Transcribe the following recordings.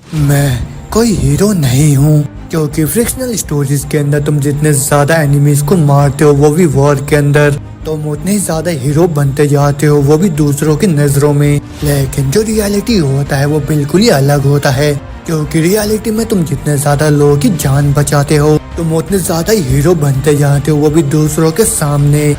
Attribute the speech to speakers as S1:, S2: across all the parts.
S1: मैं कोई हीरो नहीं हूँ, क्योंकि फ्रिक्शनल स्टोरीज के अंदर तुम जितने ज्यादा एनिमीज को मारते हो वो भी वॉर के अंदर, तुम उतने ही ज्यादा हीरो बनते जाते हो, वो भी दूसरों की नजरों में। लेकिन जो रियलिटी होता है वो बिल्कुल ही अलग होता है, क्योंकि रियलिटी में तुम जितने ज्यादा लोगों की जान बचाते हो तुम उतने ज्यादा ही हीरो बनते जाते हो, वो भी दूसरों के सामने।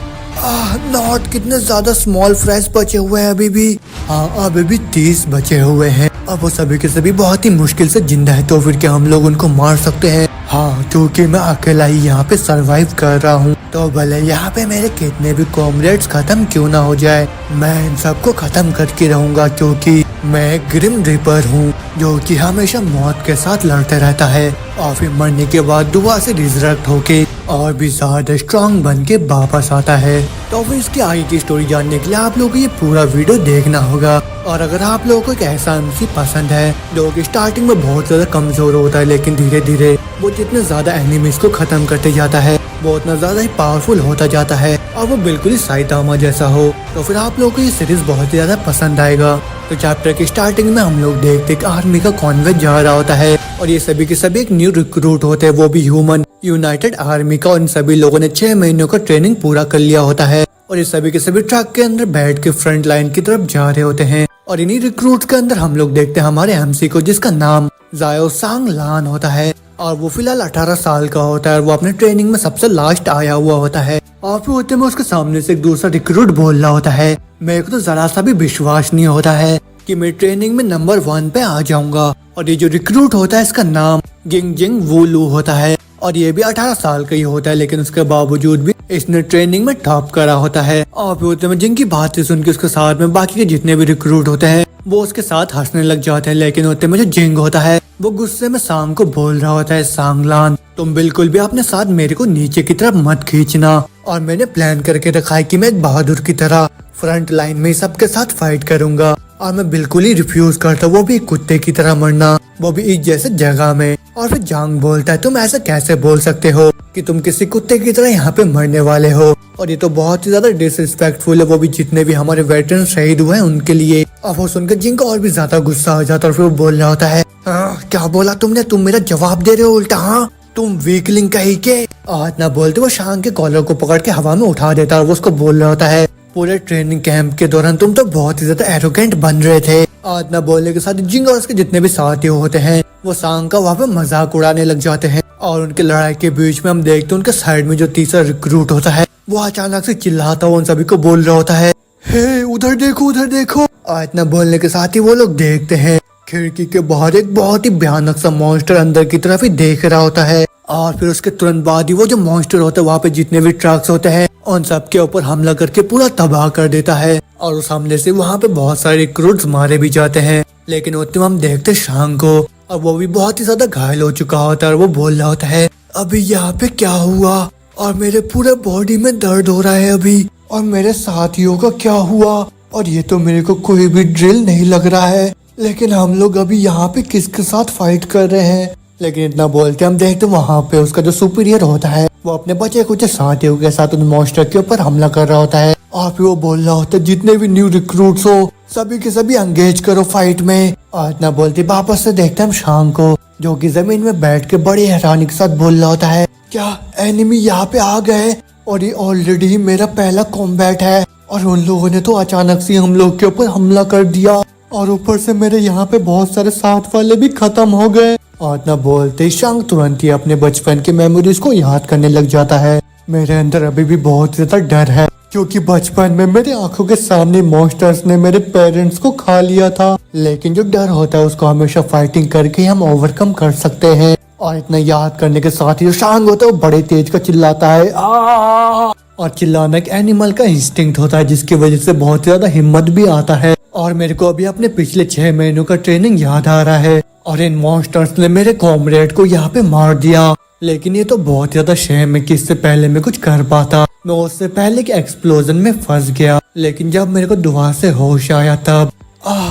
S1: नॉट कितने ज्यादा स्मॉल फ्राइज बचे हुए हैं अभी भी। हाँ, अभी भी 30 बचे हुए हैं। अब वो सभी के सभी बहुत ही मुश्किल से जिंदा है, तो फिर क्या हम लोग उनको मार सकते हैं? हाँ, क्योंकि मैं अकेला ही यहाँ पे सरवाइव कर रहा हूँ, तो भले यहाँ पे मेरे कितने भी कॉमरेड्स खत्म क्यों ना हो जाए, मैं इन सबको खत्म करके रहूंगा, क्योंकि मैं ग्रिम रिपर हूँ जो कि हमेशा मौत के साथ लड़ते रहता है और फिर मरने के बाद दुआ से रिजरेक्ट होके और भी ज्यादा स्ट्रॉन्ग बन के वापस आता है। तो फिर इसकी आगे की स्टोरी जानने के लिए आप लोगों को ये पूरा वीडियो देखना होगा। और अगर आप लोगों को एक ऐसा एमसी पसंद है जो कि स्टार्टिंग में बहुत ज्यादा कमजोर होता है, लेकिन धीरे धीरे वो जितने ज्यादा एनिमीज को खत्म करते जाता है वो उतना ज्यादा ही पावरफुल होता जाता है और वो बिल्कुल ही साइतामा जैसा हो, तो फिर आप लोगों को ये सीरीज बहुत ही ज्यादा पसंद आएगा। तो चैप्टर की स्टार्टिंग में हम लोग देखते कि आर्मी का कॉन्वेंट जा रहा होता है और ये सभी के सभी एक न्यू रिक्रूट होते हैं, वो भी ह्यूमन यूनाइटेड आर्मी का। और इन सभी लोगों ने 6 महीनों का ट्रेनिंग पूरा कर लिया होता है और ये सभी के सभी ट्रक के अंदर बैठ के फ्रंट लाइन की तरफ जा रहे होते हैं। और इन्हीं रिक्रूट के अंदर हम लोग देखते हैं हमारे एमसी को, जिसका नाम जायो सांग लान होता है और वो फिलहाल 18 साल का होता है और वो अपने ट्रेनिंग में सबसे लास्ट आया हुआ होता है। और फिर होते में उसके सामने से एक दूसरा रिक्रूट बोल रहा होता है, मेरे को तो जरा सा भी विश्वास नहीं होता है कि मैं ट्रेनिंग में नंबर 1 पे आ जाऊंगा। और ये जो रिक्रूट होता है इसका नाम गिंग जिंग वूलू होता है और ये भी 18 साल का ही होता है, लेकिन उसके बावजूद भी इसने ट्रेनिंग में टॉप करा होता है। और फिर होते में जिनकी बातें सुन के उसके साथ में बाकी के जितने भी रिक्रूट होते हैं वो उसके साथ हंसने लग जाते हैं, लेकिन होते में जो जिंग होता है वो गुस्से में सांग को बोल रहा होता है, सांगलान तुम बिल्कुल भी अपने साथ मेरे को नीचे की तरफ मत खींचना, और मैंने प्लान करके रखा है कि मैं एक बहादुर की तरह फ्रंट लाइन में सबके साथ फाइट करूंगा और मैं बिल्कुल ही रिफ्यूज करता, वो भी कुत्ते की तरह मरना, वो भी इस जैसे जगह में। और फिर जांग बोलता है, तुम ऐसा कैसे बोल सकते हो कि तुम किसी कुत्ते की तरह यहाँ पे मरने वाले हो, और ये तो बहुत ही ज्यादा डिसरिस्पेक्टफुल है, वो भी जितने भी हमारे वेटरन शहीद हुए हैं उनके लिए। और वो सुनकर जिंग को और भी ज्यादा गुस्सा हो जाता है और फिर वो बोल रहा होता है, क्या बोला तुमने, तुम मेरा जवाब दे रहे हो उल्टा, हाँ तुम वीकलिंग कहीं के। और ना बोलते वो शांग के कॉलर को पकड़ के हवा में उठा देता है और वो उसको बोल रहा होता है, पूरे ट्रेनिंग कैंप के दौरान तुम तो बहुत ही ज्यादा एरोगेंट बन रहे थे। और ना बोलने के साथ जिंग और उसके जितने भी साथी होते हैं वो सांग का वहाँ पे मजाक उड़ाने लग जाते हैं। और उनके लड़ाई के बीच में हम देखते हैं उनके साइड में जो तीसरा रिक्रूट होता है वो अचानक से चिल्लाता हुआ उन सभी को बोल रहा होता है, हे उधर देखो उधर देखो। और इतना बोलने के साथ ही वो लोग देखते हैं खिड़की के बाहर एक बहुत ही भयानक सा मॉन्स्टर अंदर की तरफ ही देख रहा होता है। और फिर उसके तुरंत बाद ही वो जो मॉन्स्टर होता है वहाँ पे जितने भी ट्रक्स होते हैं उन सब के ऊपर हमला करके पूरा तबाह कर देता है। और उस हमले से वहाँ पे बहुत सारे रिक्रूट्स मारे भी जाते हैं, लेकिन उतने में हम देखते शांग को और वो भी बहुत ही ज्यादा घायल हो चुका होता है और वो बोल रहा होता है, अभी यहाँ पे क्या हुआ, और मेरे पूरे बॉडी में दर्द हो रहा है अभी, और मेरे साथियों का क्या हुआ, और ये तो मेरे को कोई भी ड्रिल नहीं लग रहा है, लेकिन हम लोग अभी यहाँ पे किसके साथ फाइट कर रहे हैं। लेकिन इतना बोलते हम देखते वहाँ पे उसका जो सुपीरियर होता है वो अपने बचे कुछ साथियों के साथ उन मॉन्स्टर के ऊपर हमला कर रहा होता है। और फिर वो बोल रहा होता है, जितने भी न्यू रिक्रूट्स हो सभी के सभी एंगेज करो फाइट में। और इतना बोलते वापस से देखते हम शांग को जो कि जमीन में बैठ के बड़ी हैरानी के साथ बोल रहा होता है, क्या एनिमी यहाँ पे आ गए, और ये ऑलरेडी मेरा पहला कॉम्बैट है, और उन लोगों ने तो अचानक से हम लोग के ऊपर हमला कर दिया, और ऊपर से मेरे यहाँ पे बहुत सारे साथ वाले भी खत्म हो गए। और इतना बोलते ही शांग तुरंत ही अपने बचपन की मेमोरीज को याद करने लग जाता है। मेरे अंदर अभी भी बहुत ज्यादा डर है, क्योंकि बचपन में मेरे आंखों के सामने मॉन्स्टर्स ने मेरे पेरेंट्स को खा लिया था, लेकिन जो डर होता है उसको हमेशा फाइटिंग करके हम ओवरकम कर सकते हैं। और इतना याद करने के साथ ही जो शांग होता है वो बड़े तेज का चिल्लाता है, और चिल्लाना एक एनिमल का इंस्टिंक्ट होता है जिसकी वजह से बहुत ज्यादा हिम्मत भी आता है। और मेरे को अभी अपने पिछले 6 महीनों का ट्रेनिंग याद आ रहा है, और इन मॉन्स्टर्स ने मेरे कॉमरेड को यहाँ पे मार दिया, लेकिन ये तो बहुत ज्यादा शेम है कि इससे पहले मैं कुछ कर पाता, मैं उससे पहले के एक्सप्लोजन में फंस गया। लेकिन जब मेरे को दोबारा से होश आया तब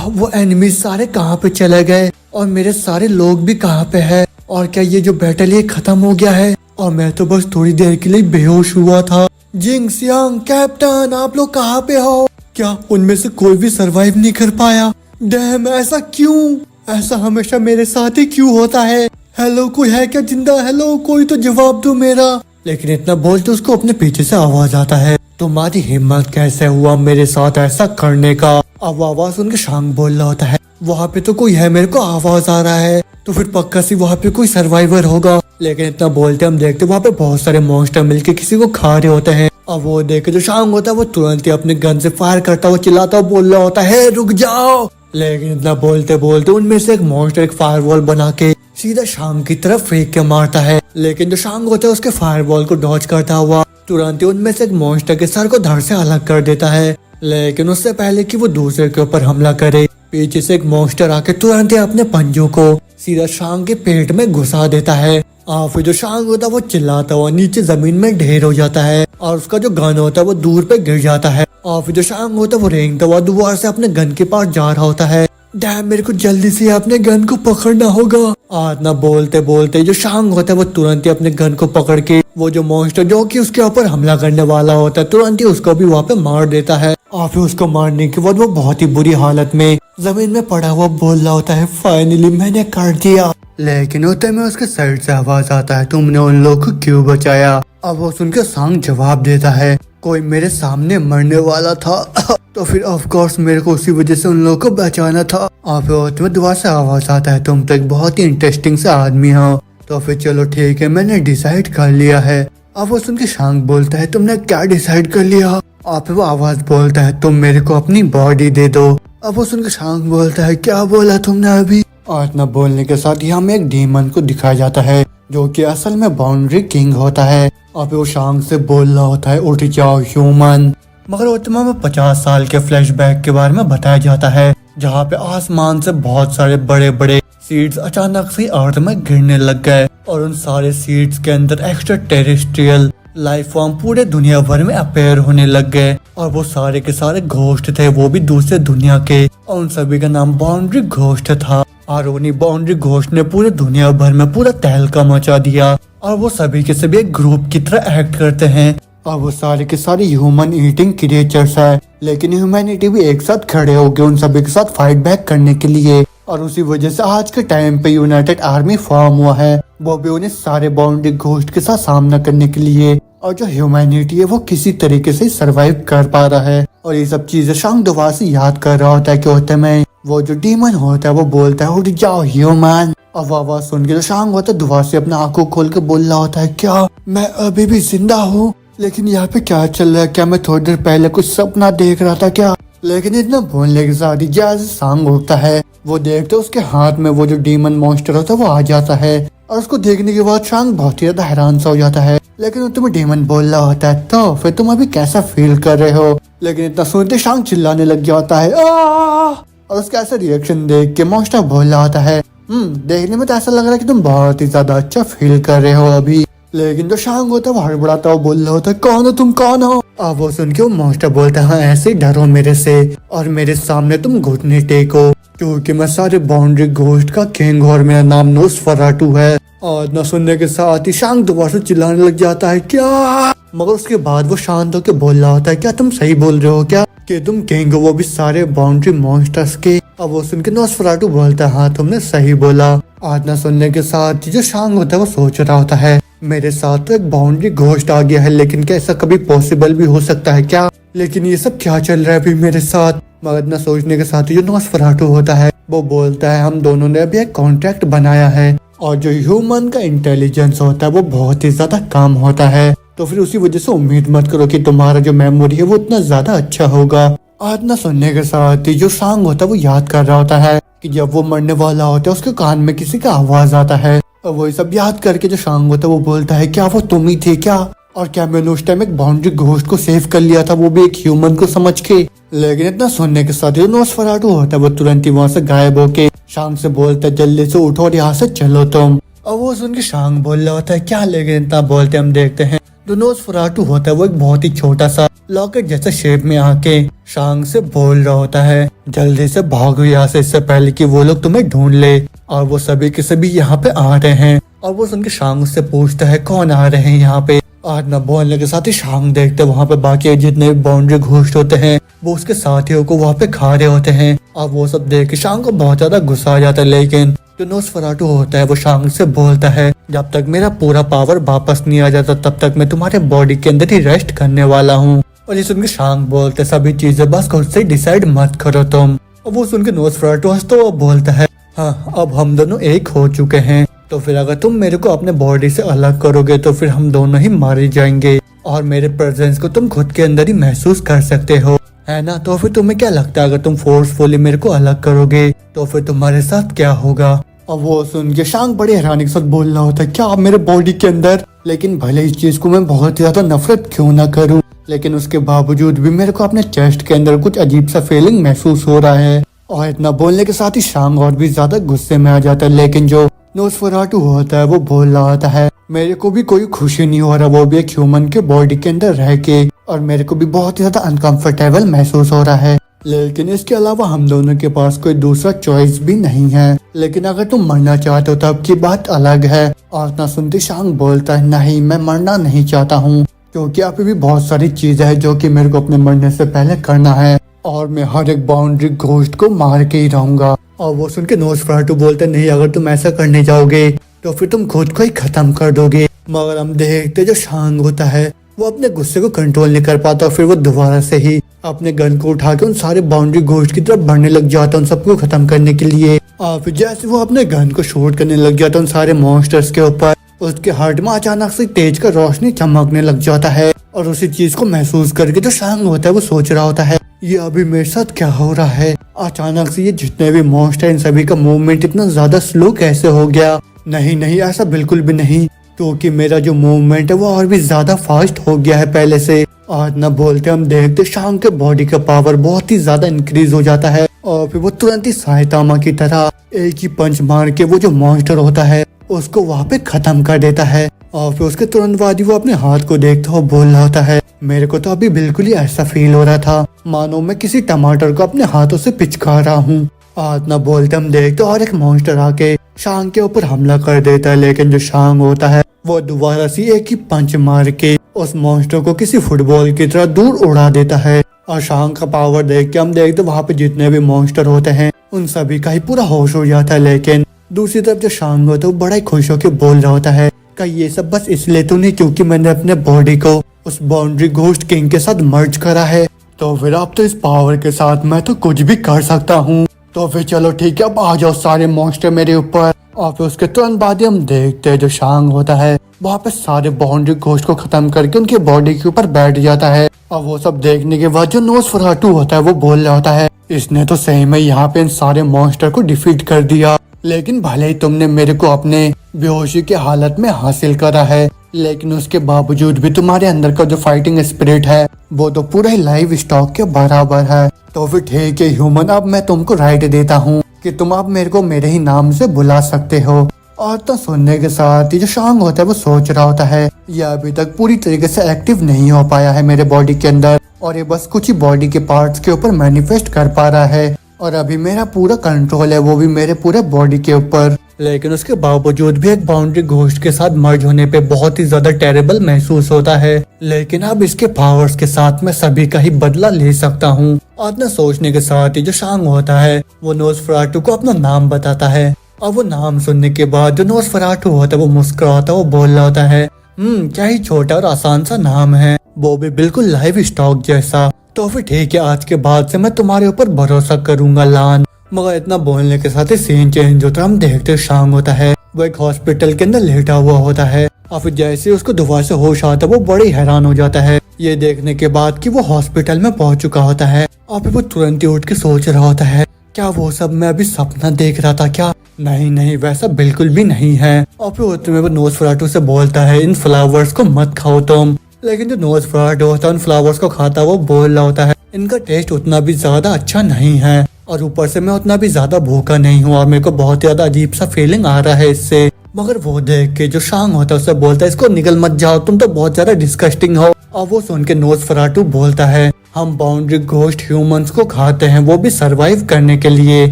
S1: वो एनिमी सारे कहाँ पे चले गए और मेरे सारे लोग भी कहाँ पे है, और क्या ये जो बैटल ये खत्म हो गया है, और मैं तो बस थोड़ी देर के लिए बेहोश हुआ था। जिंग सियांग कैप्टन आप लोग कहाँ पे हो, क्या उनमें से कोई भी सरवाइव नहीं कर पाया, डैम ऐसा क्यों, ऐसा हमेशा मेरे साथ ही क्यों होता है? हेलो, कोई है क्या जिंदा? हेलो, कोई तो जवाब दो मेरा। लेकिन इतना बोलते उसको अपने पीछे से आवाज आता है, तुम्हारी हिम्मत कैसे हुआ मेरे साथ ऐसा करने का? अब आवाज सुन के शांग बोल रहा होता है, वहाँ पे तो कोई है, मेरे को आवाज आ रहा है, तो फिर पक्का सी वहाँ पे कोई सर्वाइवर होगा। लेकिन इतना बोलते हम देखते वहाँ पे बहुत सारे मॉन्स्टर मिलके किसी को खा रहे होते हैं। अब वो देख के जो शांग होता है वो तुरंत ही अपने गन से फायर करता हुआ चिल्लाता हुआ बोल रहा होता है, रुक जाओ। लेकिन इतना बोलते बोलते उनमें से एक मॉन्स्टर एक फायरवॉल बना के सीधा शांग की तरफ फेंक के मारता है। लेकिन जो शांग होता है उसके फायरवॉल को डॉज करता हुआ तुरंत ही उनमें से एक मॉन्स्टर के सर को धड़ से अलग कर देता है। लेकिन उससे पहले कि वो दूसरे के ऊपर हमला करे, पीछे से एक मॉन्स्टर आके तुरंत ही अपने पंजों को सीधा शांग के पेट में घुसा देता है। और फिर जो शांग होता है वो चिल्लाता हुआ नीचे जमीन में ढेर हो जाता है और उसका जो गन होता है वो दूर पे गिर जाता है। और फिर जो शांग होता है वो रेंगता हुआ दोबारा से अपने गन के पास जा रहा होता है। डैम, मेरे को जल्दी से अपने गन को पकड़ना होगा। आज ना बोलते बोलते जो शांग होता है वो तुरंत ही अपने गन को पकड़ के वो जो मॉन्स्टर जो कि उसके ऊपर हमला करने वाला होता है तुरंत ही उसको भी वहाँ पे मार देता है। और फिर उसको मारने के बाद वो बहुत ही बुरी हालत में जमीन में पड़ा हुआ बोल रहा होता है, फाइनली मैंने कर दिया। लेकिन उतने में उसके साइड से आवाज आता है, तुमने उन लोगों को क्यों बचाया? अब वो सुनकर शांग जवाब देता है, कोई मेरे सामने मरने वाला था तो फिर ऑफ कोर्स मेरे को उसी वजह से उन लोगों को बचाना था। और फिर तुम्हें दोबारा से आवाज आता है, तुम तो एक बहुत ही इंटरेस्टिंग सा आदमी हो, तो फिर चलो ठीक है, मैंने डिसाइड कर लिया है। अब वो सुन के शांग बोलता है, तुमने क्या डिसाइड कर लिया? और फिर वो आवाज बोलता है, तुम मेरे को अपनी बॉडी दे दो। अब वो सुन के शांग बोलता है, क्या बोला तुमने अभी? और इतना बोलने के साथ ही हमें एक डीमन को दिखाया जाता है जो कि असल में बाउंड्री किंग होता है। और फिर वो शांग से बोल रहा होता है, उठ जाओ ह्यूमन। मगर उतमा में 50 साल के फ्लैशबैक के बारे में बताया जाता है जहाँ पे आसमान से बहुत सारे बड़े बड़े सीड्स अचानक से अर्थ में गिरने लग गए और उन सारे सीड्स के अंदर एक्स्ट्रा टेरेस्ट्रियल लाइफ फॉर्म पूरे दुनिया भर में अपेयर होने लग गए और वो सारे के सारे घोस्ट थे, वो भी दूसरे दुनिया के, और उन सभी का नाम बाउंड्री घोस्ट था। और उन्हीं बाउंड्री घोस्ट ने पूरे दुनिया भर में पूरा तहलका मचा दिया और वो सभी के सभी एक ग्रुप की तरह एक्ट करते हैं और वो सारे के सारे ह्यूमन ईटिंग क्रिएचर्स है। लेकिन ह्यूमैनिटी भी एक साथ खड़े हो गए उन सभी के साथ फाइट बैक करने के लिए और उसी वजह से आज के टाइम पे यूनाइटेड आर्मी फॉर्म हुआ है, वो भी उन्हें सारे बाउंड्री घोस्ट के साथ सामना करने के लिए। और जो ह्यूमैनिटी है वो किसी तरीके से सरवाइव कर पा रहा है। और ये सब चीजें शांग दोबारा से याद कर रहा होता है कि होते में वो जो डीमन होता है वो बोलता है, उठ जाओ ह्यूमन। और वो आवाज सुन के जो शांग होता है दोबारा से अपना आंखों खोल के बोल रहा होता है, क्या मैं अभी भी जिंदा हूँ? लेकिन यहाँ पे क्या चल रहा है? क्या मैं थोड़ी देर पहले कुछ सपना देख रहा था क्या? लेकिन इतना बोलने के साथ ही जैसे शांग उठता है वो देखते उसके हाथ में वो जो डीमन मॉन्स्टर होता है वो आ जाता है और उसको देखने के बाद शांग बहुत ही ज्यादा हैरान सा हो जाता है। लेकिन तुम्हें डीमन बोल रहा होता है, तो फिर तुम अभी कैसा फील कर रहे हो? लेकिन इतना सुनते शांग चिल्लाने लग जाता है और उसका ऐसा रिएक्शन देख के मॉन्स्टर बोल रहा होता है, देखने में तो ऐसा लग रहा है कि तुम बहुत ही ज्यादा अच्छा फील कर रहे हो अभी। लेकिन जो शांग होता है वो हड़बड़ाता हुआ बोल रहा होता है, कौन हो तुम, कौन हो? अब वो सुन के वो मॉन्स्टर बोलता है, हाँ ऐसे डरो मेरे से और मेरे सामने तुम घुटने टेको, क्योंकि मैं सारे बाउंड्री घोस्ट का किंग और मेरा नाम नोसफेरातु है। और न सुनने के साथ ही शांग दोबारा से चिल्लाने लग जाता है, क्या? मगर उसके बाद वो शांत होकर बोल रहा होता है, क्या तुम सही बोल रहे हो क्या कि तुम किंग हो, वो भी सारे बाउंड्री मॉन्स्टर्स के? अब वो सुन के नोसफेरातु बोलता है, हाँ तुमने सही बोला। आज न सुनने के साथ ही जो शांग होता है वो सोच रहा होता है, मेरे साथ तो एक बाउंड्री घोस्ट आ गया है, लेकिन क्या ऐसा कभी पॉसिबल भी हो सकता है क्या? लेकिन ये सब क्या चल रहा है अभी मेरे साथ? मगर न सोचने के साथ ही जो नोसफेरातु होता है वो बोलता है, हम दोनों ने अभी एक कॉन्ट्रैक्ट बनाया है और जो ह्यूमन का इंटेलिजेंस होता है वो बहुत ही ज्यादा कम होता है, तो फिर उसी वजह से उम्मीद मत करो कि तुम्हारा जो मेमोरी है वो इतना ज्यादा अच्छा होगा। आज न सुनने के साथ ही जो शांग होता है वो याद कर रहा होता है कि जब वो मरने वाला होता है उसके कान में किसी का आवाज आता है और वो सब याद करके जो शांग होता है वो बोलता है, क्या वो तुम ही थे क्या? और क्या मैंने उस टाइम एक बाउंड्री घोस्ट को सेव कर लिया था, वो भी एक ह्यूमन को समझ के? लेकिन इतना सुनने के साथ ही नोसफेरातु होता है वो तुरंत ही वहाँ से गायब होके शांग से बोलता है, जल्दी से उठो और यहाँ से चलो तुम। और वो सुन के शांग बोल रहा होता है, क्या? लेकिन इतना बोलते हम देखते हैं जो नोसफेरातु होता है वो एक बहुत ही छोटा सा लॉकेट जैसे शेप में आके शांग से बोल रहा होता है, जल्दी से भागो यहाँ से, इससे पहले कि वो लोग तुम्हें ढूंढ ले। और वो सभी के सभी यहाँ पे आ रहे हैं और वो सुन के शांग उससे पूछता है, कौन आ रहे हैं यहाँ पे? और न बोलने के साथ ही शांग देखते वहाँ पे बाकी जितने बाउंड्री घोस्ट होते हैं वो उसके साथियों को वहाँ पे खा रहे होते हैं और वो सब देख के शांग को बहुत ज्यादा गुस्सा आ जाता है। लेकिन जो नोस्फेराटू होता है वो शांग से बोलता है, जब तक मेरा पूरा पावर वापस नहीं आ जाता तब तक मैं तुम्हारे बॉडी के अंदर ही रेस्ट करने वाला हूँ। और ये सुन के शांग बोलते सभी चीजें बस खुद से डिसाइड मत करो तुम। और वो सुन के नोस्फेराटू तो वो बोलता है, हाँ अब हम दोनों एक हो चुके हैं, तो फिर अगर तुम मेरे को अपने बॉडी से अलग करोगे तो फिर हम दोनों ही मारे जाएंगे और मेरे प्रेजेंस को तुम खुद के अंदर ही महसूस कर सकते हो, है ना। तो फिर तुम्हें क्या लगता है अगर तुम फोर्सफुली मेरे को अलग करोगे तो फिर तुम्हारे साथ क्या होगा। और वो सुन के शांग बड़े हैरानी के साथ बोल रहा होता है, क्या आप मेरे बॉडी के अंदर, लेकिन भले इस चीज को मैं बहुत ज्यादा नफरत क्यों ना करूं, लेकिन उसके बावजूद भी मेरे को अपने चेस्ट के अंदर कुछ अजीब सा फीलिंग महसूस हो रहा है। और इतना बोलने के साथ ही शांग और भी ज्यादा गुस्से में आ जाता है। लेकिन जो नोस्फेराटू होता है वो बोल रहा होता है, मेरे को भी कोई खुशी नहीं हो रहा, वो भी एक ह्यूमन के बॉडी के अंदर रह के, और मेरे को भी बहुत ज्यादा अनकंफर्टेबल महसूस हो रहा है। लेकिन इसके अलावा हम दोनों के पास कोई दूसरा चॉइस भी नहीं है, लेकिन अगर तुम मरना चाहते हो तब की बात अलग है। और ना सुनते शांग बोलता है, नहीं मैं मरना नहीं चाहता हूँ, क्योंकि अभी भी बहुत सारी चीजें हैं जो कि मेरे को अपने मरने से पहले करना है, और मैं हर एक बाउंड्री घोस्ट को मार के ही रहूंगा। और वो सुन के नोस्फेराटू बोलते, नहीं अगर तुम ऐसा करने जाओगे तो फिर तुम खुद को ही खत्म कर दोगे। मगर हम देखते जो शांग होता है वो अपने गुस्से को कंट्रोल नहीं कर पाता, फिर वो दोबारा से ही अपने गन को उठा के उन सारे बाउंड्री घोस्ट की तरफ बढ़ने लग जाता है उन सबको खत्म करने के लिए। और फिर जैसे वो अपने गन को शूट करने लग जाता है उन सारे मॉन्स्टर्स के ऊपर, उसके हार्ट में अचानक से तेज का रोशनी चमकने लग जाता है। और उसी चीज को महसूस करके जो शांग होता है वो सोच रहा होता है, ये अभी मेरे साथ क्या हो रहा है, अचानक से ये जितने भी मॉन्स्टर इन सभी का मूवमेंट इतना ज्यादा स्लो कैसे हो गया। नहीं नहीं ऐसा बिल्कुल भी नहीं, क्योंकि मेरा जो मूवमेंट है वो और भी ज्यादा फास्ट हो गया है पहले से। और न बोलते हम देखते शांग के बॉडी का पावर बहुत ही ज्यादा इंक्रीज हो जाता है, और फिर वो तुरंत ही साइतामा की तरह एक ही पंच मार के वो जो मॉन्स्टर होता है उसको वहाँ पे खत्म कर देता है। और फिर उसके तुरंत बाद ही वो अपने हाथ को देखता हुआ बोल रहा होता है, मेरे को तो अभी बिल्कुल ही ऐसा फील हो रहा था मानो मैं किसी टमाटर को अपने हाथों से पिचका रहा हूँ। आज न बोलते हम देखते और एक मॉन्स्टर आके शांग के ऊपर हमला कर देता है, लेकिन जो शांग होता है वो दोबारा से एक ही पंच मार के उस मॉन्स्टर को किसी फुटबॉल की तरह दूर उड़ा देता है। और शांग का पावर देख के हम देखते वहाँ पे जितने भी मॉन्स्टर होते हैं उन सभी का ही पूरा होश हो जाता है। लेकिन दूसरी तरफ जो शांग होता है वो बड़ा ही खुश होकर बोल रहा होता है कि ये सब बस इसलिए तो नहीं क्योंकि मैंने अपने बॉडी को उस बाउंड्री घोस्ट किंग के साथ मर्ज करा है, तो फिर अब तो इस पावर के साथ मैं तो कुछ भी कर सकता हूँ। तो फिर चलो ठीक है अब आ जाओ सारे मॉन्स्टर मेरे ऊपर। और फिर उसके तुरंत बाद ही हम देखते हैं जो शांग होता है वहाँ पे सारे बाउंड्री घोस्ट को खत्म करके उनके बॉडी के ऊपर बैठ जाता है। और वो सब देखने के बाद जो नोस्फेराटू होता है वो बोल रहा होता है, इसने तो सही में यहाँ पे इन सारे मॉन्स्टर को डिफीट कर दिया, लेकिन भले ही तुमने मेरे को अपने बेहोशी के हालत में हासिल करा है, लेकिन उसके बावजूद भी तुम्हारे अंदर का जो फाइटिंग स्पिरिट है वो तो पूरा ही लाइव स्टॉक के बराबर है। तो फिर ठीक है ह्यूमन, अब मैं तुमको राइट देता हूँ कि तुम अब मेरे को मेरे ही नाम से बुला सकते हो। और तो सुनने के साथ ही जो शांग होता है वो सोच रहा होता है, ये अभी तक पूरी तरीके से एक्टिव नहीं हो पाया है मेरे बॉडी के अंदर, और ये बस कुछ ही बॉडी के पार्ट्स के ऊपर मैनिफेस्ट कर पा रहा है, और अभी मेरा पूरा कंट्रोल है वो भी मेरे पूरे बॉडी के ऊपर। लेकिन उसके बावजूद भी एक बाउंड्री घोस्ट के साथ मर्ज होने पे बहुत ही ज्यादा टेरेबल महसूस होता है, लेकिन अब इसके पावर्स के साथ मैं सभी का ही बदला ले सकता हूँ। और अपने सोचने के साथ ही जो शांग होता है वो नोस्फेराटू को अपना नाम बताता है, और वो नाम सुनने के बाद जो नोस्फेराटू होता है वो मुस्कुराता वो बोल रहा होता है, क्या ही छोटा और आसान सा नाम है, वो भी बिल्कुल लाइव स्टॉक जैसा। तो फिर ठीक है आज के बाद से मैं तुम्हारे ऊपर भरोसा करूंगा लान। मगर इतना बोलने के साथ ही सीन चेंज होता है, हम देखते शांग होता है वो एक हॉस्पिटल के अंदर लेटा हुआ होता है, और फिर जैसे उसको दोबारा से होश आता है वो बड़े ही हैरान हो जाता है ये देखने के बाद कि वो हॉस्पिटल में पहुंच चुका होता है। और फिर वो तुरंत ही उठ के सोच रहा होता है, क्या वो सब मैं अभी सपना देख रहा था क्या? नहीं नहीं वैसा बिल्कुल भी नहीं है। और फिर उतने वो नोस्फेराटू से बोलता है, इन फ्लावर्स को मत खाओ तुम। लेकिन जो नोस्फेराटू होता है उन फ्लावर्स को खाता वो बोल रहा होता है, इनका टेस्ट उतना भी ज्यादा अच्छा नहीं है, और ऊपर से मैं उतना भी ज्यादा भूखा नहीं हूँ, और मेरे को बहुत ज्यादा अजीब सा फीलिंग आ रहा है इससे। मगर वो देख के जो शांग होता है उससे बोलता है, इसको निकल मत जाओ, तुम तो बहुत ज्यादा डिस्गस्टिंग हो। और वो सुन के नोस्फेराटू बोलता है, हम बाउंड्री घोस्ट ह्यूमंस को खाते हैं वो भी सरवाइव करने के लिए,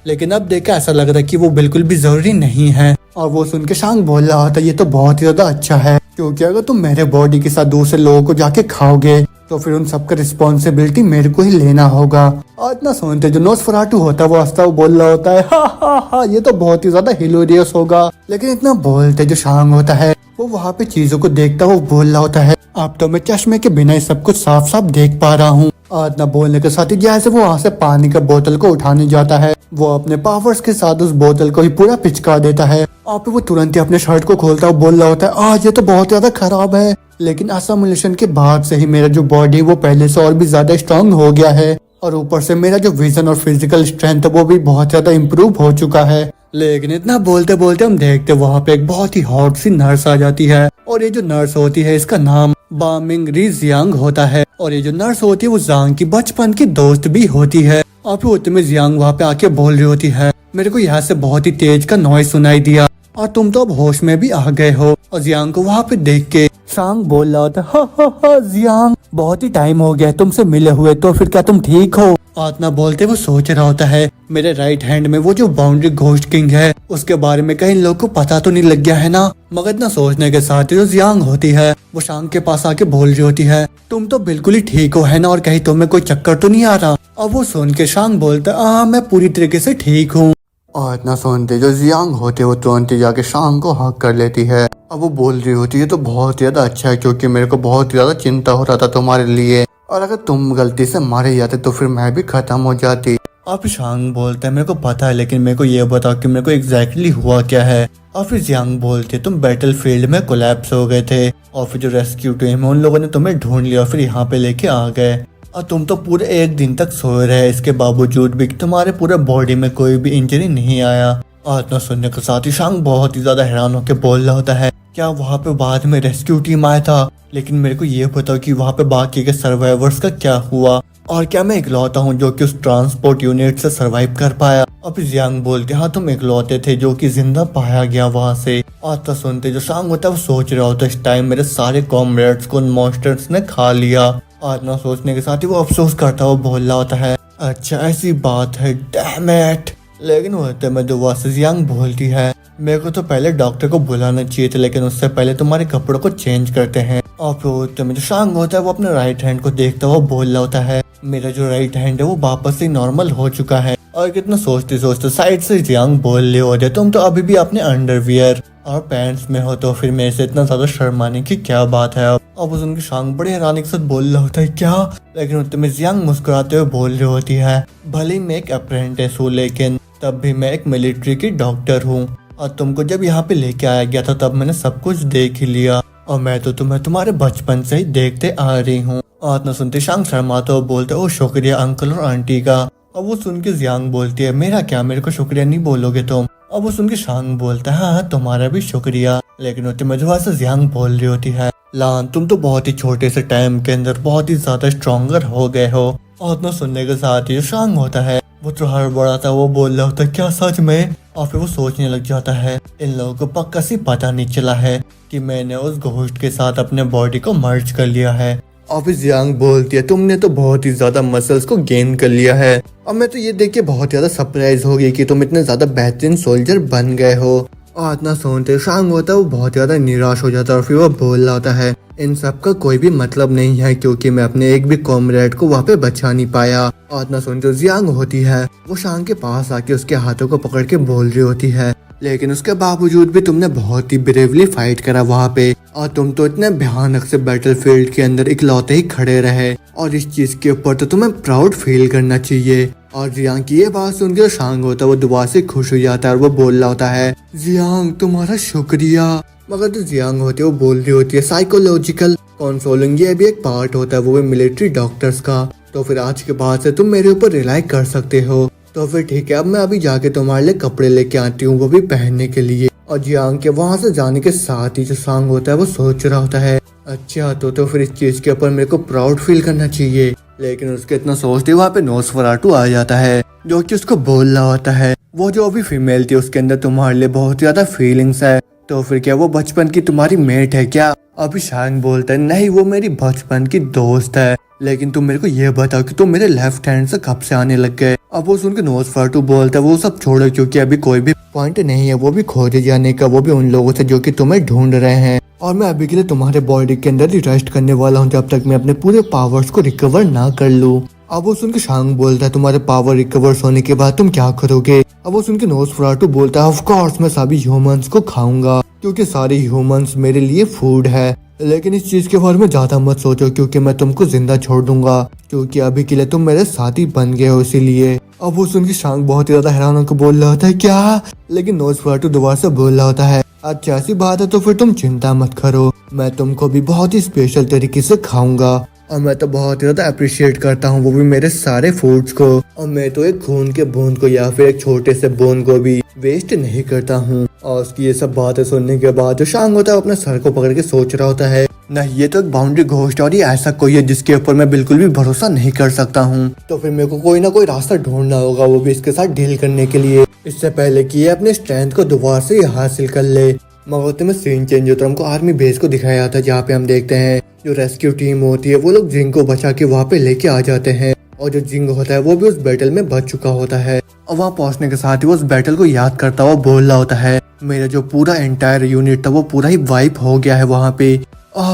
S1: लेकिन अब देखा ऐसा लग रहा है कि वो बिल्कुल भी जरूरी नहीं है। और वो सुन के शांग बोल रहा होता है, ये तो बहुत ही ज्यादा अच्छा है, क्योंकि अगर तुम मेरे बॉडी के साथ दूसरे लोगों को जाके खाओगे तो फिर उन सबका रिस्पॉन्सिबिलिटी मेरे को ही लेना होगा। और इतना सुनते जो नोस्फेरातु होता है वो हंसता वो बोल रहा होता है, हा ये तो बहुत ही ज्यादा हिलोरियस होगा। लेकिन इतना बोलते जो शांग होता है वो वहाँ पे चीजों को देखता वो बोल रहा होता है, अब तो मैं चश्मे के बिना ही सब कुछ साफ साफ देख पा रहा हूँ। और इतना बोलने के साथ ही जैसे वो वहाँ से पानी का बोतल को उठाने जाता है वो अपने पावर्स के साथ उस बोतल को ही पूरा पिचका देता है। और फिर वो तुरंत ही अपने शर्ट को खोलता है, बोल रहा होता है, आज ये तो बहुत ज्यादा खराब है, लेकिन असमिलेशन के बाद से ही मेरा जो बॉडी वो पहले से और भी ज्यादा स्ट्रांग हो गया है और ऊपर से मेरा जो विजन और फिजिकल स्ट्रेंथ वो भी बहुत ज्यादा इम्प्रूव हो चुका है। लेकिन इतना बोलते बोलते हम देखते वहाँ पे एक बहुत ही हॉट सी नर्स आ जाती है और ये जो नर्स होती है इसका नाम बामिंग री जियांग होता है। और ये जो नर्स होती है वो जियांग की बचपन की दोस्त भी होती है। और फिर उतने में जियांग वहाँ पे आके बोल रही होती है, मेरे को यहाँ से बहुत ही तेज का नॉइज सुनाई दिया और तुम तो अब होश में भी आ गए हो। और जियांग को वहाँ पे देख के सांग बोल रहा होता है, हा जियांग बहुत ही टाइम हो गया तुमसे मिले हुए, तो फिर क्या तुम ठीक हो? और इतना बोलते वो सोच रहा होता है मेरे राइट हैंड में वो जो बाउंड्री घोस्ट किंग है उसके बारे में कहीं लोग को पता तो नहीं लग गया है ना। मगर इतना सोचने के साथ ही जो जियांग होती है वो शांग के पास आके बोल रही होती है, तुम तो बिल्कुल ही ठीक हो है ना, और कहीं तुम्हें कोई चक्कर तो नहीं आ रहा? और वो सुन के शांग बोलता है, मैं पूरी तरीके से ठीक हूँ। और इतना सुनते जो जियांग होते वो तुरंत ही जाके शांग को हक कर लेती है। अब वो बोल रही होती है तो बहुत ज्यादा अच्छा है, क्योंकि मेरे को बहुत ज्यादा चिंता हो रहा था तुम्हारे लिए, और अगर तुम गलती से मारे जाते तो फिर मैं भी खत्म हो जाती। अब शांग बोलता है, मेरे को पता है, लेकिन मेरे को ये बताओ कि मेरे को एग्जैक्टली हुआ क्या है। और फिर जियांग बोलते तुम बैटल फील्ड में कोलैप्स हो गए थे और फिर जो रेस्क्यू टीम है उन लोगों ने तुम्हें ढूंढ लिया और फिर यहाँ पे लेके आ गए, और तुम तो पूरे एक दिन तक सोए रहे, इसके बावजूद भी तुम्हारे पूरे बॉडी में कोई भी इंजरी नहीं आया। और इतना सुनने के साथ ही शांग बहुत ही ज्यादा हैरान होकर बोल रहा होता है, क्या वहाँ पे बाद में रेस्क्यू टीम आया था? लेकिन मेरे को ये बताओ कि वहाँ पे बाकी के सर्वाइवर्स का क्या हुआ, और क्या मैं इकलौता हूँ जो कि उस ट्रांसपोर्ट यूनिट से सरवाइव कर पाया? अब जियांग बोलते हाँ तुम इकलौते थे जो कि जिंदा पाया गया वहाँ से। और तो सुनते जो शांग होता है वो सोच रहा होता है इस टाइम मेरे सारे कॉमरेड्स को उन मॉन्स्टर्स ने खा लिया। और ना सोचने के साथ ही वो अफसोस करता हुआ बोल रहा होता है, अच्छा ऐसी बात है, डैम इट। लेकिन होते में दुआ से जियांग बोलती है, मेरे को तो पहले डॉक्टर को बुलाना चाहिए था, लेकिन उससे पहले तुम्हारे कपड़ों को चेंज करते हैं। और फिर होते में जो शांग होता है वो अपने राइट हैंड को देखता हुआ बोल रहा होता है, मेरा जो राइट हैंड है वो वापस से नॉर्मल हो चुका है। और कितना सोचते सोचते साइड से जियांग बोल रहे होते, तुम तो अभी भी अपने अंडरवियर और पैंट्स में हो, तो फिर मेरे से इतना ज्यादा शर्माने की क्या बात है? अब उनकी शांग बड़े हैरानी के साथ बोल रहा होता है, क्या? लेकिन उतने में जियांग मुस्कुराते हुए बोल रही होती है, भले ही मैं एक अप्रेंटिस हूँ लेकिन तब भी मैं एक मिलिट्री की डॉक्टर हूँ, और तुमको जब यहाँ पे लेके आया गया था तब मैंने सब कुछ देख ही लिया, और मैं तो तुम्हें तुम्हारे बचपन से ही देखते आ रही हूँ। और न सुनते शांग शर्माते हुए बोलते, ओ शुक्रिया अंकल और आंटी का। अब वो सुन के जियांग बोलती है, मेरा क्या, मेरे को शुक्रिया नहीं बोलोगे तुम? अब वो सुन के शांग बोलता है, हाँ तुम्हारा भी शुक्रिया। लेकिन उतने मजबूर से जियांग बोल रही होती है, लान तुम तो बहुत ही छोटे से टाइम के अंदर बहुत ही ज्यादा स्ट्रॉन्गर हो गए हो। और न सुनने के साथ ही शांग होता है वो तो हड़बड़ा था, वो बोल रहा होता है, क्या सच में? और फिर वो सोचने लग जाता है, इन लोगों को पक्का सी पता नहीं चला है कि मैंने उस घोस्ट के साथ अपने बॉडी को मर्ज कर लिया है। और फिर जियांग बोलती है, तुमने तो बहुत ही ज्यादा मसल्स को गेन कर लिया है, और मैं तो ये देख के बहुत ज्यादा सरप्राइज हो गई कि तुम इतने ज्यादा बेहतरीन सोल्जर बन गए हो। और इतना सुनते शांग होता है वो बहुत ज्यादा निराश हो जाता है, और फिर वो बोल रहा होता है, इन सब का कोई भी मतलब नहीं है, क्योंकि मैं अपने एक भी कॉमरेड को वहाँ पे बचा नहीं पाया। और इतना सुनते जियांग होती है वो शांग के पास आके उसके हाथों को पकड़ के बोल रही होती है, लेकिन उसके बावजूद भी तुमने बहुत ही ब्रेवली फाइट करा वहाँ पे, और तुम तो इतने भयानक से बैटलफील्ड के अंदर इकलौते ही खड़े रहे, और इस चीज के ऊपर तो तुम्हें प्राउड फील करना चाहिए। और जियांग की ये बात सुनकर शांग होता है वो दुआ से खुश हो जाता है, और वो बोल रहा होता है, जियांग तुम्हारा शुक्रिया। मगर जो जियांग होती है वो बोल रही होती है, साइकोलॉजिकल कंसोलिंग ये भी एक पार्ट होता है, वो भी मिलिट्री डॉक्टर्स का, तो फिर आज के बाद से तुम मेरे ऊपर रिलाई कर सकते हो। तो फिर ठीक है, अब मैं अभी जाके तुम्हारे लिए कपड़े लेके आती हूँ, वो भी पहनने के लिए। और जियांग के वहाँ से जाने के साथ ही जो शांग होता है वो सोच रहा होता है, अच्छा तो फिर इस चीज के ऊपर मेरे को प्राउड फील करना चाहिए। लेकिन उसके इतना सोचते वहाँ पे नोस्फेरातु आ जाता है, जो कि उसको बोल रहा होता है, वो जो अभी फीमेल थी उसके अंदर तुम्हारे लिए बहुत ज्यादा फीलिंग्स है, तो फिर क्या वो बचपन की तुम्हारी मेट है क्या? अभी शांग बोलता है, नहीं वो मेरी बचपन की दोस्त है, लेकिन तुम मेरे को ये बताओ कि तुम मेरे लेफ्ट हैंड से कब से आने लग गए? अब वो सुन के नोस्फेरातु बोलता है, वो सब छोड़ो, क्योंकि अभी कोई भी पॉइंट नहीं है वो भी खोजे जाने का, वो भी उन लोगों से जो कि तुम्हें ढूंढ रहे हैं। और मैं अभी के लिए तुम्हारे बॉडी के अंदर ही रेस्ट करने वाला हूँ जब तक मैं अपने पूरे पावर्स को रिकवर ना कर लूँ। अब वो सुन के शांग बोलता है तुम्हारे पावर रिकवर होने के बाद तुम क्या करोगे। अब वो सुन के नोसफेराटू बोलता है ऑफ कोर्स मैं सभी ह्यूमंस को खाऊंगा क्योंकि सारे ह्यूमंस मेरे लिए फूड है, लेकिन इस चीज के बारे में ज्यादा मत सोचो क्योंकि मैं तुमको जिंदा छोड़ दूंगा क्योंकि अभी के लिए तुम मेरे साथी बन गए हो इसीलिए। अब वो सुन के शांग बहुत ही ज्यादा हैरान होकर बोल रहा होता है क्या, लेकिन नोसफेराटू दोबारा से बोल रहा होता है अच्छा ऐसी बात है तो फिर तुम चिंता मत करो, मैं तुमको भी बहुत ही स्पेशल तरीके से खाऊंगा और मैं तो बहुत ज्यादा अप्रिशिएट करता हूँ वो भी मेरे सारे फूड्स को, और मैं तो एक खून के बूंद को या फिर एक छोटे से बूंद को भी वेस्ट नहीं करता हूँ। और उसकी ये सब बातें सुनने के बाद जो शांग होता है अपने सर को पकड़ के सोच रहा होता है नहीं ये तो एक बाउंड्री घोस्ट और ये ऐसा कोई है जिसके ऊपर मैं बिल्कुल भी भरोसा नहीं कर सकता हूँ, तो फिर मेरे को कोई ना कोई रास्ता ढूंढना होगा वो भी इसके साथ डील करने के लिए, इससे पहले कि ये अपने स्ट्रेंथ को दोबारा से हासिल कर ले। मगर में सीन चेंज होता है, हमको आर्मी बेस को दिखाया जाता है जहाँ पे हम देखते हैं जो रेस्क्यू टीम होती है वो लोग जिंग को बचा के वहाँ पे लेके आ जाते हैं और जो जिंग होता है वो भी उस बैटल में बच चुका होता है और वहाँ पहुँचने के साथ ही वो उस बैटल को याद करता हुआ बोल रहा होता है मेरा जो पूरा एंटायर यूनिट था वो पूरा ही वाइप हो गया है वहाँ पे,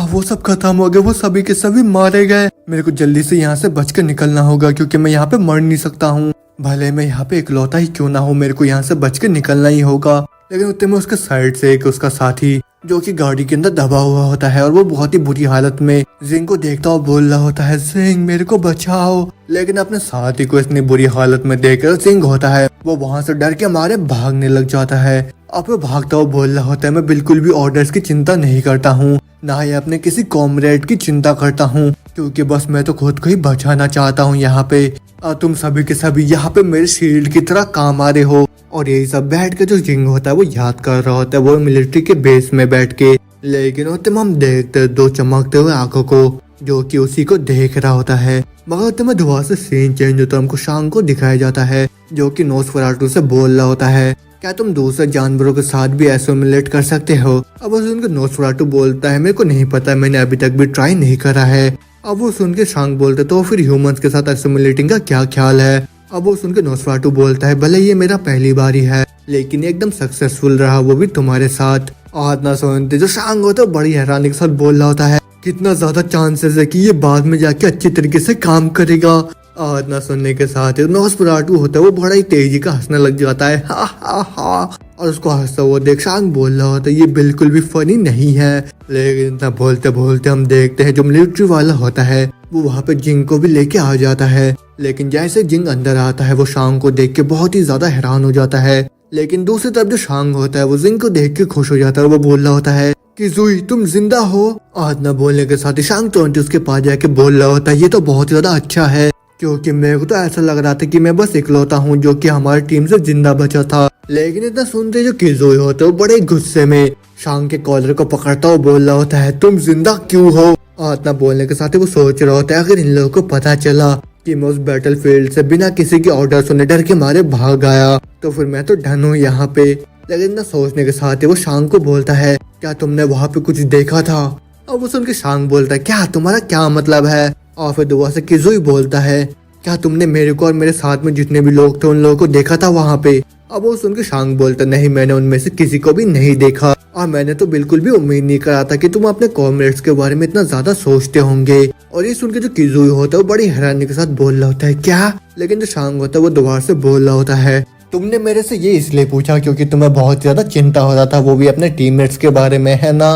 S1: वो सब खत्म हो गया, वो सभी के सभी मारे गए, मेरे को जल्दी से यहाँ से बच कर निकलना होगा क्योंकि मैं यहाँ पे मर नहीं सकता हूँ, भले मैं यहाँ पे इकलौता ही क्यों ना हो मेरे को यहाँ से बच के निकलना ही होगा। लेकिन उतने में उसके साइड से एक उसका साथी जो कि गाड़ी के अंदर दबा हुआ होता है और वो बहुत ही बुरी हालत में जिंग को देखता हुआ बोल रहा होता है जिंग मेरे को बचाओ, लेकिन अपने साथी को इतनी बुरी हालत में देखकर जिंग होता है वो वहाँ से डर के मारे भागने लग जाता है। अब वो भागता हुआ बोल रहा होता है मैं बिल्कुल भी ऑर्डर्स की चिंता नहीं करता हूँ, ना ही अपने किसी कॉमरेड की चिंता करता हूँ क्योंकि बस मैं तो खुद को ही बचाना चाहता हूँ यहाँ पे, तुम सभी के सभी यहाँ पे मेरे शील्ड की तरह काम आ रहे हो। और यही सब बैठ के जो जिंग होता है वो याद कर रहा होता है वो मिलिट्री के बेस में बैठ के, लेकिन होते हम देखते दो चमकते हुए आंखों को जो कि उसी को देख रहा होता है। मगर होते में दोबारा से सीन चेंज होता है, हमको शांग को दिखाया जाता है जो कि नोसफेराटू से बोल रहा होता है क्या तुम दूसरे जानवरों के साथ भी एसोमिलेट कर सकते हो। अब वो सुनकर नोसफेराटू बोलता है मेरे को नहीं पता, मैंने अभी तक भी ट्राई नहीं करा है। अब वो सुन के शांग बोलते तो फिर ह्यूमंस के साथ एसोमिलेटिंग का क्या ख्याल है। अब वो सुन के नोसफेराटू बोलता है भले ये मेरा पहली बार ही है लेकिन एकदम सक्सेसफुल रहा वो भी तुम्हारे साथ। और ना सुनते जो शांग होता है बड़ी हैरानी के साथ बोल रहा होता है कितना ज्यादा चांसेस है कि ये बाद में जाके अच्छी तरीके से काम करेगा। और ना सुनने के साथ नोसफेराटू होता है वो बड़ा ही तेजी का हंसने लग जाता है हा हा हा, और उसको हंसता हुआ देख शांग बोल रहा होता है ये बिल्कुल भी फनी नहीं है। लेकिन इतना बोलते बोलते हम देखते हैं जो मिलिट्री वाला होता है वो वहाँ पे जिंग को भी लेके आ जाता है, लेकिन जैसे जिंग अंदर आता है वो शांग को देख के बहुत ही ज्यादा हैरान हो जाता है। लेकिन दूसरी तरफ जो शांग होता है वो जिंग को देख के खुश हो जाता है और वो बोल रहा होता है कि जुई तुम जिंदा हो। आज न बोलने के साथ ही शांग तुरंत उसके पास जाके बोल रहा होता है ये तो बहुत ज्यादा अच्छा है क्योंकि मेरे को तो ऐसा लग रहा था कि मैं बस इकलौता हूँ जो कि हमारी टीम से जिंदा बचा था। लेकिन इतना सुनते जो किजुई होते वो बड़े गुस्से में शांग के कॉलर को पकड़ता हुआ बोल रहा होता है तुम जिंदा क्यों हो। और इतना बोलने के साथ ही वो सोच रहा होता है अगर इन लोगों को पता चला कि मैं उस बैटल फील्ड से बिना किसी के ऑर्डर सुने डर के मारे भाग आया तो फिर मैं तो डन हूँ यहाँ पे। लेकिन ना सोचने के साथ ही वो शांग को बोलता है क्या तुमने वहाँ पे कुछ देखा था। और वो सुन के शांग बोलता है क्या तुम्हारा क्या मतलब है। और फिर दोबारा से किजुई बोलता है क्या तुमने मेरे को और मेरे साथ में जितने भी लोग थे उन लोगों को देखा था वहाँ पे। अब वो सुन के शांग बोलता नहीं मैंने उनमें से किसी को भी नहीं देखा और मैंने तो बिल्कुल भी उम्मीद नहीं करा था कि तुम अपने कॉमरेड्स के बारे में इतना ज्यादा सोचते होंगे। और ये सुन के जो किजुई होता है वो बड़ी हैरानी के साथ बोल रहा होता है क्या। लेकिन जो शांग होता है वो दोबारा से बोल रहा होता है तुमने मेरे से ये इसलिए पूछा क्योंकि तुम्हें बहुत ज्यादा चिंता हो रहा था वो भी अपने टीममेट्स के बारे में है ना।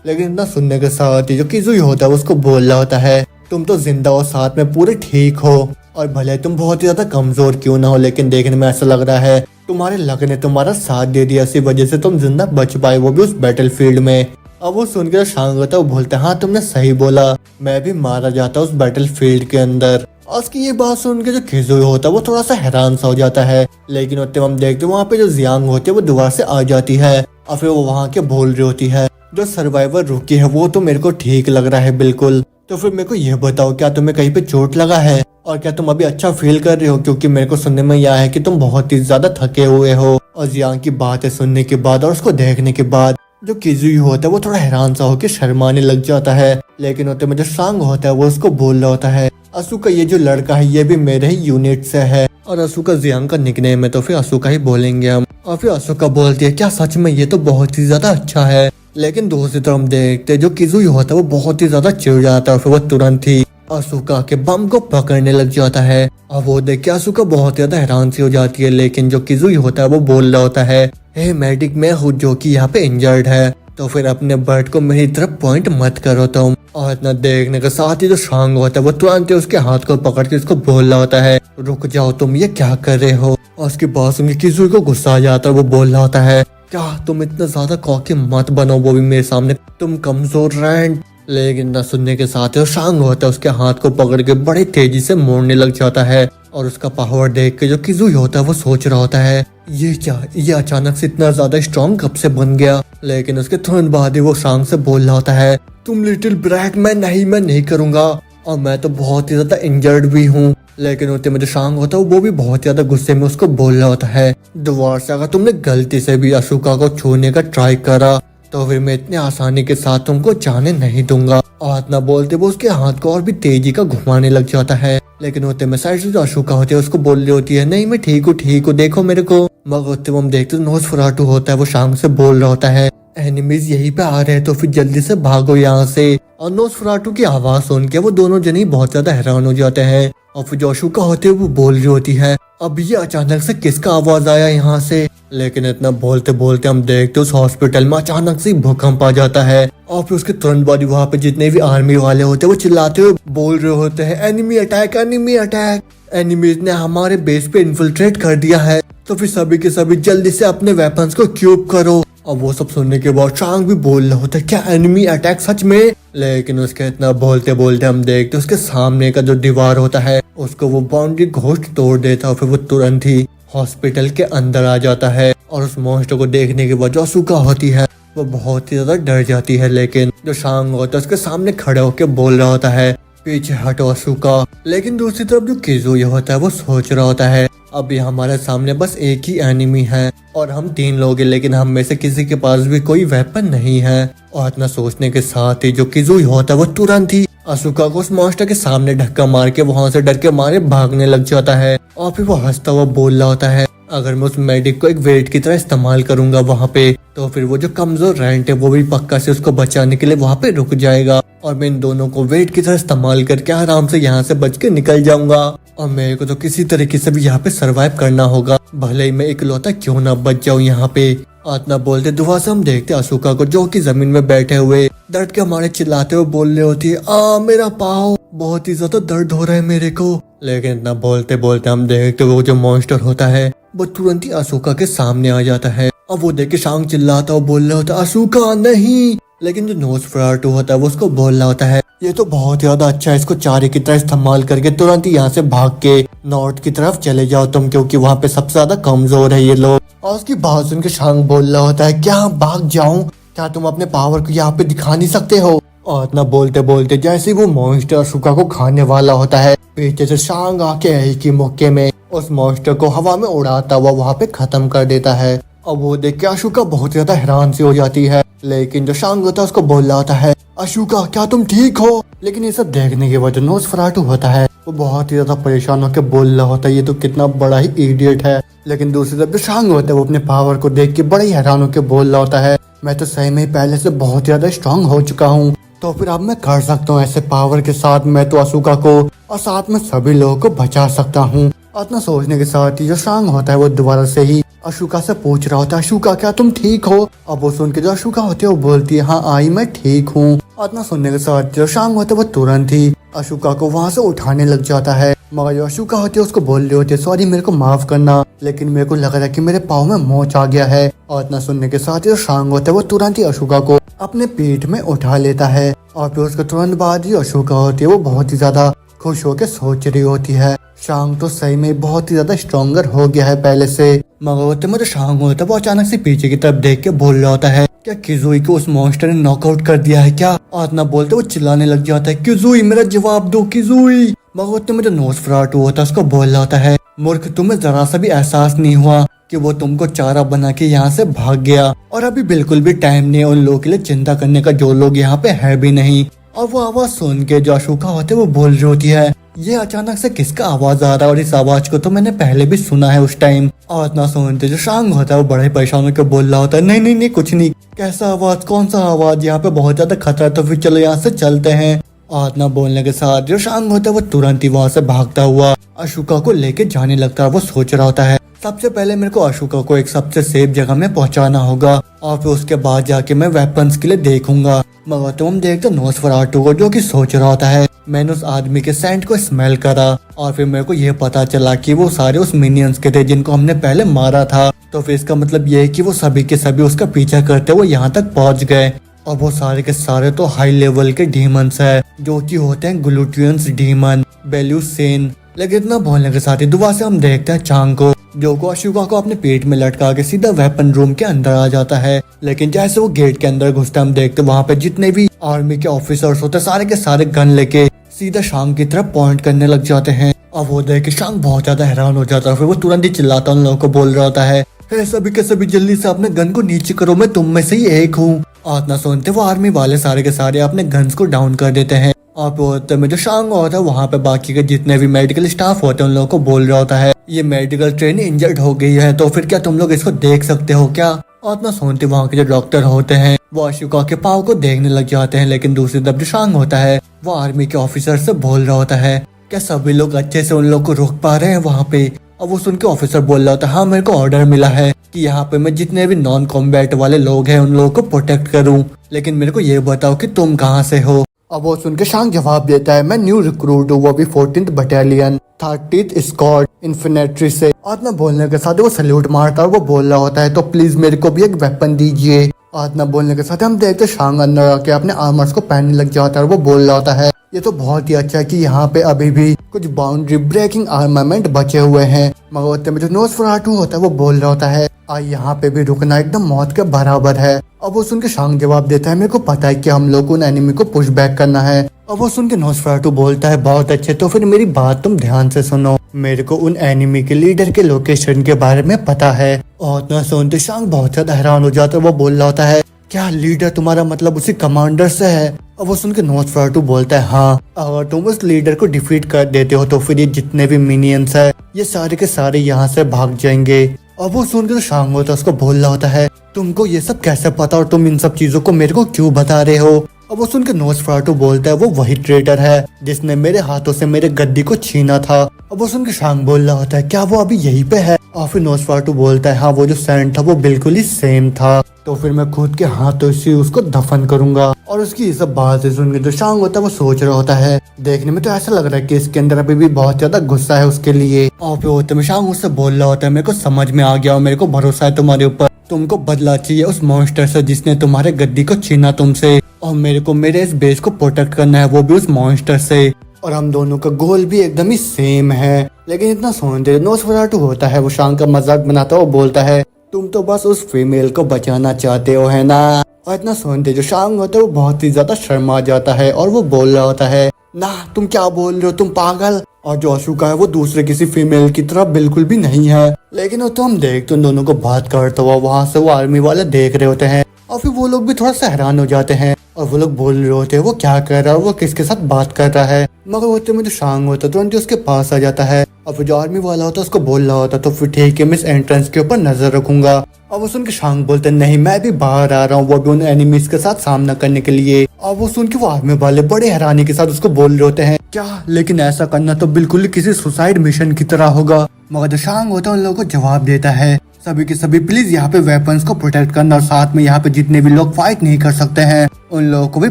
S1: लेकिन इतना सुनने के साथ ही जो किजुई होता है उसको बोल रहा होता है तुम तो जिंदा और साथ में पूरे ठीक हो और भले तुम बहुत ही ज्यादा कमजोर क्यों ना हो लेकिन देखने में ऐसा लग रहा है तुम्हारे लक ने तुम्हारा साथ दे दिया इसी वजह से तुम जिंदा बच पाए वो भी उस बैटल फील्ड में। अब वो सुनकर शांग होता है वो बोलता है हाँ तुमने सही बोला मैं भी मारा जाता उस बैटल फील्ड के अंदर। और उसकी ये बात सुन के जो किजुई होता है वो थोड़ा सा हैरान सा हो जाता है। लेकिन उतने हम देखते वहाँ पे जो जियांग होती है वो दोबारा से आ जाती है और फिर वो वहाँ के बोल रही होती है जो सर्वाइवर रुकी है वो तो मेरे को ठीक लग रहा है बिल्कुल, तो फिर मेरे को यह बताओ क्या तुम्हें कहीं पे चोट लगा है और क्या तुम अभी अच्छा फील कर रहे हो क्योंकि मेरे को सुनने में यह है कि तुम बहुत ही ज्यादा थके हुए हो। और जियांग की बातें सुनने के बाद और उसको देखने के बाद जो किजुई होता है वो थोड़ा हैरान सा होकर शर्माने लग जाता है। लेकिन होते में जो शांग होता है वो उसको बोल रहा होता है असुका ये जो लड़का है ये भी मेरे ही यूनिट से है और असुका जियांग का निकनेम है तो फिर असुका ही बोलेंगे हम। और फिर असुका बोलती है क्या सच में ये तो बहुत ही ज्यादा अच्छा है लेकिन दूसरी तरफ हम देखते जो किजुई होता है वो बहुत ही ज्यादा चिढ़ जाता है, फिर वो तुरंत ही असूका के बम को पकड़ने लग जाता है। अब वो देख के असूका बहुत ज्यादा हैरान सी हो जाती है, लेकिन जो किजुई होता है वो बोल रहा होता है, हे मेडिक मैं हूँ जो कि यहाँ पे इंजर्ड है, तो फिर अपने बर्ड को मेरी तरफ पॉइंट मत करो तुम। और इतना देखने के साथ ही जो शांग होता है वो तुरंत ही उसके हाथ को पकड़ के उसको बोल रहा होता है, रुक जाओ तुम ये क्या कर रहे हो। और उसकी बात सुन के किजुई को गुस्सा आ जाता है, वो बोल रहा होता है, क्या तुम इतना ज्यादा कॉकी मत बनो, वो भी मेरे सामने, तुम कमजोर रैंड। लेकिन न सुनने के साथ ही शांग होता है उसके हाथ को पकड़ के बड़ी तेजी से मोड़ने लग जाता है। और उसका पावर देख के जो किजुई होता है वो सोच रहा होता है, ये क्या, ये अचानक से इतना ज्यादा स्ट्रॉन्ग कब से बन गया। लेकिन उसके तुरंत बाद ही वो शांग से बोल रहा होता है, तुम लिटिल ब्रैक, मैं नहीं करूंगा, और मैं तो बहुत ही ज्यादा इंजर्ड भी हूँ। लेकिन उतने में जो शांग होता है वो भी बहुत ज्यादा गुस्से में उसको बोल रहा होता है, दोबारा से अगर तुमने गलती से भी अशोका को छूने का ट्राई करा तो फिर मैं इतनी आसानी के साथ तुमको जाने नहीं दूंगा। और इतना बोलते वो उसके हाथ को और भी तेजी का घुमाने लग जाता है। लेकिन होते में साइड से जो अशोका होती है उसको बोल रही होती है, नहीं मैं ठीक हूँ देखो मेरे को। मगर होते हम देखते नोसफेरातु होता है वो शांग से बोल रहा होता है, एनिमीज यहीं पे आ रहे हैं तो फिर जल्दी से भागो यहाँ से। और नोसफेरातु की आवाज सुन के वो दोनों जने बहुत ज्यादा हैरान हो जाते हैं। और फिर जो अशोका होते है वो बोल रही होती है, अब ये अचानक से किसका आवाज आया यहाँ से। लेकिन इतना बोलते बोलते हम देखते उस हॉस्पिटल में अचानक से भूकंप आ जाता है। और फिर उसके तुरंत बाद वहाँ पे जितने भी आर्मी वाले होते हैं वो चिल्लाते हुए बोल रहे होते हैं, enemy attack, enemy attack, enemies ने हमारे बेस पे इन्फिल्ट्रेट कर दिया है, तो फिर सभी के सभी जल्दी से अपने वेपन्स को क्यूब करो। और वो सब सुनने के बाद शांग भी बोल रहा होता है, क्या एनिमी अटैक सच में। लेकिन उसके इतना बोलते बोलते हम देखते उसके सामने का जो दीवार होता है उसको वो बाउंड्री घोस्ट तोड़ देता है। फिर वो तुरंत ही हॉस्पिटल के अंदर आ जाता है। और उस मॉन्स्टर को देखने के बाद जो अशोका होती है वो बहुत ही ज्यादा डर जाती है। लेकिन जो शांग होता है उसके सामने खड़े होकर बोल रहा होता है, पीछे हटो अशोका। लेकिन दूसरी तरफ जो किजुई होता है वो सोच रहा होता है, अभी हमारे सामने बस एक ही एनिमी है और हम 3 लोग हैं, लेकिन हम में से किसी के पास भी कोई वेपन नहीं है। और इतना सोचने के साथ ही जो किजुई होता है वो तुरंत ही अशोका को उस मॉन्स्टर के सामने धक्का मार के वहां से डर के मारे भागने लग जाता है। और फिर वो हंसता हुआ बोल रहा होता है, अगर मैं उस मेडिक को एक वेट की तरह इस्तेमाल करूंगा वहाँ पे, तो फिर वो जो कमजोर रैंट है वो भी पक्का से उसको बचाने के लिए वहाँ पे रुक जाएगा। और मैं इन दोनों को वेट की तरह इस्तेमाल करके आराम से यहाँ से बच के निकल जाऊंगा। और मेरे को तो किसी तरीके से भी यहाँ पे सरवाइव करना होगा, भले ही मैं इकलौता क्यों ना बच जाऊँ यहाँ पे। इतना बोलते दुआ से हम देखते अशोका को जो कि जमीन में बैठे हुए दर्द के हमारे चिल्लाते हुए बोल रहे होती है, मेरा पाँव, बहुत ही ज्यादा दर्द हो रहा है मेरे को। लेकिन इतना बोलते बोलते हम देखते वो जो मॉन्स्टर होता है वो तुरंत ही अशोका के सामने आ जाता है। और वो देख के शांग चिल्लाता और बोल रहा होता है, अशोका नहीं। लेकिन जो नोसफेरातु होता है वो उसको बोल रहा होता है, ये तो बहुत ज्यादा अच्छा है, इसको चारे की तरह इस्तेमाल करके तुरंत ही यहाँ से भाग के नॉर्थ की तरफ चले जाओ तुम, क्योंकि वहाँ पे सबसे ज्यादा कमजोर है ये लोग। और उसकी बात सुन के शांग बोल रहा होता है, क्या भाग जाऊं, क्या तुम अपने पावर को यहाँ पे दिखा नहीं सकते हो। और इतना बोलते बोलते जैसे वो मॉन्स्टर अशोका को खाने वाला होता है, पीछे से शांग आके एक ही मौके में उस मॉन्स्टर को हवा में उड़ाता हुआ वहाँ पे खत्म कर देता है। और वो देख के अशोका बहुत ज्यादा हैरान सी हो जाती है। लेकिन जो शांग होता है उसको बोल रहा होता है, अशोका क्या तुम ठीक हो। लेकिन ये सब देखने के बाद जो नोसफेरातु होता है वो बहुत ही ज्यादा परेशान होकर बोल रहा होता है, ये तो कितना बड़ा ही इडियट है। लेकिन दूसरी तरफ जो शांग होता है वो अपने पावर को देख के बड़े ही हैरान होकर बोल रहा होता है, मैं तो सही में पहले से बहुत ज्यादा स्ट्रांग हो चुका हूँ, तो फिर अब मैं कर सकता हूँ ऐसे पावर के साथ मैं तो अशोका को और साथ में सभी लोगों को बचा सकता हूँ। इतना सोचने के साथ ही जो शांग होता है वो दोबारा से ही अशोका से पूछ रहा होता है, अशोका क्या तुम ठीक हो। अब वो सुन के जो अशोका होती है वो बोलती है, हाँ आई मैं ठीक हूँ। इतना सुनने के साथ जो शांग होता है वो तुरंत ही अशोका को वहाँ से उठाने लग जाता है। मगर जो अशोका होती है उसको बोल रही होती है, सॉरी मेरे को माफ करना, लेकिन मेरे को लग रहा है कि मेरे पाँव में मोच आ गया है। और इतना सुनने के साथ ही जो शांग होता है वो तुरंत ही अशोका को अपने पीठ में उठा लेता है। और फिर उसके तुरंत बाद ही अशोका होती है वो बहुत ही ज्यादा खुश होकर सोच रही होती है, शांग तो सही में बहुत ही ज्यादा स्ट्रॉन्गर हो गया है पहले से। मगर होते में जो शांग होता है वो अचानक से पीछे की तरफ देख के बोल रहा होता है, क्या किजुई को उस मॉन्स्टर ने नॉकआउट कर दिया है क्या। और इतना बोलते वो चिल्लाने लग जाता है, किजुई मेरा जवाब दो किजुई। मगर होते में जो नोसफेरातु होता है उसको बोल रहा होता है, मूर्ख तुम्हें जरा सा भी एहसास नहीं हुआ कि वो तुमको चारा बना के यहाँ से भाग गया, और अभी बिल्कुल भी टाइम नहीं है उन लोगों के लिए चिंता करने का जो लोग यहाँ पे है भी नहीं। और वो आवाज सुन के जो अशोका होते वो बोल रही होती है, ये अचानक से किसका आवाज आ रहा है, और इस आवाज को तो मैंने पहले भी सुना है उस टाइम और इतना सुनते जो शांग होता है वो बड़ा ही परेशान होकर बोल रहा होता है, नहीं नहीं नहीं कुछ नहीं, कैसा आवाज, कौन सा आवाज, यहाँ पे बहुत ज्यादा खतरा है, तो फिर चलो यहाँ से चलते हैं। और इतना बोलने के साथ जो शांग होता है वो तुरंत ही वहाँ से भागता हुआ अशोका को लेके जाने लगता है। वो सोच रहा होता है सबसे पहले मेरे को अशोका को एक सबसे सेफ जगह में पहुंचाना होगा और फिर उसके बाद जाके मैं वेपन्स के लिए देखूंगा। मगर तुम देखते नोस्फेरातु को जो कि सोच रहा होता है, मैंने उस आदमी के सेंट को स्मेल करा और फिर मेरे को ये पता चला कि वो सारे उस मिनियंस के थे जिनको हमने पहले मारा था। तो फिर इसका मतलब ये है कि वो सभी के सभी उसका पीछा करते हुए यहाँ तक पहुँच गए और वो सारे के सारे तो हाई लेवल के डीमंस है जो कि होते हैं ग्लूटियंस डीमन, बेल्यूसेन। लेकिन इतना बोलने के साथ ही दुआ से हम देखते हैं चांग को जो को अशोका को अपने पेट में लटका के सीधा वेपन रूम के अंदर आ जाता है। लेकिन जैसे वो गेट के अंदर घुसता हम देखते वहाँ पे जितने भी आर्मी के ऑफिसर्स होते सारे के सारे गन लेके सीधा शांग की तरफ पॉइंट करने लग जाते हैं। अब वो देख के शांग बहुत ज्यादा हैरान हो जाता है। फिर वो तुरंत ही चिल्लाता उन लोगों को बोल रहा होता है, सभी के सभी जल्दी से अपने गन को नीचे करो, मैं तुम में से ही एक हूँ। और इतना सुनते वो आर्मी वाले सारे के सारे अपने गन्स को डाउन कर देते हैं। और में जो शांग होता है वहाँ पे बाकी के जितने भी मेडिकल स्टाफ होते हैं उन लोगों को बोल रहा होता है, ये मेडिकल ट्रेन इंजर्ड हो गई है, तो फिर क्या तुम लोग इसको देख सकते हो क्या। और इतना सुनते वहाँ के जो डॉक्टर होते हैं वो अशोका के पाँव को देखने लग जाते हैं। लेकिन दूसरी तरफ जो शांग होता है वो आर्मी के ऑफिसर से बोल रहा होता है, क्या सभी लोग अच्छे से उन लोग को रोक पा रहे हैं वहाँ पे। अब वो सुन के ऑफिसर बोल रहा होता है, हाँ मेरे को ऑर्डर मिला है कि यहाँ पे मैं जितने भी नॉन कॉम्बैट वाले लोग हैं उन लोगों को प्रोटेक्ट करूँ, लेकिन मेरे को ये बताओ कि तुम कहाँ से हो। अब वो सुन के शांग जवाब देता है, मैं न्यू रिक्रूट हूँ, वो भी 14th बटालियन 30th स्क्वाड इन्फिनेट्री से। और मैं बोलने के साथ वो सैल्यूट मारता है और वो बोल रहा होता है, तो प्लीज मेरे को भी एक वेपन दीजिए। और ना बोलने के साथ हम देखते शांग अंदर आके अपने आर्मर्स को पहनने लग जाता है और वो बोल रहा होता है, ये तो बहुत ही अच्छा है कि यहाँ पे अभी भी कुछ बाउंड्री ब्रेकिंग आर्मामेंट बचे हुए हैं। मगर उतने में जो नोस्फेरातु होता है वो बोल रहा होता है, यहाँ पे भी रुकना एकदम मौत के बराबर है। अब वो सुन के शांग जवाब देता है, मेरे को पता है कि हम लोग उन एनिमी को पुश बैक करना है। अब वो सुन के नोस्फेरातु बोलता है, बहुत अच्छे, तो फिर मेरी बात तुम ध्यान से सुनो, मेरे को उन एनिमी के लीडर के लोकेशन के बारे में पता है। और ना सुनते शांग बहुत ज्यादा हैरान हो जाता है। वो बोल रहा होता है, क्या लीडर तुम्हारा मतलब उसी कमांडर से है। अब वो सुन के नोस्फेरातु बोलता है, हाँ अगर तुम उस लीडर को डिफीट कर देते हो तो फिर ये जितने भी मिनियंस है ये सारे के सारे यहाँ से भाग जाएंगे। अब वो सुन के तो शांग होता है उसको बोल रहा होता है, तुमको ये सब कैसे पता और तुम इन सब चीजों को मेरे को क्यों बता रहे हो। अब वो सुन के नोस्फेरातु बोलता है, वो वही ट्रेडर है जिसने मेरे हाथों से मेरे गद्दी को छीना था। अब वो सुन के शांग बोल रहा होता है, क्या वो अभी यहीं पे है। और फिर नोस्फेरातु बोलता है, हाँ वो जो सेंट था वो बिल्कुल ही सेम था, तो फिर मैं खुद के हाथों से उसको दफन करूंगा। और उसकी ये सब बातें सुन के जो शांग होता है वो सोच रहा होता है, देखने में तो ऐसा लग रहा है कि इसके अंदर अभी भी बहुत ज्यादा गुस्सा है उसके लिए। और फिर होते में शांग उससे बोल रहा होता है, मेरे को समझ में आ गया और मेरे को भरोसा है तुम्हारे ऊपर, तुमको बदला चाहिए उस मॉन्स्टर से जिसने तुम्हारे गद्दी को छीना तुमसे, और मेरे को मेरे इस बेस को प्रोटेक्ट करना है वो भी उस मॉन्स्टर से, और हम दोनों का गोल भी एकदम ही सेम है। लेकिन इतना सुनते नोस्फेरातु होता है वो शांग का मजाक बनाता है, वो बोलता है, तुम तो बस उस फीमेल को बचाना चाहते हो है ना। और इतना सुनते जो शांग होता है वो बहुत ही ज्यादा शर्मा जाता है और वो बोल रहा होता है, ना तुम क्या बोल रहे हो, तुम पागल। और जो अशोका है वो दूसरे किसी फीमेल की तरह बिल्कुल भी नहीं है। लेकिन वो तो हम देखते उन दोनों को बात करता हुआ वहाँ से वो आर्मी वाले देख रहे होते हैं और फिर वो लोग भी थोड़ा सा हैरान हो जाते हैं और वो लोग बोल रहे होते हैं, वो क्या कर रहा है, वो किसके साथ बात कर रहा है। मगर होते में जो शांग होता है तुरंत उसके पास आ जाता है और फिर जो आर्मी वाला होता है उसको बोल रहा होता, तो फिर ठीक है मैं इस एंट्रेंस के ऊपर नजर रखूंगा। और वो सुन के शांग बोलते नहीं मैं भी बाहर आ रहा हूँ, वो भी उन एनिमीज के साथ सामना करने के लिए। और वो सुन के वो आर्मी वाले बड़े हैरानी के साथ उसको बोल रहे होते हैं, क्या, लेकिन ऐसा करना तो बिल्कुल ही किसी सुसाइड मिशन की तरह होगा। मगर जो शांग होता है उन लोगों को जवाब देता है, सभी के सभी प्लीज यहाँ पे वेपन्स को प्रोटेक्ट करना और साथ में यहाँ पे जितने भी लोग फाइट नहीं कर सकते हैं उन लोगों को भी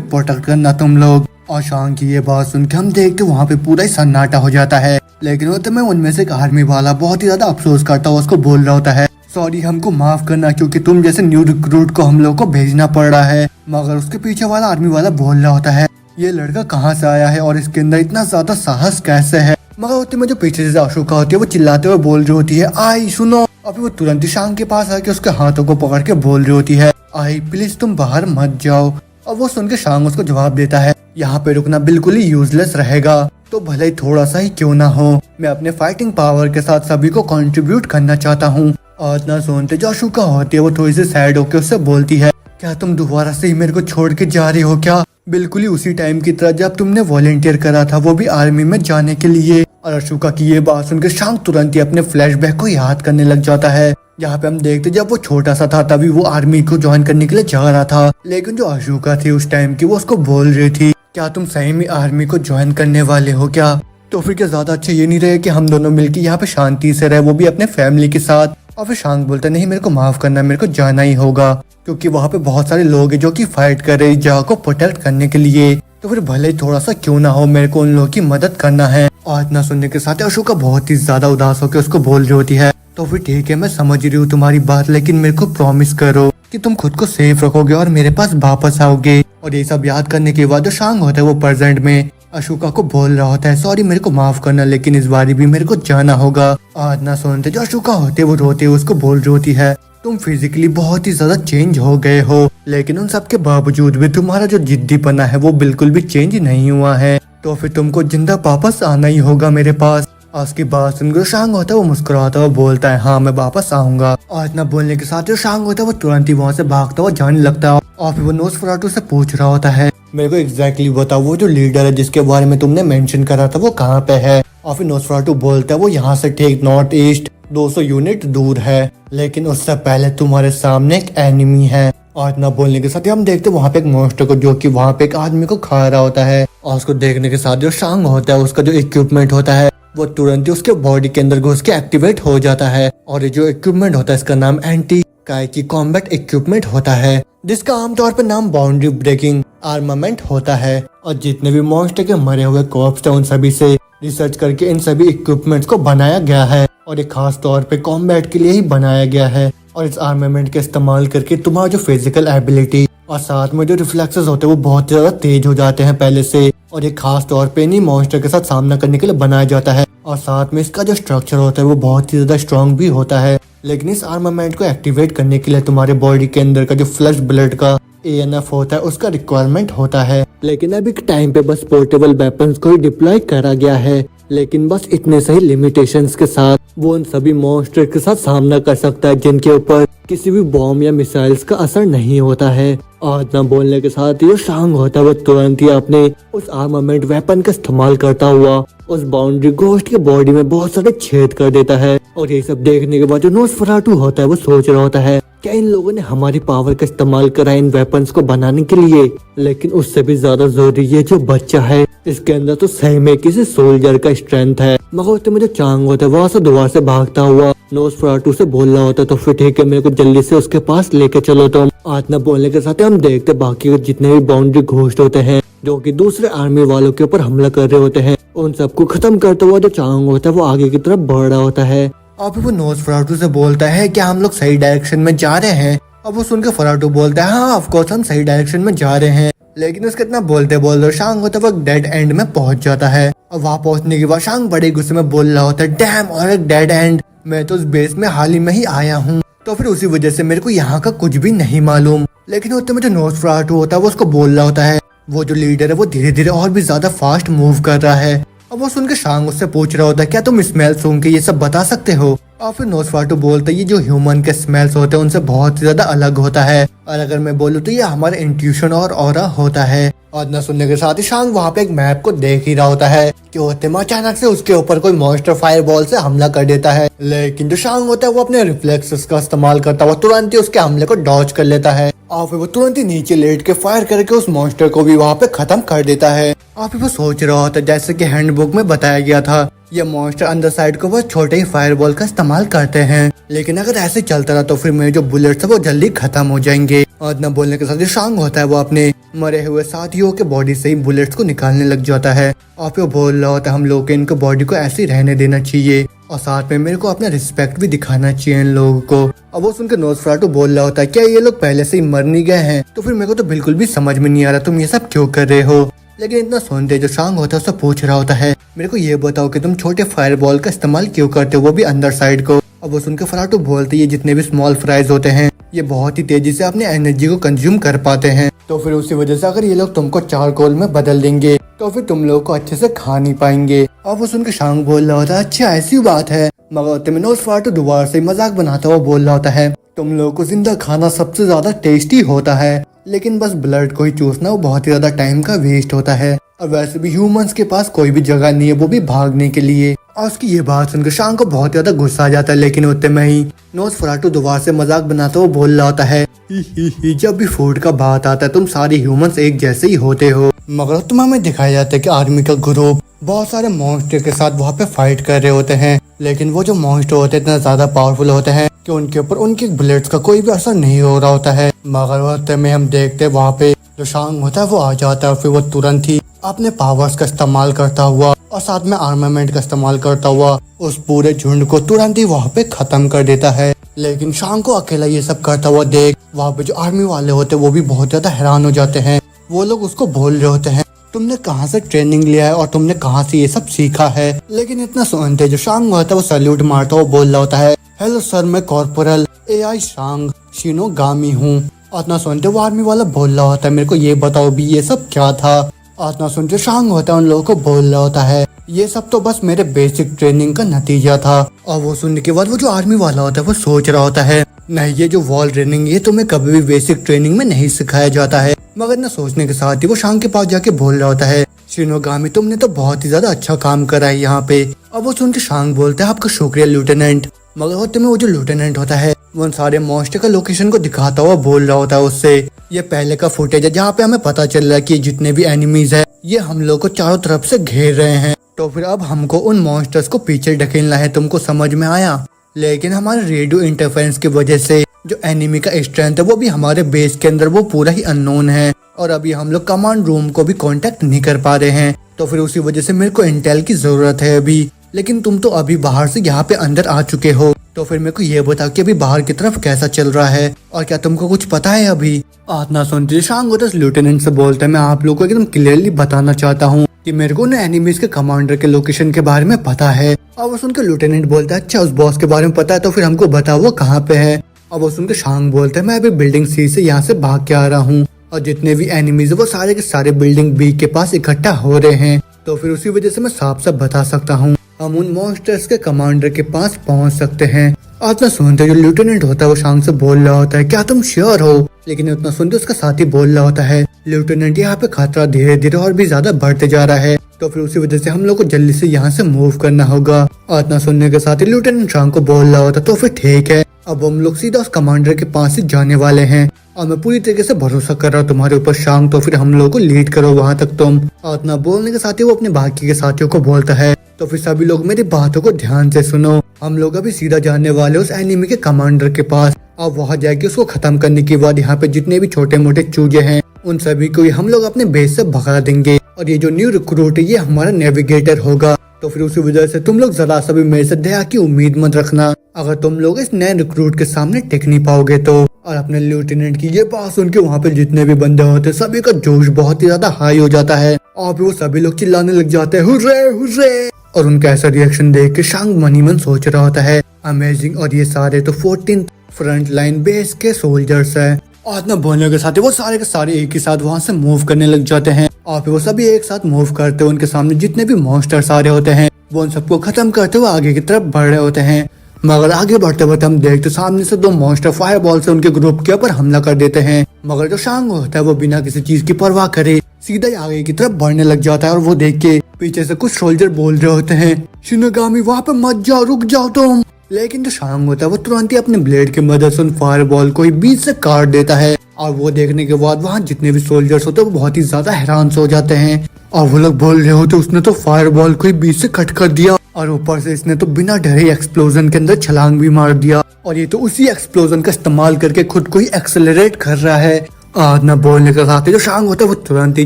S1: प्रोटेक्ट करना तुम लोग। और शांग की ये बात सुन के हम देखते वहाँ पे पूरा ही सन्नाटा हो जाता है। लेकिन वो तो मैं उनमें से एक आर्मी वाला बहुत ही ज्यादा अफसोस करता हुआ उसको बोल रहा होता है, सॉरी हमको माफ करना क्योंकि तुम जैसे न्यू रिक्रूट को हम लोग को भेजना पड़ रहा है। मगर उसके पीछे वाला आर्मी वाला बोल रहा होता है, ये लड़का कहाँ से आया है और इसके अंदर इतना ज्यादा साहस कैसे है। मगर होते में जो पीछे से अशोका होती है वो चिल्लाते हुए बोल रही होती है, आई सुनो। अभी वो तुरंत ही शांग के पास आके उसके हाथों को पकड़ के बोल रही होती है, आई प्लीज तुम बाहर मत जाओ। और वो सुन के शांग उसको जवाब देता है, यहाँ पे रुकना बिल्कुल ही यूजलेस रहेगा, तो भले ही थोड़ा सा ही क्यों ना हो, मैं अपने फाइटिंग पावर के साथ सभी को कंट्रीब्यूट करना चाहता हूँ। और इतना सुनते जो अशोका होती है वो थोड़ी सी सैड होकर उससे बोलती है, क्या तुम दोबारा से ही मेरे को छोड़ के जा रही हो क्या, बिल्कुल ही उसी टाइम की तरह जब तुमने वॉलेंटियर करा था वो भी आर्मी में जाने के लिए। और अशोका की ये बात सुनकर शांग तुरंत ही अपने फ्लैशबैक को याद करने लग जाता है, जहाँ पे हम देखते जब वो छोटा सा था तभी वो आर्मी को ज्वाइन करने के लिए जा रहा था, लेकिन जो अशोका थी उस टाइम की वो उसको बोल रही थी क्या तुम सही में आर्मी को ज्वाइन करने वाले हो क्या? तो फिर क्या ज्यादा अच्छा ये नहीं रहे कि हम दोनों मिलकर यहाँ पे शांति से रहे, वो भी अपने फैमिली के साथ। और फिर शांग बोलता नहीं मेरे को माफ करना, मेरे को जाना ही होगा क्योंकि वहाँ पे बहुत सारे लोग हैं जो कि फाइट कर रहे हैं जगह को प्रोटेक्ट करने के लिए, तो फिर भले ही थोड़ा सा क्यों ना हो मेरे को उन लोगों की मदद करना है। और इतना सुनने के साथ अशोका बहुत ही ज्यादा उदास होकर उसको बोल रही होती है तो फिर ठीक है मैं समझ रही हूँ तुम्हारी बात, लेकिन मेरे को प्रॉमिस करो कि तुम खुद को सेफ रखोगे और मेरे पास वापस आओगे। और ये सब याद करने के बाद जो शांग होता है वो प्रेजेंट में अशोका को बोल रहा होता है सॉरी मेरे को माफ करना, लेकिन इस बारी भी मेरे को जाना होगा। आज ना सुनते जो अशोका होते वो रोते उसको बोल रही होती है तुम फिजिकली बहुत ही ज्यादा चेंज हो गए हो, लेकिन उन सब के बावजूद भी तुम्हारा जो जिद्दीपना है वो बिल्कुल भी चेंज नहीं हुआ है, तो फिर तुमको जिंदा वापस आना ही होगा मेरे पास। आज की बात सुनकर शांग होता है वो मुस्कुराता हुआ बोलता है हाँ मैं वापस आऊंगा। और इतना बोलने के साथ जो शांग होता है वो तुरंत ही वहाँ से भागता हुआ जाने लगता है। और फिर वो नोसफेराटू से पूछ रहा होता है मेरे को एग्जैक्टली बताओ वो जो लीडर है जिसके बारे में तुमने मेंशन करा था वो कहाँ पे है? और फिर नोसफेराटू बोलता है वो यहाँ से ठीक नॉर्थ ईस्ट 200 यूनिट दूर है, लेकिन उससे पहले तुम्हारे सामने एक एनिमी है। और इतना बोलने के साथ हम देखते वहाँ पे एक मॉन्स्टर को जो कि वहाँ पे एक आदमी को खा रहा होता है। और उसको देखने के साथ जो शांग होता है उसका जो इक्विपमेंट होता है वो तुरंत ही उसके बॉडी के अंदर घुस के एक्टिवेट हो जाता है। और ये जो इक्विपमेंट होता है इसका नाम एंटी काइकी कॉम्बैट इक्विपमेंट होता है, जिसका आमतौर पर नाम बाउंड्री ब्रेकिंग आर्मामेंट होता है। और जितने भी मॉन्स्टर के मरे हुए कॉर्प्स थे उन सभी से रिसर्च करके इन सभी इक्विपमेंट्स को बनाया गया है और ये खास तौर पे कॉम्बैट के लिए ही बनाया गया है। और इस आर्मामेंट का इस्तेमाल करके तुम्हारा जो फिजिकल एबिलिटी और साथ में जो रिफ्लेक्सेस होते हैं वो बहुत ज्यादा तेज हो जाते हैं पहले से। और ये खास तौर पे इन्हीं मॉन्स्टर के साथ सामना करने के लिए बनाया जाता है। और साथ में इसका जो स्ट्रक्चर होता है वो बहुत ही ज्यादा स्ट्रॉन्ग भी होता है, लेकिन इस आर्मामेंट को एक्टिवेट करने के लिए तुम्हारे बॉडी के अंदर का जो फ्लश ब्लड का ANF होता है उसका रिक्वायरमेंट होता है। लेकिन अभी के टाइम पे बस पोर्टेबल वेपन्स को ही डिप्लॉय करा गया है, लेकिन बस इतने सही लिमिटेशंस के साथ वो उन सभी मॉन्स्टर के साथ सामना कर सकता है जिनके ऊपर किसी भी बॉम्ब या मिसाइल्स का असर नहीं होता है। और इतना बोलने के साथ ही शांग होता है वो तुरंत ही अपने उस आर्मामेंट वेपन का इस्तेमाल करता हुआ उस बाउंड्री घोस्ट के बॉडी में बहुत सारे छेद कर देता है। और ये सब देखने के बाद जो नोसफेराटू होता है वो सोच रहा होता है क्या इन लोगों ने हमारी पावर का इस्तेमाल करा इन वेपन्स को बनाने के लिए, लेकिन उससे भी ज्यादा जरूरी ये जो बच्चा है इसके अंदर तो सही में किसी सोल्जर का स्ट्रेंथ है। मगर तो मुझे चांग होता है वहाँ से दोबारा से भागता हुआ नोसफेराटू से बोल रहा होता तो फिर ठीक है मेरे को जल्दी से उसके पास लेके चलो। तो आतना बोलने के साथ हम देखते बाकी के जितने भी बाउंड्री घोस्ट होते हैं जो कि दूसरे आर्मी वालों के ऊपर हमला कर रहे होते हैं उन सबको खत्म करता हुआ जो चांग होता है वो आगे की तरफ बढ़ रहा होता है। और फिर वो नोसफेराटू से बोलता है क्या हम लोग सही डायरेक्शन में जा रहे हैं? अब वो सुनकर फराटू बोलता है हाँ ऑफ कोर्स हम सही डायरेक्शन में जा रहे हैं, लेकिन उसके इतना बोलते बोलते शांग होता है वो डेड एंड में पहुंच जाता है। और वहाँ पहुंचने के बाद शांग बड़े गुस्से में बोल रहा होता है डैम और एक डेड एंड, मैं तो उस बेस में हाल ही में ही आया हूँ तो फिर उसी वजह से मेरे को यहाँ का कुछ भी नहीं मालूम। लेकिन होते में जो नोसफेराटू होता है वो उसको बोल रहा होता है वो जो लीडर है वो धीरे धीरे और भी ज्यादा फास्ट मूव कर रहा है। अब वो सुनकर शांग उससे पूछ रहा होता है क्या तुम स्मेल सूंघ के ये सब बता सकते हो? और फिर नोसफेराटू बोलता है ये जो ह्यूमन के स्मेल्स होते हैं उनसे बहुत ज्यादा अलग होता है, और अगर मैं बोलूँ तो ये हमारा इंट्यूशन और ऑरा होता है। और न सुनने के साथ ही शांग वहाँ पे एक मैप को देख ही रहा होता है कि होते में अचानक से उसके ऊपर कोई मॉन्स्टर फायरबॉल से हमला कर देता है, लेकिन जो शांग होता है वो अपने रिफ्लेक्सेस का इस्तेमाल करता हुआ तुरंत ही उसके हमले को डॉज कर लेता है। और फिर वो तुरंत ही नीचे लेट के फायर करके उस मॉन्स्टर को भी वहाँ पे खत्म कर देता है। और फिर वो सोच रहा होता है जैसे कि हैंडबुक में बताया गया था ये मॉन्स्टर अंदर साइड को बहुत छोटे ही फायरबॉल का इस्तेमाल करते हैं, लेकिन अगर ऐसे चलता रहा तो फिर मेरे जो बुलेट्स है वो जल्दी खत्म हो जाएंगे। और न बोलने के साथ ही शांग होता है वो अपने मरे हुए साथियों के बॉडी से ही बुलेट्स को निकालने लग जाता है। और फिर बोल रहा होता है हम लोग इनको बॉडी को ऐसे ही रहने देना चाहिए और साथ में मेरे को अपना रिस्पेक्ट भी दिखाना चाहिए इन लोगों को। अब वो सुनकर नोसफेराटू बोल रहा होता है क्या ये लोग पहले से ही मर नहीं गए हैं? तो फिर मेरे को तो बिल्कुल भी समझ में नहीं आ रहा तुम ये सब क्यों कर रहे हो। लेकिन इतना सुनते जो शांग होता है उससे पूछ रहा होता है मेरे को ये बताओ कि तुम छोटे फायरबॉल का इस्तेमाल क्यों करते हो, वो भी अंदर साइड को। अब वो सुनकर फराटू बोलते ये जितने भी स्मॉल फ्राइज होते हैं ये बहुत ही तेजी से अपने एनर्जी को कंज्यूम कर पाते हैं, तो फिर उसी वजह से अगर ये लोग तुमको चारकोल में बदल देंगे तो फिर तुम लोग को अच्छे से खा नहीं पाएंगे। और वो सुनकर शांग बोल रहा होता है अच्छा ऐसी बात है, मगर नोसफेराटू दोबारा से मजाक बनाता हुआ बोल रहा होता है तुम लोगों को जिंदा खाना सबसे ज्यादा टेस्टी होता है, लेकिन बस ब्लड को ही चूसना वो बहुत ही ज्यादा टाइम का वेस्ट होता है। और वैसे भी ह्यूमंस के पास कोई भी जगह नहीं है वो भी भागने के लिए, और उसकी ये बात सुनकर शांग को बहुत ज्यादा गुस्सा आ जाता है, लेकिन उतने में ही नोसफेरातु दोबारा से मजाक बनाता हुआ बोल रहा होता है, ही जब भी फूड का बात आता है तुम सारे ह्यूमंस एक जैसे ही होते हो। मगर तुम्हें हमें दिखाया जाता है कि आर्मी का ग्रुप बहुत सारे मॉन्स्टर के साथ वहाँ पे फाइट कर रहे होते हैं, लेकिन वो जो मॉन्स्टर होते हैं इतना ज्यादा पावरफुल होते हैं कि उनके ऊपर उनके बुलेट्स का कोई भी असर नहीं हो रहा होता है। मगर वक्त में हम देखते हैं वहाँ पे जो शांग होता है वो आ जाता है, फिर वो तुरंत ही अपने पावर्स का इस्तेमाल करता हुआ और साथ में आर्मामेंट का इस्तेमाल करता हुआ उस पूरे झुंड को तुरंत ही वहाँ पे खत्म कर देता है। लेकिन शांग को अकेला ये सब करता हुआ देख वहाँ पे जो आर्मी वाले होते हैं वो भी बहुत ज्यादा हैरान हो जाते हैं। वो लोग उसको बोल रहे होते हैं, तुमने कहाँ से ट्रेनिंग लिया है और तुमने कहाँ से ये सब सीखा है। लेकिन इतना सुनते जो शांग होता है वो सैल्यूट मारता हुआ बोल रहा होता है, हेलो सर, मैं कॉर्पोरल AI शांग शिनोगामी हूँ। इतना सुनते वो आर्मी वाला बोल रहा होता है, मेरे को ये बताओ भी ये सब क्या था। इतना सुनते शांग होता है उन लोगों को बोल रहा होता है, ये सब तो बस मेरे बेसिक ट्रेनिंग का नतीजा था। और वो सुनने के बाद वो जो आर्मी वाला होता है वो सोच रहा होता है, नहीं ये जो वॉल ट्रेनिंग ये तुम्हें कभी भी बेसिक ट्रेनिंग में नहीं सिखाया जाता है। मगर न सोचने के साथ ही वो शांग के पास जाके बोल रहा होता है, शिनोगामी तुमने तो बहुत ही ज्यादा अच्छा काम करा है यहाँ पे। अब वो सुन के शांग बोलता है, आपका शुक्रिया लेफ्टिनेंट। मगर होते में वो जो लेफ्टिनेंट होता है वो उन सारे मॉन्स्टर का लोकेशन को दिखाता हुआ बोल रहा होता है उससे, ये पहले का फुटेज है जहाँ पे हमें पता चल रहा है कि जितने भी एनिमीज है ये हम लोग को चारों तरफ से घेर रहे हैं। तो फिर अब हमको उन मॉन्स्टर्स को पीछे ढकेलना है, तुमको समझ में आया। लेकिन हमारे रेडियो इंटरफेरेंस की वजह से जो एनिमी का स्ट्रेंथ है वो भी हमारे बेस के अंदर वो पूरा ही अननोन है और अभी हम लोग कमांड रूम को भी कांटेक्ट नहीं कर पा रहे हैं। तो फिर उसी वजह से मेरे को इंटेल की जरूरत है अभी। लेकिन तुम तो अभी बाहर से यहाँ पे अंदर आ चुके हो, तो फिर मेरे को ये बताओ कि अभी बाहर की तरफ कैसा चल रहा है और क्या तुमको कुछ पता है अभी। आतना सुनते शांग होता है लेफ्टिनेंट से बोलता है, मैं आप लोगों को एकदम क्लियरली बताना चाहता हूँ कि मेरे को ना एनिमीज के कमांडर के लोकेशन के बारे में पता है। और वो सुनकर लेफ्टिनेंट बोलता है, अच्छा उस बॉस के बारे में पता है तो फिर हमको बताओ वो कहाँ पे है। और वो सुनकर शांग बोलता है, मैं अभी बिल्डिंग C से यहाँ से भाग के आ रहा हूँ और जितने भी एनिमीज है वो सारे के सारे बिल्डिंग B के पास इकट्ठा हो रहे हैं। तो फिर उसी वजह से मैं साफ साफ बता सकता हूँ हम उन मॉन्स्टर्स के कमांडर के पास पहुँच सकते हैं। उतना सुनते जो लेफ्टिनेंट होता है वो शांग से बोल रहा होता है, क्या तुम श्योर हो। लेकिन उतना सुनते उसका साथी बोल रहा होता है, लेफ्टिनेंट यहाँ पे खतरा धीरे धीरे और भी ज्यादा बढ़ते जा रहा है, तो फिर उसी वजह से हम लोग को जल्दी से यहाँ से मूव करना होगा। उतना सुनने के साथ ही लेफ्टिनेंट शांग को बोल रहा होता, तो फिर ठीक है, अब हम लोग सीधा उस कमांडर के पास ही जाने वाले हैं और मैं पूरी तरीके से भरोसा कर रहा हूँ तुम्हारे ऊपर शांग, तो फिर हम लोग को लीड करो वहाँ तक तुम। उतना बोलने के साथ ही वो अपने बाकी के साथियों को बोलता है, तो फिर सभी लोग मेरी बातों को ध्यान से सुनो, हम लोग अभी सीधा जाने वाले उस एनिमी के कमांडर के पास। अब वहाँ जाके उसको खत्म करने के बाद यहाँ पे जितने भी छोटे मोटे चूजे हैं उन सभी को हम लोग अपने बेस से भगा देंगे और ये जो न्यू रिक्रूट है ये हमारा नेविगेटर होगा। तो फिर उसी वजह से तुम लोग जरा सा भी मेरे से दया की उम्मीद मत रखना, अगर तुम लोग इस नए रिक्रूट के सामने टिक नहीं पाओगे तो। और अपने लेफ्टिनेंट की ये बात सुन के वहाँ पे जितने भी बंदे होते हैं सभी का जोश बहुत ही ज्यादा हाई हो जाता है और फिर वो सभी लोग चिल्लाने लग जाते हैं, हुर्रे हुर्रे। और उनका ऐसा रिएक्शन देख के शांग मन ही मन सोच रहा होता है, अमेजिंग, और ये सारे तो 14th फ्रंट लाइन बेस के सोल्जर्स हैं। और इतना बोलने के साथ वो सारे के सारे एक ही साथ वहाँ से मूव करने लग जाते हैं और फिर वो सभी एक साथ मूव करते हुए उनके सामने जितने भी मॉन्स्टर्स आ रहे होते हैं वो उन सबको खत्म करते हुए आगे की तरफ बढ़ रहे होते हैं। मगर आगे बढ़ते बढ़ते हम देखते सामने से दो मॉन्स्टर फायर बॉल से उनके ग्रुप के ऊपर हमला कर देते हैं। मगर जो शांग होता है वो बिना किसी चीज की परवाह करे सीधा ही आगे की तरफ बढ़ने लग जाता है और वो देख के पीछे से कुछ सोल्जर बोल रहे होते हैं, शिनोगामी वहाँ पे मत जाओ, रुक जाओ तुम। लेकिन जो शांग होता है वो तुरंत ही अपने ब्लेड की मदद से उन फायर बॉल को ही बीच से काट देता है और वो देखने के बाद वहाँ जितने भी सोल्जर्स होते हैं वो बहुत ही ज्यादा हैरान से हो जाते हैं और वो लोग बोल रहे होते उसने तो फायर बॉल को ही बीच से कट कर दिया और ऊपर से इसने तो बिना डरे एक्सप्लोजन के अंदर छलांग भी मार दिया और ये तो उसी एक्सप्लोजन का इस्तेमाल करके खुद को ही एक्सेलरेट कर रहा है। न बोलने के साथ ही जो शांग होता है वो तुरंत ही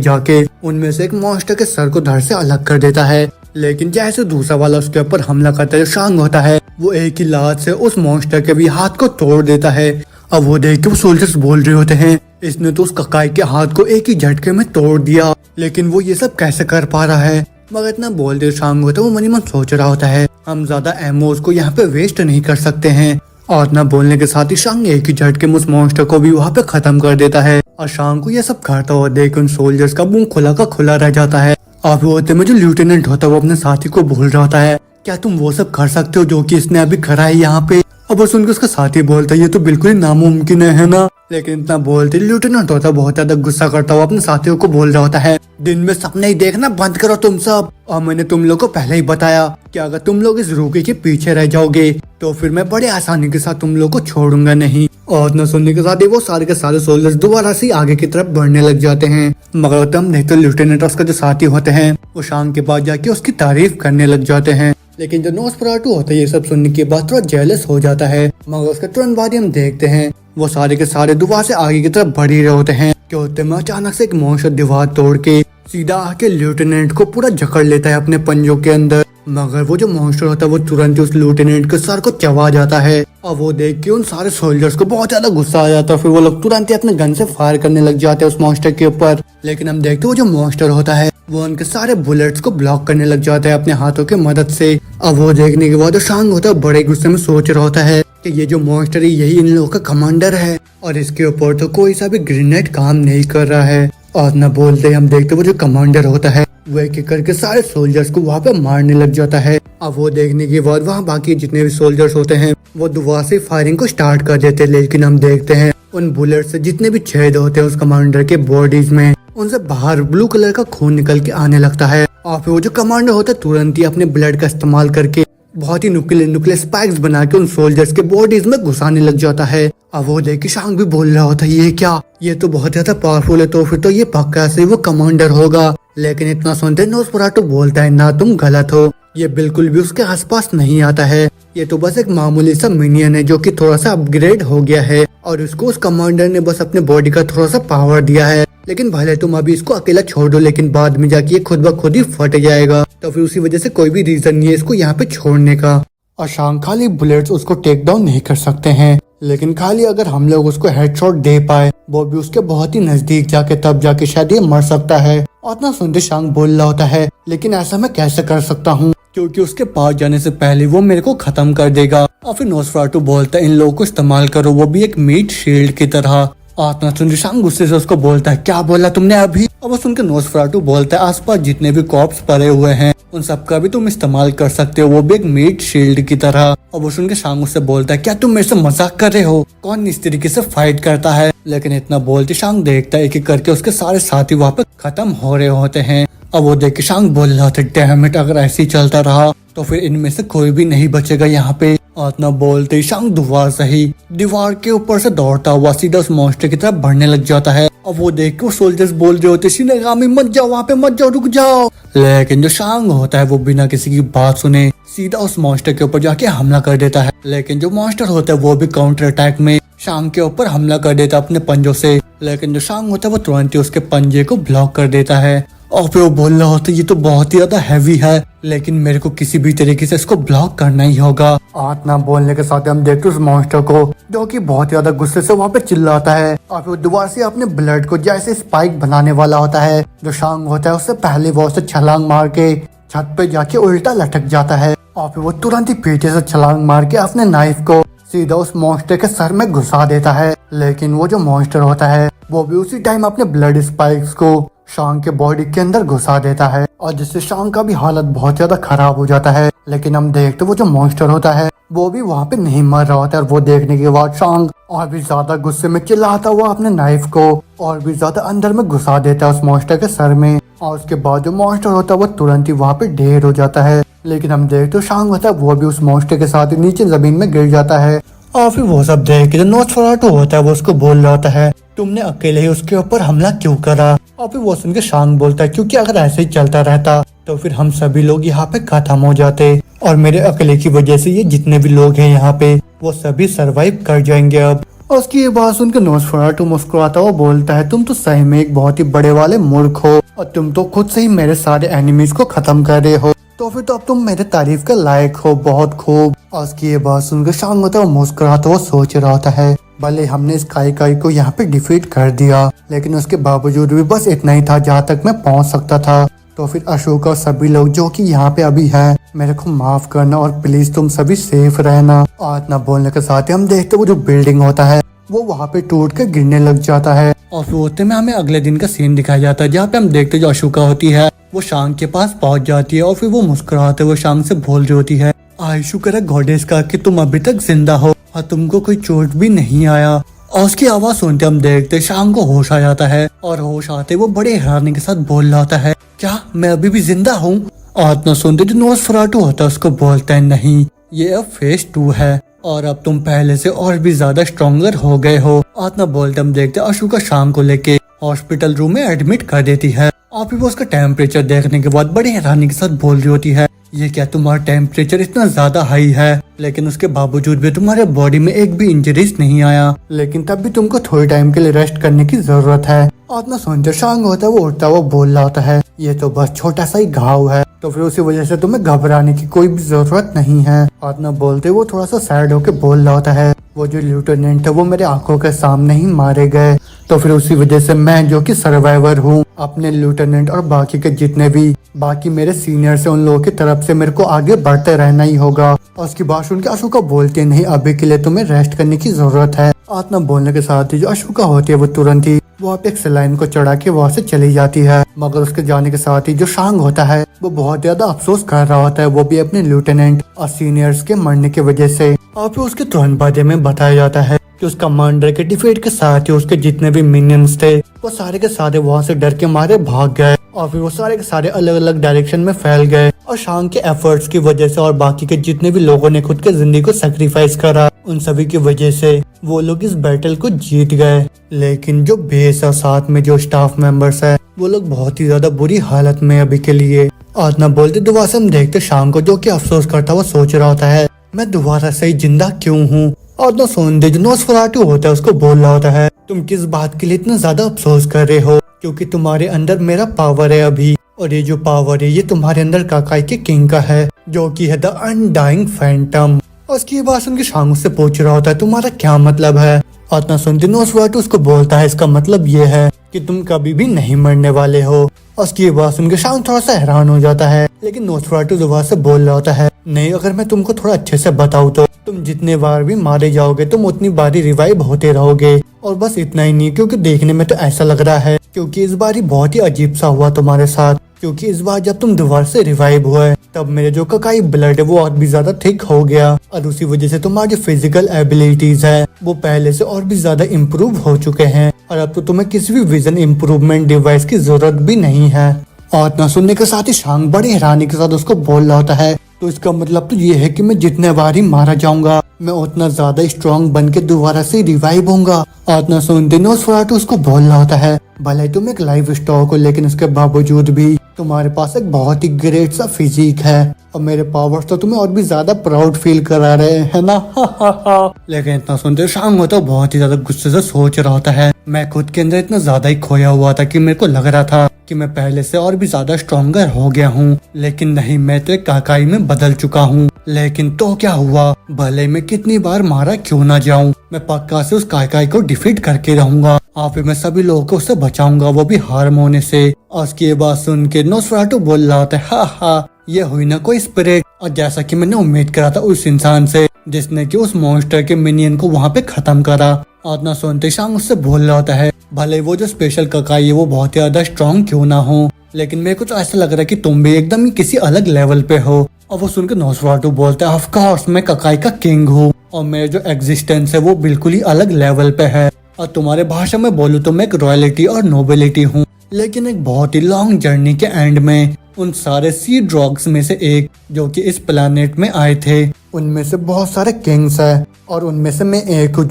S1: जाके उनमें से एक मॉन्स्टर के सर को धड़ से अलग कर देता है। लेकिन जैसे दूसरा वाला उसके ऊपर हमला करता है जो शांग होता है वो एक ही लात से उस मॉन्स्टर के भी हाथ को तोड़ देता है। अब वो देख के वो सोल्जर्स बोल रहे होते हैं, इसने तो उस ककाई के हाथ को एक ही झटके में तोड़ दिया, लेकिन वो ये सब कैसे कर पा रहा है। मगर इतना बोलते शांग होता है वो मन ही मन सोच रहा होता है, हम ज्यादा एमोज को यहाँ पे वेस्ट नहीं कर सकते हैं। और इतना बोलने के साथ ही शांग एक ही झटके में उस मॉन्स्टर को भी वहाँ पे खत्म कर देता है और शांग को ये सब करता हुआ देख उन सोल्जर्स का मुंह खुला का खुला रह जाता है। और वो होते में जो लेफ्टिनेंट होता है वो अपने साथी को बोल रहा होता है, क्या तुम वो सब कर सकते हो जो कि इसने अभी करा है यहाँ पे। अब वो सुनकर उसका साथी बोलता है ये तो बिल्कुल ही नामुमकिन है ना। लेकिन इतना बोलते लेफ्टिनेंट होता बहुत ज्यादा गुस्सा करता हुआ अपने साथियों को बोल रहा होता है दिन में सपने ही देखना बंद करो तुम सब। और मैंने तुम लोग को पहले ही बताया कि अगर तुम लोग इस रूकी के पीछे रह जाओगे तो फिर मैं बड़े आसानी के साथ तुम लोग को छोड़ूंगा नहीं। और न सुनने के साथ ही वो सारे के सारे सोल्जर्स दोबारा से आगे की तरफ बढ़ने लग जाते हैं। मगर तब नहीं तो लेफ्टिनेंट और उसका जो साथी होते हैं वो शांग के पास जाके उसकी तारीफ करने लग जाते हैं। लेकिन जो नोस्फेरातु होता है ये सब सुनने के बाद थोड़ा जेलस हो जाता है। मगर उसके तुरंत बाद ही हम देखते हैं वो सारे के सारे दोबारा से आगे की तरफ बढ़ ही रहे होते हैं कि होते में अचानक से एक मॉन्स्टर दीवार तोड़ के सीधा आके लेफ्टिनेंट को पूरा जकड़ लेता है अपने पंजों के अंदर। मगर वो जो मॉन्स्टर होता है वो तुरंत ही उस लेफ्टिनेंट के सर को चबा जाता है। और वो देख के उन सारे सोल्जर्स को बहुत ज्यादा गुस्सा आ जाता है। फिर वो लोग तुरंत ही अपने गन से फायर करने लग जाते हैं उस मॉन्स्टर के ऊपर। लेकिन हम देखते वो जो मॉन्स्टर होता है वो उनके सारे बुलेट्स को ब्लॉक करने लग जाता है अपने हाथों की मदद से। अब वो देखने के बाद शांग होता है बड़े गुस्से में सोच रहा होता है कि ये जो मॉन्स्टर है यही इन लोगों का कमांडर है और इसके ऊपर तो कोई सा भी ग्रेनेड काम नहीं कर रहा है। और न बोलते हम देखते वो जो कमांडर होता है वो एक एक करके सारे सोल्जर्स को वहाँ पे मारने लग जाता है। अब वो देखने के बाद वहाँ बाकी जितने भी सोल्जर्स होते हैं वो दोबारा से फायरिंग को स्टार्ट कर देते हैं। लेकिन हम देखते हैं उन बुलेट से जितने भी छेद होते हैं उस कमांडर के बॉडीज में उनसे बाहर ब्लू कलर का खून निकल के आने लगता है। और फिर वो जो कमांडर होता है तुरंत ही अपने ब्लड का इस्तेमाल करके बहुत ही नुकीले स्पाइक्स बना के उन सोल्जर्स के बॉडीज में घुसाने लग जाता है। अब वो देख के शांग भी बोल रहा होता है ये क्या, ये तो बहुत ज्यादा पावरफुल है तो फिर तो ये पक्का से वो कमांडर होगा। लेकिन इतना सुनते नोस्फेरातु बोलता है ना तुम गलत हो, ये बिल्कुल भी उसके आसपास नहीं आता है। ये तो बस एक मामूली सा मिनियन है जो कि थोड़ा सा अपग्रेड हो गया है और उसको उस कमांडर ने बस अपने बॉडी का थोड़ा सा पावर दिया है। लेकिन भले तुम अभी इसको अकेला छोड़ दो लेकिन बाद में जाके ये खुद ब खुद ही फट जाएगा। तो फिर उसी वजह से कोई भी रीजन नहीं है इसको यहाँ पे छोड़ने का। और शांग खाली बुलेट्स उसको टेक डाउन नहीं कर सकते हैं लेकिन खाली अगर हम लोग उसको हेडशॉट दे पाए वो भी उसके बहुत ही नजदीक जाके तब जाके शायद ये मर सकता है। और इतना सुनते शांग बोल रहा होता है लेकिन ऐसा मैं कैसे कर सकता हूँ क्योंकि उसके पास जाने से पहले वो मेरे को खत्म कर देगा। और फिर नोस्फेरातु बोलता है इन लोगों को इस्तेमाल करो वो भी एक मीट शील्ड की तरह। आत्मा सुन शांग गुस्से से उसको बोलता है क्या बोला तुमने अभी। अब वो सुनकर नोस्फेरातु बोलता है आसपास जितने भी कॉप्स पड़े हुए हैं उन सबका भी तुम इस्तेमाल कर सकते हो वो भी एक मीट शील्ड की तरह। और वो सुनकर शांग उससे बोलता है क्या तुम मेरे से मजाक कर रहे हो, कौन इस तरीके से फाइट करता है। लेकिन इतना बोलते शांग देखता है एक एक करके उसके सारे साथी वहाँ पे खत्म हो रहे होते हैं। अब वो देख के शांग बोल रहा था डैम इट, अगर ऐसे ही चलता रहा तो फिर इनमें से कोई भी नहीं बचेगा यहाँ पे। और इतना बोलते ही शांग दोबारा से ही दीवार के ऊपर से दौड़ता हुआ सीधा उस मॉन्स्टर की तरफ बढ़ने लग जाता है। अब वो देख के वो सोल्जर्स बोल रहे होते शिनागामी मत जाओ वहाँ पे मत जाओ रुक जाओ। लेकिन जो शांग होता है वो बिना किसी की बात सुने सीधा उस मॉन्स्टर के ऊपर जाके हमला कर देता है। लेकिन जो मॉन्स्टर होता है वो भी काउंटर अटैक में शांग के ऊपर हमला कर देता है अपने पंजों से। लेकिन जो शांग होता है वो तुरंत ही उसके पंजे को ब्लॉक कर देता है। और फिर वो बोल रहा होता है ये तो बहुत ही ज्यादा हैवी है लेकिन मेरे को किसी भी तरीके से इसको ब्लॉक करना ही होगा। आत्मा बोलने के साथ हम देखते उस मॉन्स्टर को जो कि बहुत ज्यादा गुस्से से वहाँ पे चिल्लाता है। और फिर दोबारा से अपने ब्लड को जैसे स्पाइक बनाने वाला होता है जो शांग होता है उससे पहले वो उसे छलांग मार के छत पे जाके उल्टा लटक जाता है। और फिर वो तुरंत ही पीछे से छलांग मार के अपने नाइफ को सीधा उस मॉन्स्टर के सर में घुसा देता है। लेकिन वो जो मॉन्स्टर होता है वो भी उसी टाइम अपने ब्लड स्पाइक्स को शांग के बॉडी के अंदर घुसा देता है और जिससे शांग का भी हालत बहुत ज्यादा खराब हो जाता है। लेकिन हम देखते वो जो मॉन्स्टर होता है वो भी वहाँ पे नहीं मर रहा होता है। और वो देखने के बाद शांग और भी ज्यादा गुस्से में चिल्लाता हुआ अपने नाइफ को और भी ज्यादा अंदर में घुसा देता है उस मॉन्स्टर के सर में। और उसके बाद जो मॉन्स्टर होता है वो तुरंत ही वहाँ पे ढेर हो जाता है। लेकिन हम देखते शांग होता है वो भी उस मॉन्स्टर के साथ नीचे जमीन में गिर जाता है। और फिर वो सब देख के जो नोस्फेरातु होता है वो उसको बोल रहा होता है तुमने अकेले ही उसके ऊपर हमला क्यों करा। और फिर वो सुन के शांग बोलता है क्योंकि अगर ऐसे ही चलता रहता तो फिर हम सभी लोग यहाँ पे खत्म हो जाते और मेरे अकेले की वजह से ये जितने भी लोग हैं यहाँ पे वो सभी सरवाइव कर जाएंगे अब। और उसकी ये बात सुनकर नोस्फेरातु मुस्कुराता हुआ बोलता है तुम तो सही में एक बहुत ही बड़े वाले मूर्ख हो और तुम तो खुद से ही मेरे सारे एनिमीज को खत्म कर रहे हो तो फिर तो अब तुम मेरे तारीफ के लायक हो, बहुत खूब। और उसकी ये बात सुनकर शांग होता है वो मुस्कुराता हुआ सोच रहा होता है भले हमने इस काई को यहाँ पे डिफीट कर दिया लेकिन उसके बावजूद भी बस इतना ही था जहाँ तक मैं पहुँच सकता था। तो फिर अशोक और सभी लोग जो कि यहाँ पे अभी है मेरे को माफ करना और प्लीज तुम सभी सेफ रहना। और इतना बोलने के साथ ही हम देखते वो जो बिल्डिंग होता है वो वहाँ पे टूट कर गिरने लग जाता है। और फिर होते में हमें अगले दिन का सीन दिखाया जाता है जहाँ पे हम देखते जो अशोका होती है वो शांग के पास पहुँच जाती है और फिर वो मुस्कुराते हुए शांग से बोल रही होती है आई शुक्र है गॉडेस का कि तुम अभी तक जिंदा हो और तुमको कोई चोट भी नहीं आया। और उसकी आवाज सुनते हम देखते शांग को होश आ जाता है और होश आते वो बड़े हैरानी के साथ बोल रहा होता है, क्या मैं अभी भी जिंदा हूँ? और इतना सुनते जो नोसफेराटु होता है उसको बोलता है, नहीं, ये अब फेज 2 है और अब तुम पहले से और भी ज्यादा स्ट्रॉन्गर हो गए हो। आत्मा बोलते हम देखते अशोका शांग को लेके हॉस्पिटल रूम में एडमिट कर देती है और फिर वो उसका टेम्परेचर देखने के बाद बड़ी हैरानी के साथ बोल रही होती है, ये क्या तुम्हारा टेम्परेचर इतना ज्यादा हाई है, लेकिन उसके बावजूद भी तुम्हारे बॉडी में एक भी इंजरीज नहीं आया, लेकिन तब भी तुमको थोड़ी टाइम के लिए रेस्ट करने की जरूरत है। आत्मा सुनते शांग होता है वो उठता वो बोल रहा होता है, ये तो बस छोटा सा ही घाव है, तो फिर उसी वजह से तुम्हें घबराने की कोई भी जरूरत नहीं है। आत्मा बोलते वो थोड़ा सा सैड होके बोल रहा होता है, वो जो लेफ्टिनेंट है वो मेरे आंखों के सामने ही मारे गए, तो फिर उसी वजह से मैं जो कि सर्वाइवर हूँ, अपने लेफ्टिनेंट और बाकी के जितने भी बाकी मेरे सीनियर्स हैं उन लोगों की तरफ से मेरे को आगे बढ़ते रहना ही होगा। और उसकी बात सुन के अशोका बोलते नहीं, अभी के लिए तुम्हें रेस्ट करने की जरूरत है। आत्मा बोलने के साथ ही जो अशोका होती है वो तुरंत ही वो आप एक सलाइन को चढ़ा के वहाँ से चली जाती है, मगर उसके जाने के साथ ही जो शांग होता है वो बहुत ज्यादा अफसोस कर रहा होता है, वो भी अपने लेफ्टिनेंट और सीनियर्स के मरने की वजह से। और फिर उसके तुरंत बाद में बताया जाता है कि उस कमांडर के डिफीट के साथ ही उसके जितने भी मिनियंस थे वो सारे के सारे वहाँ से डर के मारे भाग गए और फिर वो सारे के सारे अलग अलग डायरेक्शन में फैल गए। और शांग के एफर्ट्स की वजह से और बाकी के जितने भी लोगों ने खुद के जिंदगी को सेक्रीफाइस करा उन सभी की वजह से वो लोग इस बैटल को जीत गए। लेकिन जो बेस और साथ में जो स्टाफ मेंबर्स है वो लोग बहुत ही ज्यादा बुरी हालत में अभी के लिए। आत्मा बोलते दोबारा से हम देखते शांग को जो कि अफसोस करता वो सोच रहा होता है, मैं दोबारा से ही जिंदा क्यों हूँ। और ना सोंदे जो नोसफेराटु होता है उसको बोल रहा होता है, तुम किस बात के लिए इतना ज्यादा अफसोस कर रहे हो, क्योंकि तुम्हारे अंदर मेरा पावर है अभी, और ये जो पावर है ये तुम्हारे अंदर काकाई के किंग का है जो कि है द अनडाइंग फैंटम। और उसकी बात सुन के शांग उससे पूछ रहा होता है, तुम्हारा क्या मतलब है? और ना सुनते नोसफेराटु उसको बोलता है, इसका मतलब ये है कि तुम कभी भी नहीं मरने वाले हो। और उसकी बात सुन के शांग थोड़ा सा हैरान हो जाता है, लेकिन नोसफेराटु दोबारा से बोल रहा होता है, नहीं, अगर मैं तुमको थोड़ा अच्छे से बताऊँ तो तुम जितने बार भी मारे जाओगे तुम उतनी बार ही रिवाइव होते रहोगे। और बस इतना ही नहीं, क्योंकि देखने में तो ऐसा लग रहा है क्योंकि इस बार ही बहुत ही अजीब सा हुआ तुम्हारे साथ, क्योंकि इस बार जब तुम दोबारा से रिवाइव हुए तब मेरे जो ककाई ब्लड है वो और भी ज्यादा थिक हो गया और उसी वजह से तुम्हारी जो फिजिकल एबिलिटीज है वो पहले से और भी ज्यादा इम्प्रूव हो चुके हैं और अब तो तुम्हें किसी भी विजन इम्प्रूवमेंट डिवाइस की जरूरत भी नहीं है। और ना सुनने के साथ ही शांग बड़ी हैरानी के साथ उसको बोल रहा होता है, तो इसका मतलब तो ये है कि मैं जितने बार ही मारा जाऊंगा मैं उतना ज्यादा स्ट्रॉन्ग बन के दोबारा से रिवाइव होऊंगा। और ना सुनते नोसफेराटु उसको बोल रहा होता है, भले तुम एक लाइफ स्टॉक हो लेकिन उसके बावजूद भी तुम्हारे पास एक बहुत ही ग्रेट सा फिजिक है और मेरे पावर्स तो तुम्हें और भी ज्यादा प्राउड फील करा रहे हैं ना। लेकिन इतना सुनते शांग होता है बहुत ही ज्यादा गुस्से से सोच रहा होता है, मैं खुद के अंदर इतना ज्यादा ही खोया हुआ था कि मेरे को लग रहा था कि मैं पहले से और भी ज्यादा स्ट्रॉन्गर हो गया हूँ, लेकिन नहीं, मैं तो एक काकाई में बदल चुका हूँ। लेकिन तो क्या हुआ, भले मैं कितनी बार मारा क्यों ना जाऊँ, मैं पक्का से उस काकाई को डिफीट करके रहूंगा और फिर मैं सभी लोगों को उससे बचाऊंगा, वो भी हार होने से। और उसकी ये बात सुन के नोसफेराटु बोल रहा था, हा, ये हुई ना कोई स्पिरिट, और जैसा कि मैंने उम्मीद करा था उस इंसान से जिसने कि उस मॉन्स्टर के मिनियन को वहाँ पे खत्म करा। और ना सुनते शांग उससे बोल रहा होता है, भले वो जो स्पेशल ककाई है वो बहुत ही ज्यादा स्ट्रॉन्ग क्यों ना हो, लेकिन मेरे को तो ऐसा लग रहा है कि तुम भी एकदम ही किसी अलग लेवल पे हो। और वो सुनकर नोसफेराटु बोलता है, ऑफ कोर्स मैं ककाई का किंग हूँ और मेरा जो एग्जिस्टेंस है वो बिल्कुल ही अलग लेवल पे है, और तुम्हारे भाषा में बोलूँ तो मैं एक रॉयलिटी और नोबिलिटी हूँ। लेकिन एक बहुत ही लॉन्ग जर्नी के एंड में उन सारे सी ड्रॉग्स में से एक जो कि इस प्लेनेट में आए थे उनमें से बहुत सारे किंग्स है और उनमें से मैं एक हूँ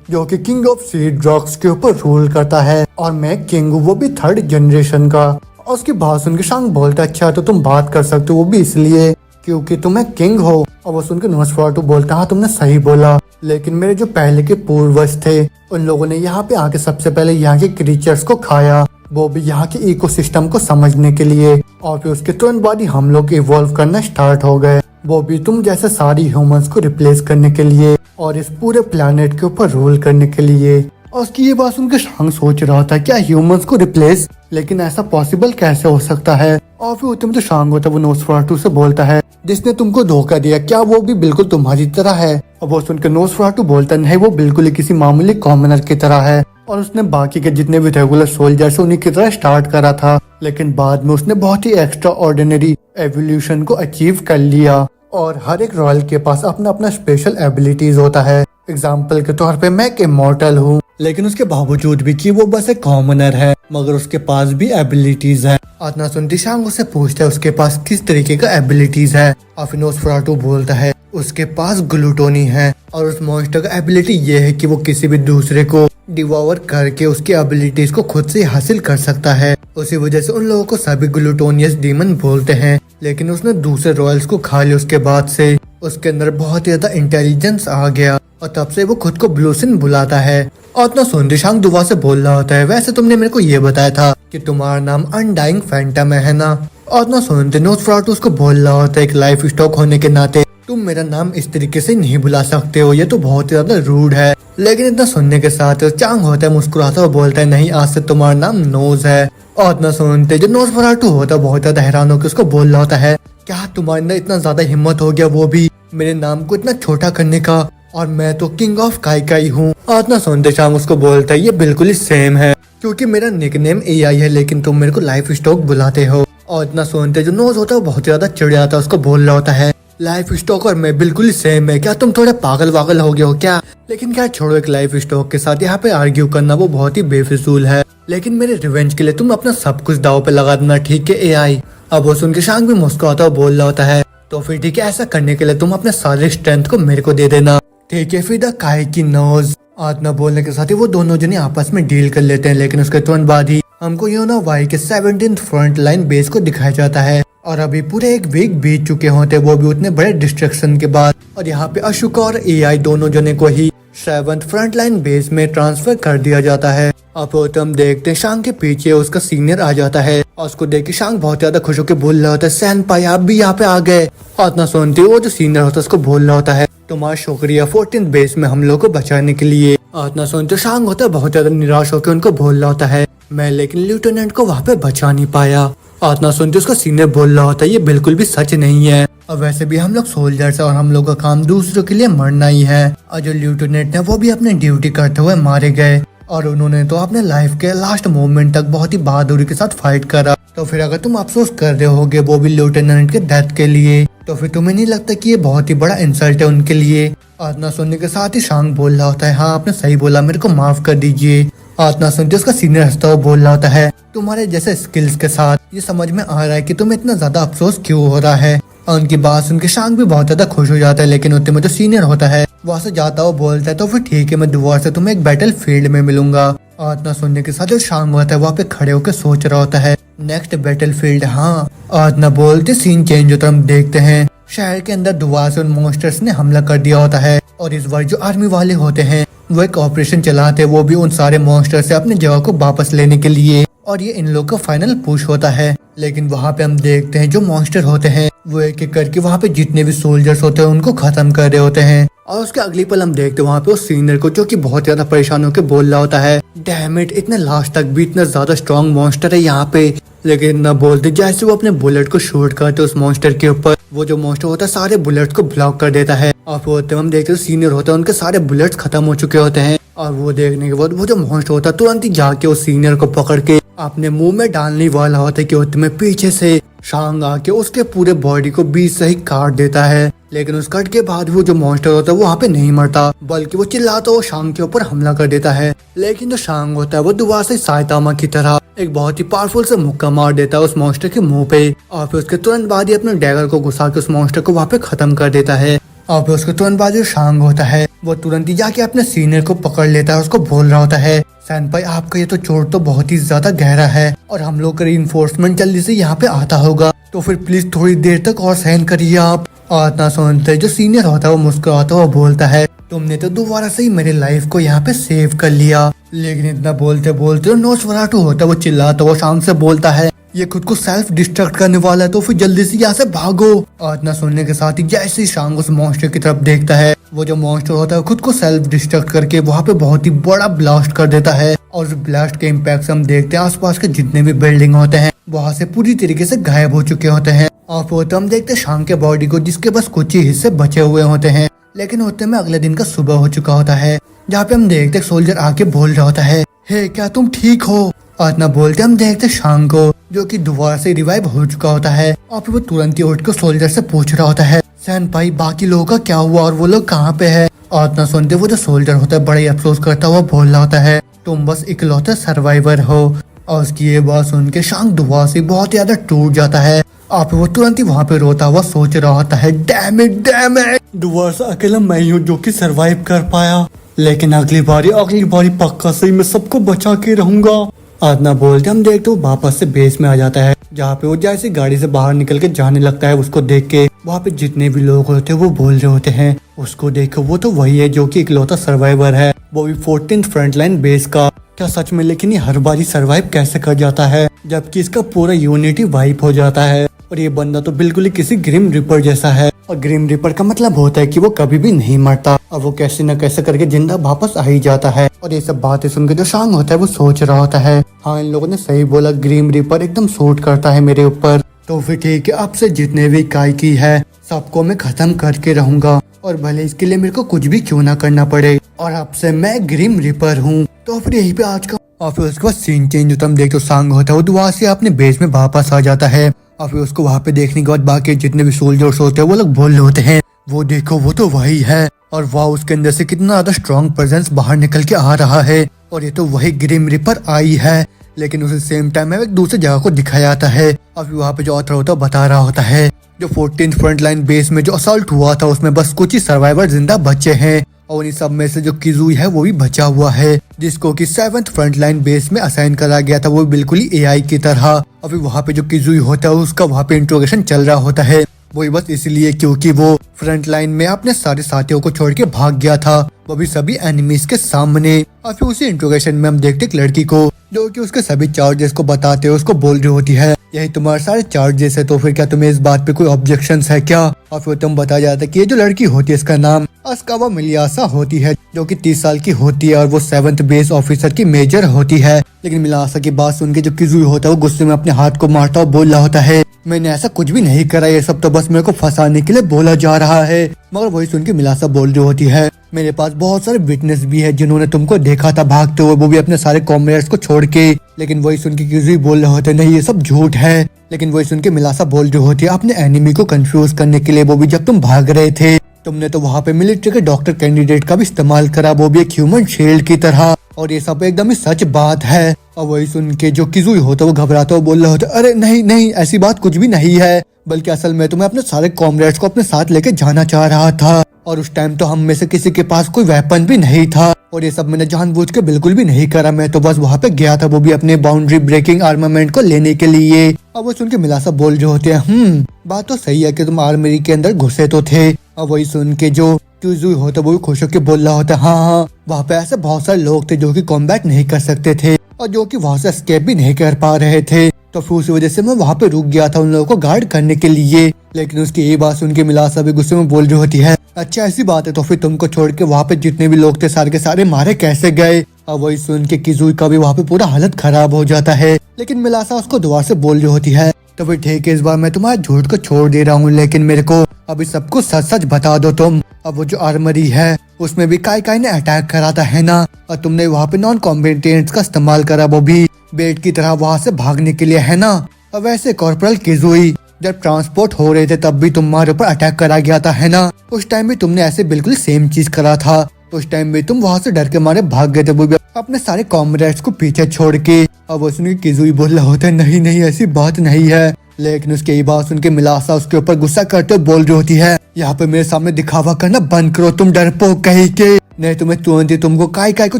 S1: जो कि किंग ऑफ सी ड्रॉग्स के ऊपर रूल करता है, और मैं किंग हूँ वो भी 3rd जनरेशन का। और उसकी बात सुन के शांग बोलता है, अच्छा तो तुम बात कर सकते हो वो भी इसलिए क्योंकि तुम एक किंग हो। और वो सुनकर नोसफेराटु बोलता, हाँ तुमने सही बोला, लेकिन मेरे जो पहले के पूर्वज थे उन लोगों ने यहाँ पे आके सबसे पहले यहाँ के क्रीचर्स को खाया, वो भी यहाँ के इकोसिस्टम को समझने के लिए, और फिर उसके तुरंत बाद ही हम लोग इवॉल्व करना स्टार्ट हो गए, वो भी तुम जैसे सारी ह्यूमंस को रिप्लेस करने के लिए और इस पूरे प्लेनेट के ऊपर रूल करने के लिए। और उसकी ये बात सुनकर शांग सोच रहा था, क्या ह्यूमंस को रिप्लेस, लेकिन ऐसा पॉसिबल कैसे हो सकता है। और फिर उतने में तो शांग होता है वो नोसफेराटु से बोलता है, जिसने तुमको धोखा दिया क्या वो भी बिल्कुल तुम्हारी तरह है। और वो सुनकर नोसफेराटु बोलता नहीं, वो बिल्कुल ही किसी मामूली कॉमनर की तरह है और उसने बाकी के जितने भी रेगुलर सोल्जर्स उन्हीं की तरह स्टार्ट करा था, लेकिन बाद में उसने बहुत ही एक्स्ट्रा ऑर्डिनरी एवोल्यूशन को अचीव कर लिया। और हर एक रॉयल के पास अपना अपना स्पेशल एबिलिटीज होता है, एग्जाम्पल के तौर पे मैं एक इमॉर्टल हूँ, लेकिन उसके बावजूद भी कि वो बस एक कॉमनर है, मगर उसके पास भी एबिलिटीज है। आतना सुनती शांग उससे पूछता है उसके पास किस तरीके का एबिलिटीज है। और फिर नोस्फेराटू बोलता है उसके पास ग्लूटोनी है, और उस मॉन्स्टर का एबिलिटी ये है कि वो किसी भी दूसरे को डिवोर करके उसकी एबिलिटीज को खुद से हासिल कर सकता है। उसी वजह से उन लोगों को सभी ग्लूटोनियस डीमन बोलते हैं। लेकिन उसने दूसरे रॉयल्स को खा लिया, उसके बाद से उसके अंदर बहुत ज्यादा इंटेलिजेंस आ गया, और तब से वो खुद को ब्लूसिन बुलाता है। और इतना सुनते शांग दुआ से बोल रहा होता है, वैसे तुमने मेरे को ये बताया था कि तुम्हारा नाम अनडाइंग फैंटम है ना। और इतना सुनते नोस्फेराटू उसको बोल रहा होता है, एक लाइफ स्टॉक होने के नाते तुम मेरा नाम इस तरीके से नहीं बुला सकते हो, ये तो बहुत ही ज्यादा रूड है। लेकिन इतना सुनने के साथ चांग होता है मुस्कुराता हुआ बोलता है, नहीं आज से तुम्हारा नाम नोज है। और इतना सुनते जो नोस्फेराटू होता है बहुत ज्यादा हैरान होकर उसको बोल रहा होता है, क्या तुम्हारे अंदर इतना ज्यादा हिम्मत हो गया, वो भी मेरे नाम को इतना छोटा करने का, और मैं तो किंग ऑफ काई हूँ। और इतना सुनते शांग उसको बोलता है, ये बिल्कुल ही सेम है, क्योंकि मेरा निकनेम एआई है, लेकिन तुम मेरे को लाइफ स्टॉक बुलाते हो। और इतना सुनते जो नोज होता है वो बहुत ज्यादा चिढ़ जाता है, उसको बोल रहा होता है, लाइफ स्टॉक और मैं बिल्कुल ही सेम है, क्या तुम थोड़े पागल वागल हो गए हो क्या। लेकिन क्या छोड़ो, एक लाइफ स्टॉक के साथ यहाँ पे आर्ग्यू करना वो बहुत ही बेफिजूल है। लेकिन मेरे रिवेंज के लिए तुम अपना सब कुछ दाव पे लगा देना, ठीक है एआई। अब वो सुन के शांग भी मुस्कुराता हुआ बोल रहा होता है, तो फिर ठीक है, ऐसा करने के लिए तुम अपने सारे स्ट्रेंथ को मेरे को दे देना, ठीक है। फिर द काई की नोज आतना बोलने के साथ ही वो दोनों जने आपस में डील कर लेते हैं। लेकिन उसके तुरंत बाद ही हमको योना वाई के 17th फ्रंट लाइन बेस को दिखाया जाता है, और अभी पूरे एक वीक बीत चुके होते, वो भी उतने बड़े डिस्ट्रक्शन के बाद। और यहाँ पे अशोका और एआई दोनों जने को ही 7th फ्रंट लाइन बेस में ट्रांसफर कर दिया जाता है। अब तो हम देखते हैं शांग के पीछे उसका सीनियर आ जाता है, और उसको देख के शांग बहुत ज्यादा खुश होकर बोल रहा होता है, सेनपाई आप भी यहाँ पे आ गए। और इतना सुनते वो जो सीनियर होता है उसको बोल रहा होता है, तुम्हारा शुक्रिया 14th बेस में हम लोग को बचाने के लिए। और इतना सुनते शांग होता है बहुत ज्यादा निराश होकर उनको बोल रहा होता है, मैं लेकिन लेफ्टिनेंट को वहाँ पे बचा नहीं पाया। और इतना सुनते उसका सीनियर बोल रहा होता है, ये बिल्कुल भी सच नहीं है, और वैसे भी हम लोग सोल्जर्स हैं और हम लोग का काम दूसरों के लिए मरना ही है। और जो लेफ्टिनेंट है वो भी अपनी ड्यूटी करते हुए मारे गए, और उन्होंने तो अपने लाइफ के लास्ट मोमेंट तक बहुत ही बहादुरी के साथ फाइट करा। तो फिर अगर तुम अफसोस कर रहे होगे वो भी लेफ्टिनेंट के डेथ के लिए, तो फिर तुम्हें नहीं लगता कि ये बहुत ही बड़ा इंसल्ट है उनके लिए। आतना सुनने के साथ ही शांग बोल रहा होता है, हाँ आपने सही बोला, मेरे को माफ कर दीजिए। आतना सुनते उसका सीनियर हंसता हुआ बोल रहा होता है, तुम्हारे जैसे स्किल्स के साथ ये समझ में आ रहा है कि तुम्हें इतना ज्यादा अफसोस क्यों हो रहा है। और उनकी बात सुन के शांग भी बहुत ज्यादा खुश हो जाता है। लेकिन उतने में जो सीनियर होता है वहाँ से जाता हुआ बोलता है, तो फिर ठीक है, मैं दोबारा से तुम्हें एक बैटल फील्ड में मिलूंगा। और इतना सुनने के साथ जो शांग होता है वहाँ पे खड़े होकर सोच रहा होता है, नेक्स्ट बैटल फील्ड, हाँ। और इतना बोलते सीन चेंज होता हम देखते हैं शहर के अंदर दोबारा से उन मॉन्स्टर्स ने हमला कर दिया होता है, और इस बार जो आर्मी वाले होते हैं वो एक ऑपरेशन चलाते हैं, वो भी उन सारे मॉन्स्टर से अपनी जगह को वापस लेने के लिए, और ये इन लोग का फाइनल पुश होता है। लेकिन वहाँ पे हम देखते हैं जो मॉन्स्टर होते हैं वो एक एक करके वहाँ पे जितने भी सोल्जर्स होते हैं उनको खत्म कर रहे होते हैं। और उसके अगली पल हम देखते हैं वहाँ पे उस सीनियर को जो कि बहुत ज्यादा परेशान होकर बोल रहा होता है, डैम इट, इतने लास्ट तक भी इतना ज्यादा स्ट्रॉन्ग मॉन्स्टर है यहाँ पे। लेकिन न बोलते जैसे वो अपने बुलेट को शूट करते उस मॉन्स्टर के ऊपर, वो जो मॉन्स्टर होता है सारे बुलेट्स को ब्लॉक कर देता है। और फिर हम देखते हैं सीनियर होता है उनके सारे बुलेट्स खत्म हो चुके होते हैं, और वो देखने के बाद वो जो मॉन्स्टर होता है तुरंत ही जाके उस सीनियर को पकड़ के अपने मुंह में डालने वाला होता है कि उतने पीछे से शांग आके उसके पूरे बॉडी को बीच से ही काट देता है। लेकिन उस कट के बाद वो जो मॉन्स्टर होता है वो वहाँ पे नहीं मरता, बल्कि वो चिल्लाता वो शांग के ऊपर हमला कर देता है। लेकिन जो शांग होता है वो दोबारा से साइतामा की तरह एक बहुत ही पावरफुल से मुक्का मार देता है उस मॉन्स्टर के मुंह पे, और फिर उसके तुरंत बाद ही अपने डैगर को घुसा के उस मॉन्स्टर को वहाँ पे खत्म कर देता है। और फिर उसके तुरंत बाद जो शांग होता है वो तुरंत ही जाके अपने सीनियर को पकड़ लेता है, उसको बोल रहा होता है, सैनपाई आपका ये तो चोट तो बहुत ही ज्यादा गहरा है, और हम लोग का रीइंफोर्समेंट जल्दी से यहाँ पे आता होगा, तो फिर प्लीज थोड़ी देर तक और सहन करिए आप। और इतना सुनते जो सीनियर होता है वो मुस्कुराता हुआ बोलता है, तुमने तो दोबारा से ही मेरी लाइफ को यहाँ पे सेव कर लिया। लेकिन इतना बोलते बोलते नोस्फेराटू होता है वो चिल्लाता वो शांग से बोलता है, ये खुद को सेल्फ डिस्ट्रक्ट करने वाला है, तो फिर जल्दी से यहाँ से भागो। और इतना सुनने के साथ ही जैसे ही शांग उस मॉन्स्टर की तरफ देखता है, वो जो मॉन्स्टर होता है खुद को सेल्फ डिस्ट्रक्ट करके वहाँ पे बहुत ही बड़ा ब्लास्ट कर देता है। और उस ब्लास्ट के इम्पैक्ट से हम देखते हैं आसपास के जितने भी बिल्डिंग होते हैं वहाँ से पूरी तरीके से गायब हो चुके होते हैं। और फिर तो हम देखते हैं शांग के बॉडी को जिसके बस कुछ ही हिस्से बचे हुए होते हैं। लेकिन होते में अगले दिन का सुबह हो चुका होता है, जहाँ पे हम देखते सोल्जर आके बोल रहा होता है, हे क्या तुम ठीक हो। और इतना बोलते हम देखते शांग को जो कि दोबारा से रिवाइव हो चुका होता है, और फिर वो तुरंत ही उठ कर सोल्जर से पूछ रहा होता है, सैनपाई बाकी लोगों का क्या हुआ और वो लोग कहाँ पे है। आतना सुनते वो जो सोल्जर होता है बड़े अफसोस करता हुआ बोल रहा होता है, तुम बस इकलौते सर्वाइवर हो। और उसकी ये बात सुन के शांग दुआसी बहुत ज्यादा टूट जाता है। आप वो तुरंत ही वहाँ पे रोता हुआ सोच रहा होता है, डैम इट दुआसा अकेला मैं ही हूँ जो कि सरवाइव कर पाया, लेकिन अगली बारी पक्का सही मैं सबको बचा के रहूंगा। आदना बोलते हम देखते वो वापस से बेस में आ जाता है, जहाँ पे वो जैसे गाड़ी से बाहर निकल के जाने लगता है। उसको देख के वहाँ पे जितने भी लोग होते हैं वो बोल रहे होते हैं, उसको देखो वो तो वही है जो कि इकलौता सर्वाइवर है, वो भी 14th फ्रंटलाइन बेस का। क्या सच में? लेकिन ये हर बारी सर्वाइव कैसे कर जाता है जबकि इसका पूरा यूनिटी वाइप हो जाता है। और ये बंदा तो बिल्कुल ही किसी ग्रिम रिपर जैसा है, और ग्रिम रिपर का मतलब होता है कि वो कभी भी नहीं मरता, और वो कैसे न कैसे करके जिंदा वापस आ ही जाता है। और ये सब बातें सुनकर जो शांग होता है वो सोच रहा होता है, हाँ इन लोगों ने सही बोला, ग्रिम रिपर एकदम सूट करता है मेरे ऊपर। तो फिर ठीक है, अब से जितने भी काइकी है सबको मैं खत्म करके रहूंगा, और भले इसके लिए मेरे को कुछ भी क्यों ना करना पड़े, और अब से मैं ग्रिम रिपर हूँ। तो फिर यही पे आज का और फिर उसके बाद सीन चेंज होता है। हम देखते शांग होता है वो दुआ से अपने बेस में वापस आ जाता है, और फिर उसको वहाँ पे देखने के बाद बाकी जितने भी सोल्जर्स होते हैं वो लोग बोल रहे होते हैं, वो देखो वो तो वही है, और वाह उसके अंदर से कितना ज्यादा स्ट्रॉन्ग प्रेजेंस बाहर निकल के आ रहा है, और ये तो वही ग्रिम रिपर आई है। लेकिन उसे सेम टाइम में एक दूसरी जगह को दिखाया जाता है, और फिर वहाँ पे जो ऑथर होता है बता रहा होता है जो 14th फ्रंटलाइन बेस में जो असॉल्ट हुआ था उसमें बस कुछ ही सर्वाइवर जिंदा बचे हैं, और इन सब में से जो किजुई है वो भी बचा हुआ है, जिसको कि 7th फ्रंटलाइन बेस में असाइन करा गया था, वो बिल्कुल ही एआई की तरह। और फिर वहाँ पे जो किजुई होता है उसका वहाँ पे इंट्रोगेशन चल रहा होता है, वही बस इसलिए क्योंकि वो फ्रंट लाइन में अपने सारे साथियों को छोड़ के भाग गया था, वो भी सभी एनिमीज के सामने। और फिर उसी इंट्रोगेशन में हम देखते एक लड़की को जो कि उसके सभी चार्जेस को बताते हुए उसको बोल रही होती है, यही तुम्हारे सारे चार्जेस है, तो फिर क्या तुम्हें इस बात पे कोई ऑब्जेक्शंस है क्या? और फिर तुम बताया जाता है कि ये जो लड़की होती है इसका नाम अस्कावा मिलियासा होती है, जो कि 30 साल की होती है, और वो 7th बेस ऑफिसर की मेजर होती है। लेकिन मिलियासा की बात सुन के जो किजुई होता है वो गुस्से में अपने हाथ को मारता और बोल रहा होता है, मैंने ऐसा कुछ भी नहीं करा, ये सब तो बस मेरे को फंसाने के लिए बोला जा रहा है। मगर वही सुन के मिलियासा बोल रही होती है, मेरे पास बहुत सारे विटनेस भी है जिन्होंने तुमको देखा था भागते हुए, वो भी अपने सारे कॉमरेड्स को छोड़ के। लेकिन वही सुन के किजुई बोल रहे होते नहीं ये सब झूठ है। लेकिन वही सुन के मिलियासा बोल रही होती है, अपने एनिमी को कंफ्यूज करने के लिए, वो भी जब तुम भाग रहे थे तुमने तो वहाँ पे मिलिट्री के डॉक्टर कैंडिडेट का भी इस्तेमाल करा, वो भी एक ह्यूमन शील्ड की तरह, और ये सब एकदम ही सच बात है। और वही सुन के जो किजुई होता वो घबराता वो बोल रहा होता, अरे नहीं नहीं ऐसी बात कुछ भी नहीं है, बल्कि असल में तो मैं अपने सारे कॉमरेड्स को अपने साथ लेके जाना चाह रहा था, और उस टाइम तो हम में से किसी के पास कोई वेपन भी नहीं था, और ये सब मैंने जानबूझ के बिल्कुल भी नहीं करा, मैं तो बस वहाँ पे गया था, वो भी अपने बाउंड्री ब्रेकिंग आर्मामेंट को लेने के लिए। और वो सुन के मिलियासा बोल रहे होते हैं, बात तो सही है कि तुम आर्मरी के अंदर घुसे तो थे। और वही सुन के जो किजुई होता वो खुश होकर बोल रहा होता, हाँ वहाँ पे ऐसे बहुत सारे लोग थे जो कि कॉम्बैट नहीं कर सकते थे, और जो कि वहाँ से एस्केप भी नहीं कर पा रहे थे, तो फिर उसी वजह से मैं वहाँ पे रुक गया था उन लोगों को गार्ड करने के लिए। लेकिन उसकी ये बात सुन के मिलियासा भी गुस्से में बोल रही होती है, अच्छा ऐसी बात है, तो फिर तुमको छोड़ के वहाँ पे जितने भी लोग थे सारे के सारे मारे कैसे गए? और वही सुन के किजुई का भी वहाँ पे पूरा हालत खराब हो जाता है। लेकिन मिलियासा उसको दुआ से बोल रही होती है, तो फिर ठीक है इस बार मैं तुम्हारे झूठ को छोड़ दे रहा हूँ, लेकिन मेरे को अभी सब कुछ सच सच बता दो तुम। अब वो जो आर्मरी है उसमें भी काई ने अटैक करा था है ना, और तुमने वहाँ पे नॉन कॉम्बेटेंट्स का इस्तेमाल करा, वो भी बेट की तरह वहाँ से भागने के लिए है ना। और वैसे कॉर्पोरल किजुई जब ट्रांसपोर्ट हो रहे थे तब भी तुम्हारे ऊपर अटैक करा गया था है ना, उस टाइम भी तुमने ऐसे बिल्कुल सेम चीज करा था, उस टाइम भी तुम वहाँ से डर के मारे भाग गए थे, वो भी अपने सारे कॉमरेड्स को पीछे छोड़ के। और वो सुन के किजुई बोल रहा होता है, नहीं नहीं ऐसी बात नहीं है। लेकिन उसकी ये बात सुन के मिलियासा उसके ऊपर गुस्सा करते हुए बोल रही होती है, यहाँ पे मेरे सामने दिखावा करना बंद करो, तुम डरपोक कहीं के, नहीं तुम्हें तुरंत ही तुमको काय को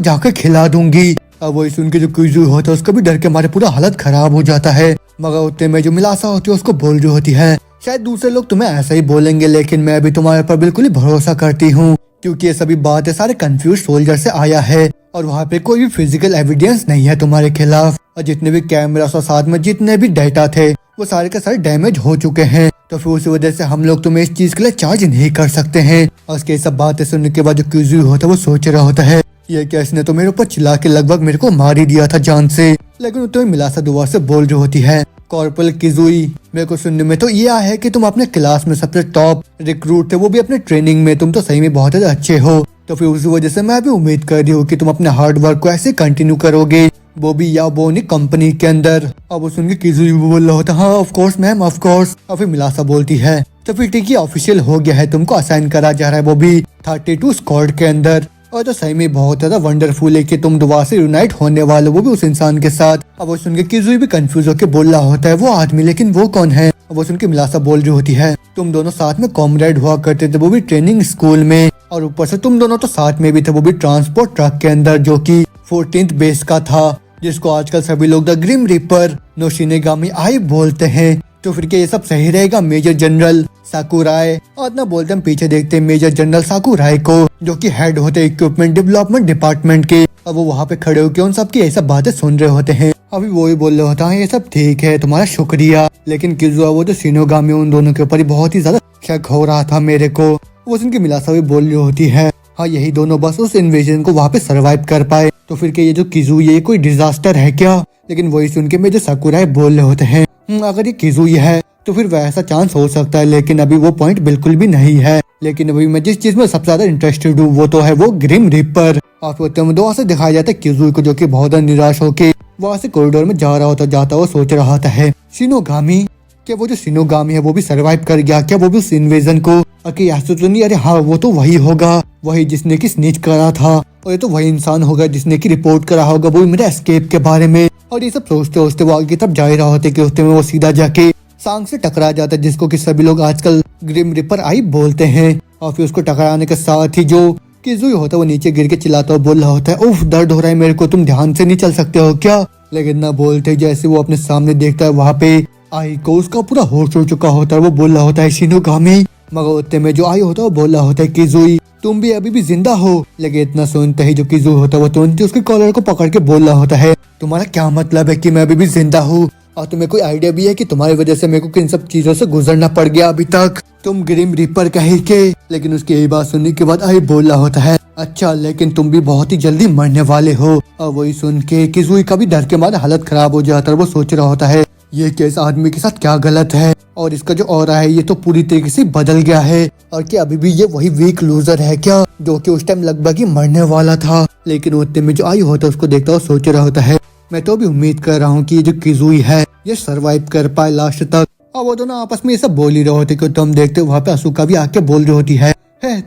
S1: जाकर खिला दूंगी। अब वही सुन के जो किजुई होता है उसका भी डर के मारे पूरा हालत खराब हो जाता है। मगर उतने में जो मिलियासा होती है उसको बोल रही होती है, शायद दूसरे लोग तुम्हें ऐसा ही बोलेंगे, लेकिन मैं भी तुम्हारे पर बिल्कुल ही भरोसा करती हूँ, क्योंकि ये सभी बातें सारे कंफ्यूज सोल्जर से आया है, और वहाँ पे कोई भी फिजिकल एविडेंस नहीं है तुम्हारे खिलाफ, और जितने भी कैमरास और साथ में जितने भी डेटा थे वो सारे के सारे डैमेज हो चुके हैं, तो फिर उसी वजह से हम लोग तुम्हें इस चीज के लिए चार्ज नहीं कर सकते हैं। और उसके सब बातें सुनने के बाद जो किजुई होता है वो सोच रहा होता है, ये क्या इसने तो मेरे ऊपर चिल्ला के लगभग मेरे को मार ही दिया था जान से। लेकिन तुम्हें मिलियासा दुआ से बोल रही होती है, कॉर्पोरल किजुई मेरे को सुनने में तो ये आया है कि तुम अपने क्लास में सबसे टॉप रिक्रूट थे, वो भी अपने ट्रेनिंग में, तुम तो सही में बहुत अच्छे हो, तो फिर उसी वजह से मैं भी उम्मीद कर रही हूँ कि तुम अपने हार्ड वर्क को ऐसे कंटिन्यू करोगे, वो भी याबोनी कंपनी के अंदर। अब वो सुन के किजुई बोल रहा होता, हाँ of course ma'am of course. और फिर मिलियासा बोलती है, तो फिर ठीक है, ऑफिशियल हो गया है, तुमको असाइन करा जा रहा है, वो भी 32 स्क्वाड के अंदर। और तो सही में बहुत ज्यादा वंडरफुल है कि तुम दोबारा से यूनाइट होने वाले हो, वो भी उस इंसान के साथ। अब वो सुन के किजुई भी कंफ्यूज होकर बोल रहा होता है वो आदमी, लेकिन वो कौन है? अब वो सुन के मिलासा बोल रही होती है तुम दोनों साथ में कॉमरेड हुआ करते थे, वो भी ट्रेनिंग स्कूल में, और ऊपर से तुम दोनों तो साथ में भी थे, वो भी ट्रांसपोर्ट ट्रक के अंदर, जो कि 14th बेस का था, जिसको आजकल सभी लोग द ग्रिम रिपर नो शिनेगामी आई बोलते हैं। तो फिर क्या ये सब सही रहेगा? मेजर जनरल साकुराई और ना बोलते हम पीछे देखते हैं मेजर जनरल साकुराई को, जो कि हेड होते इक्विपमेंट डेवलपमेंट डिपार्टमेंट के। अब वो वहाँ पे खड़े होकर उन सबकी ये सब बातें सुन रहे होते हैं। अभी वो ही बोल रहे होता है ये सब ठीक है, तुम्हारा शुक्रिया, लेकिन किजुआ वो तो शिनोगामी, उन दोनों के ऊपर ही बहुत ही ज्यादा शक हो रहा था मेरे को। वो उनकी मिलासा भी बोल रही होती है हाँ यही दोनों बस उस इन्वेजन को वहाँ पे सरवाइव कर पाए। तो फिर क्या ये जो किजू ये कोई डिजास्टर है क्या? लेकिन वही सुन के मेजर साकुराई बोल रहे होते हैं अगर ये किजू ये है तो फिर वैसा चांस हो सकता है, लेकिन अभी वो पॉइंट बिल्कुल भी नहीं है। लेकिन अभी मैं जिस चीज में सबसे ज्यादा इंटरेस्टेड हूँ वो तो है वो ग्रिम रिपर। और दोबारा से दिखाया जाता है किजू को, जो कि बहुत ज्यादा निराश होके वहाँ से कॉरिडोर में जा रहा होता, जाता हुआ सोच रहा है शिनोगामी, क्या वो जो शिनोगामी है वो भी सरवाइव कर गया क्या? वो भी उस इन्वेजन को ऐसे तो नहीं, अरे हाँ वो तो वही होगा, वही जिसने की स्नीच करा था, और ये तो वही इंसान होगा जिसने की रिपोर्ट करा होगा वो मेरे एस्केप के बारे में। और ये सब सोचते सोचते वो आगे की तरफ जा ही रहा होते कि उसमें वो सीधा जाके सांग से टकरा जाता है, जिसको कि सभी लोग आजकल ग्रिम रिपर आई बोलते हैं। और फिर उसको टकराने के साथ ही जो किजुई होता है वो नीचे गिर के चिल्लाता हुआ बोल रहा होता है उफ दर्द हो रहा है मेरे को, तुम ध्यान से नहीं चल सकते हो क्या? लेकिन ना बोलते जैसे वो अपने सामने देखता है वहाँ पे आई को उसका पूरा होश हो चुका होता है। वो बोल रहा होता है शिनोगामी, मगर उतने में जो आई होता है वो बोल रहा होता है किजुई तुम भी अभी भी जिंदा हो। लेकिन इतना सुनते ही जो किजुई होता है वो तुरंत उसके कॉलर को पकड़ के बोल रहा होता है तुम्हारा क्या मतलब है कि मैं अभी भी जिंदा हूँ? और तुम्हें कोई आइडिया भी है कि तुम्हारी वजह से मेरे को किन सब चीजों से गुजरना पड़ गया अभी तक? तुम ग्रिम रिपर कहीं के। लेकिन उसकी यही बात सुनने के बाद आई बोल रहा होता है अच्छा लेकिन तुम भी बहुत ही जल्दी मरने वाले हो। और वही सुन के किजुई का भी डर के मारे हालत खराब हो जाता है। वो सोच रहा होता है ये कैसे आदमी के साथ क्या गलत है, और इसका जो ऑरा है ये तो पूरी तरीके से बदल गया है, और क्या अभी भी ये वही वीक लूजर है क्या जो कि उस टाइम लगभग ही मरने वाला था? लेकिन उतने में जो आई होता है उसको देखता हुआ सोच रहा होता है मैं तो भी उम्मीद कर रहा हूँ कि ये जो किजुई है ये सरवाइव कर पाए लास्ट तक। और वो दोनों आपस में ये सब बोल ही रहे होते कि तुम देखते वहाँ पे असुका भी आके बोल रही होती है